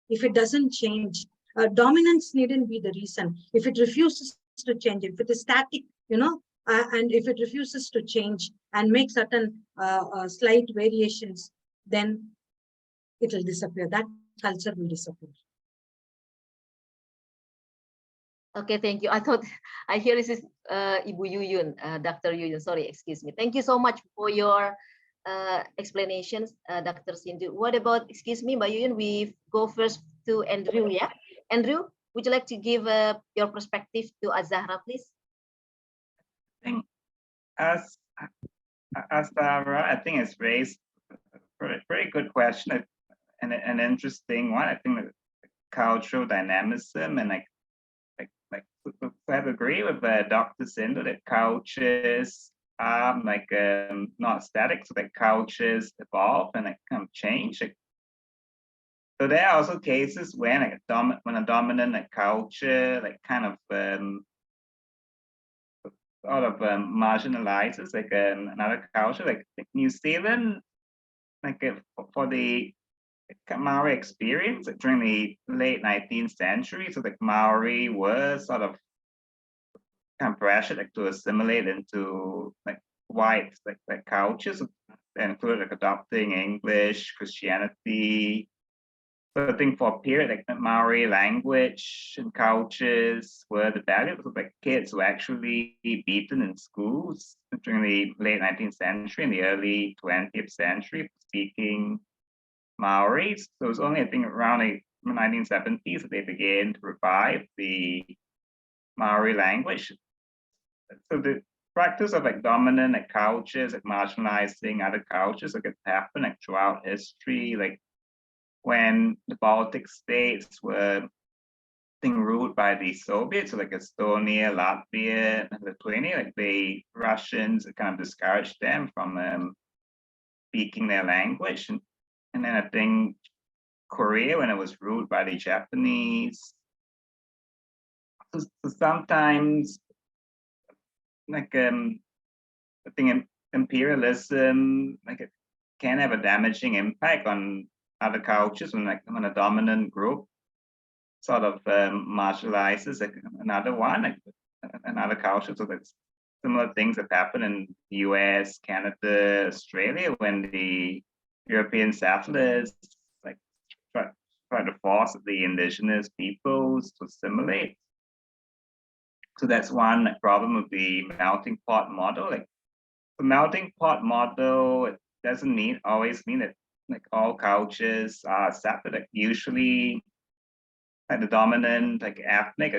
If it doesn't change, dominance needn't be the reason. If it refuses to change, if it is static, and if it refuses to change and make certain slight variations, then it will disappear. That culture will disappear. Okay, thank you. I thought I hear this is Ibu Yuyun, Dr. Yuyun. Sorry, excuse me. Thank you so much for your explanations, Dr. Sindhu. What about, excuse me, Mbak Yuyun, we go first to Andrew, yeah? Andrew, would you like to give your perspective to Azahra, please? I think as Sarah, I think it's raised a very good question and an interesting one. I think the cultural dynamism and like I agree with Dr. Sindhu that cultures are not static, so that cultures evolve and kind of change. So there are also cases when when a dominant culture kind of sort of marginalizes another culture, like New Zealand, for the Maori experience during the late 19th century. So the Maori were sort of kind of pressured to assimilate into white cultures, that included adopting English, Christianity. So I think for a period, the Maori language and cultures were the values of kids were actually beaten in schools during the late 19th century and the early 20th century speaking Maori. So it was only, I think, around the 1970s that they began to revive the Maori language. so the practice of like dominant like cultures, like marginalizing other cultures, like it happened like throughout history, like when the Baltic states were being ruled by the Soviets, so like Estonia, Latvia, and Lithuania, like the Russians kind of discouraged them from speaking their language. And then I think Korea, when it was ruled by the Japanese, so sometimes like I think imperialism like it can have a damaging impact on other cultures when when a dominant group sort of marginalizes like another one, like another culture. So that's similar things that happen in the US, Canada, Australia when the European settlers like try to force the indigenous peoples to assimilate. So that's one problem of the melting pot model. Like the melting pot model, it doesn't always mean that like all cultures are accepted. Like usually like the dominant like ethnic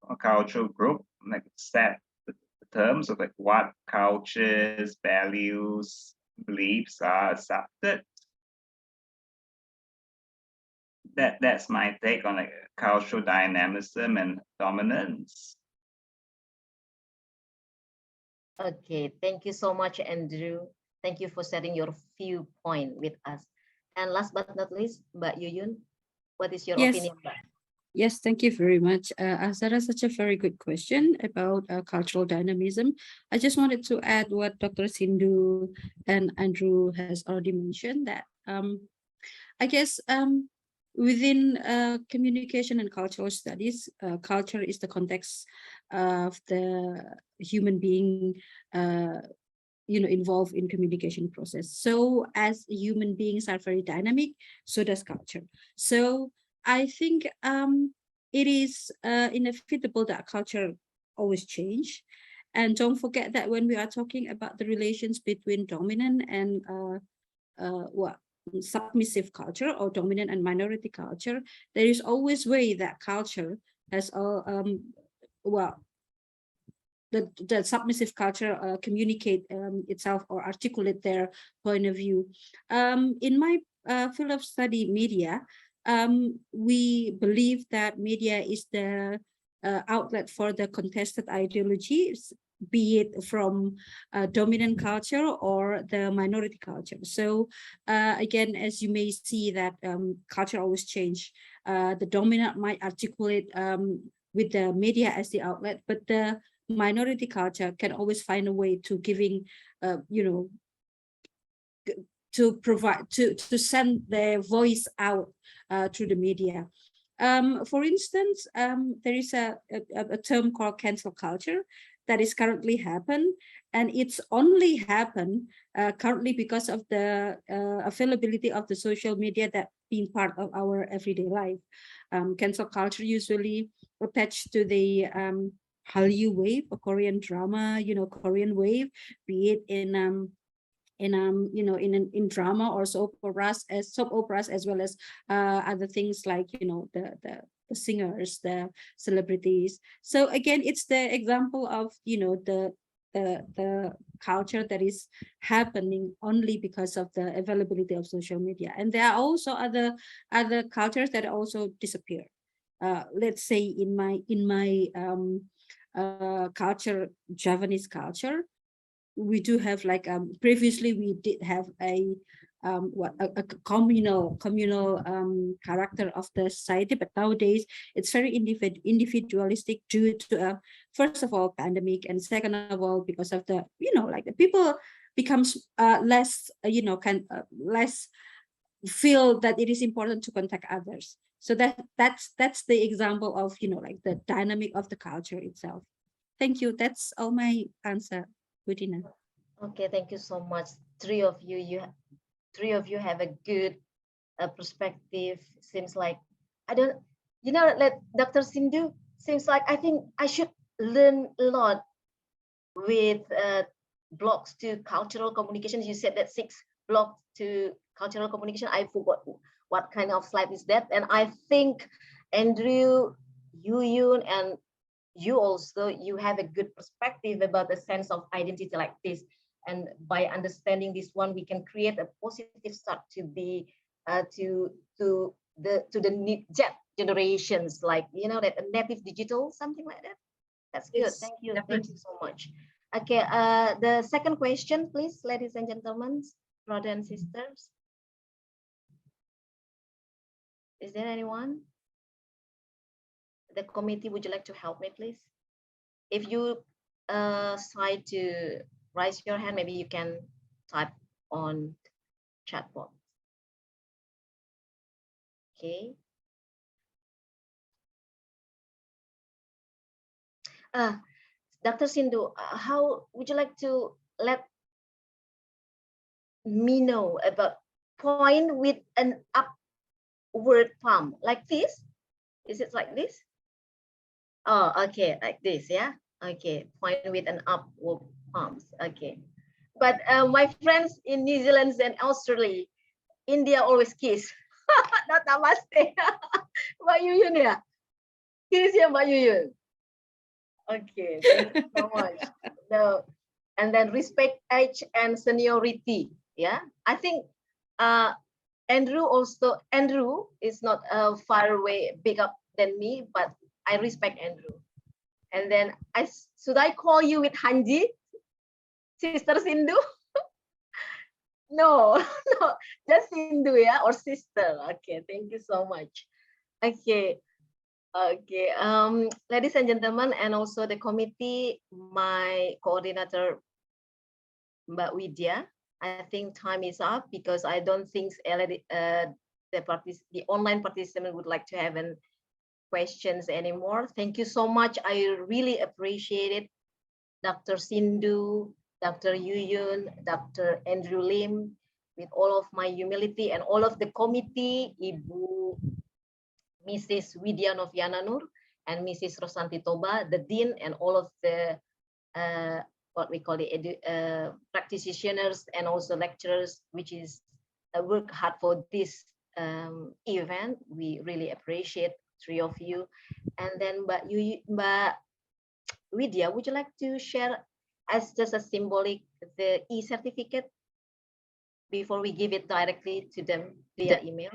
or cultural group like set the terms of like what cultures, values, beliefs are accepted. That's my take on like cultural dynamism and dominance. Okay, thank you so much, Andrew. Thank you for sharing your viewpoint with us. And last but not least, Mbak Yuyun, what is your opinion, Mbak? Yes, thank you very much. Azara, such a very good question about cultural dynamism. I just wanted to add what Dr. Sindhu and Andrew has already mentioned that I guess within communication and cultural studies, culture is the context of the human being involved in communication process. So as human beings are very dynamic, so does culture. So I think it is inevitable that culture always change. And don't forget that when we are talking about the relations between dominant and submissive culture or dominant and minority culture, there is always way that culture has the submissive culture communicate itself or articulate their point of view. In my field of study, media, we believe that media is the outlet for the contested ideologies, be it from dominant culture or the minority culture. So again, as you may see that culture always change. The dominant might articulate with the media as the outlet, but the minority culture can always find a way to giving, to provide, to send their voice out through the media. For instance, there is a term called cancel culture that is currently happen, and it's only happen currently because of the availability of the social media that being part of our everyday life. Cancel culture usually attached to the Hallyu wave, a Korean drama, Korean wave, be it in drama or soap operas as well as other things like the singers, the celebrities. So again, it's the example of the culture that is happening only because of the availability of social media. And there are also other cultures that also disappear. Let's say in my culture, Javanese culture, we do have like previously we did have a communal character of the society, but nowadays it's very individualistic due to first of all pandemic, and second of all because of the like the people becomes less less feel that it is important to contact others. So that's the example of like the dynamic of the culture itself. Thank you. That's all my answer, Budina. Okay, thank you so much. Three of you have a good perspective. Seems like I don't, like Dr. Sindhu, seems like I think I should learn a lot with blocks to cultural communication. You said that 6 blocks to cultural communication. I forgot what kind of slide is that. And I think Andrew, Yuyun, and you have a good perspective about the sense of identity like this. And by understanding this one, we can create a positive start to the jet generations, like that native digital, something like that. That's good. Yes, Thank you. definitely. Thank you so much. Okay, the second question, please, ladies and gentlemen, brothers and sisters. Is there anyone? The committee, would you like to help me, please? If you decide to raise your hand, maybe you can type on chat box. Okay. Dr. Sindhu, how would you like to let me know about point with an upward palm like this? Is it like this? Oh, okay, like this, yeah. Okay, point with an upward palms. Okay, but my friends in New Zealand and Australia, India always kiss. Not namaste. Mbak Yuyun ya? Kiss ya Mbak Yuyun. Okay, thank you so much. No, and then respect age and seniority. Yeah, I think Andrew is not far away, big up than me, but I respect Andrew. And then should I call you with Hanji, Sister Sindhu? No, no, just Sindhu, yeah, or sister. Okay, thank you so much. Okay. Okay, ladies and gentlemen, and also the committee, my coordinator, Mbak Widya, I think time is up because I don't think the online participant would like to have any questions anymore. Thank you so much. I really appreciate it. Dr. Sindhu, Dr. Yuyun, Dr. Andrew Lim, with all of my humility and all of the committee, Ibu Mrs. Widya Noviana Nur and Mrs. Rosanti Toba, the Dean, and all of the what we call the practitioners and also lecturers, which is work hard for this event. We really appreciate three of you. And then Mbak Widya, would you like to share as just a symbolic the e-certificate before we give it directly to them via email?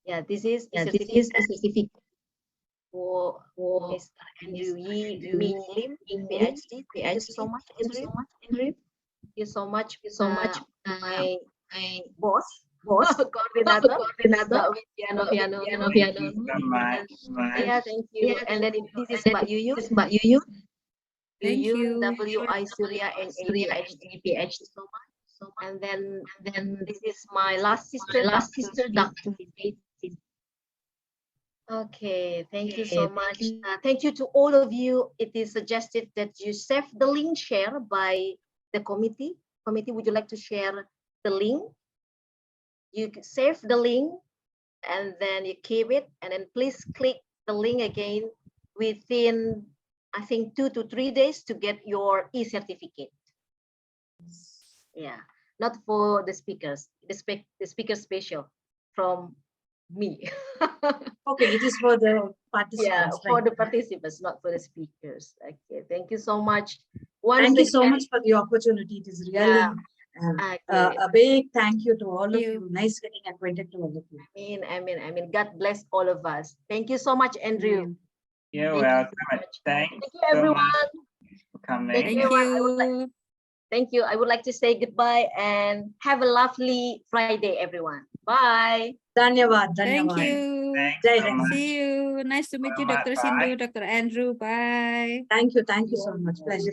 Yeah, this is a certificate for Mr. Andrew Ming Lim, Ph.D. Thank you so much, Andrew. Thank you so much. My boss, coordinator, Mbak Widya Noviana. Thank you so much. Yeah, thank you. And then this is Mbak Yuyun. Thank you. WI Surya and PhD. So much. And then this is my last sister, Dr. Okay, thank you so much. Thank you to all of you. It is suggested that you save the link share by the committee. Committee, would you like to share the link? You save the link and then you keep it, and then please click the link again within, I think, 2 to 3 days to get your e-certificate. Yeah, not for the speakers, the speaker special from me. Okay, it is for the participants. Yeah, for right? the participants, not for the speakers. Okay, thank you so much. Thank you so much for the opportunity. It is really a big thank you to all of you. Nice getting acquainted to all of you. I mean, God bless all of us. Thank you so much, Andrew. You're Thank welcome. Thank Thank you, you so everyone. much for coming. Thank you. Thank you. I would like to say goodbye and have a lovely Friday, everyone. Bye. Dhanyavad. Thank you. Thanks so much. See you. Nice to meet you, Dr. Sindhu, Dr. Andrew. Bye. Thank you so much. Pleasure.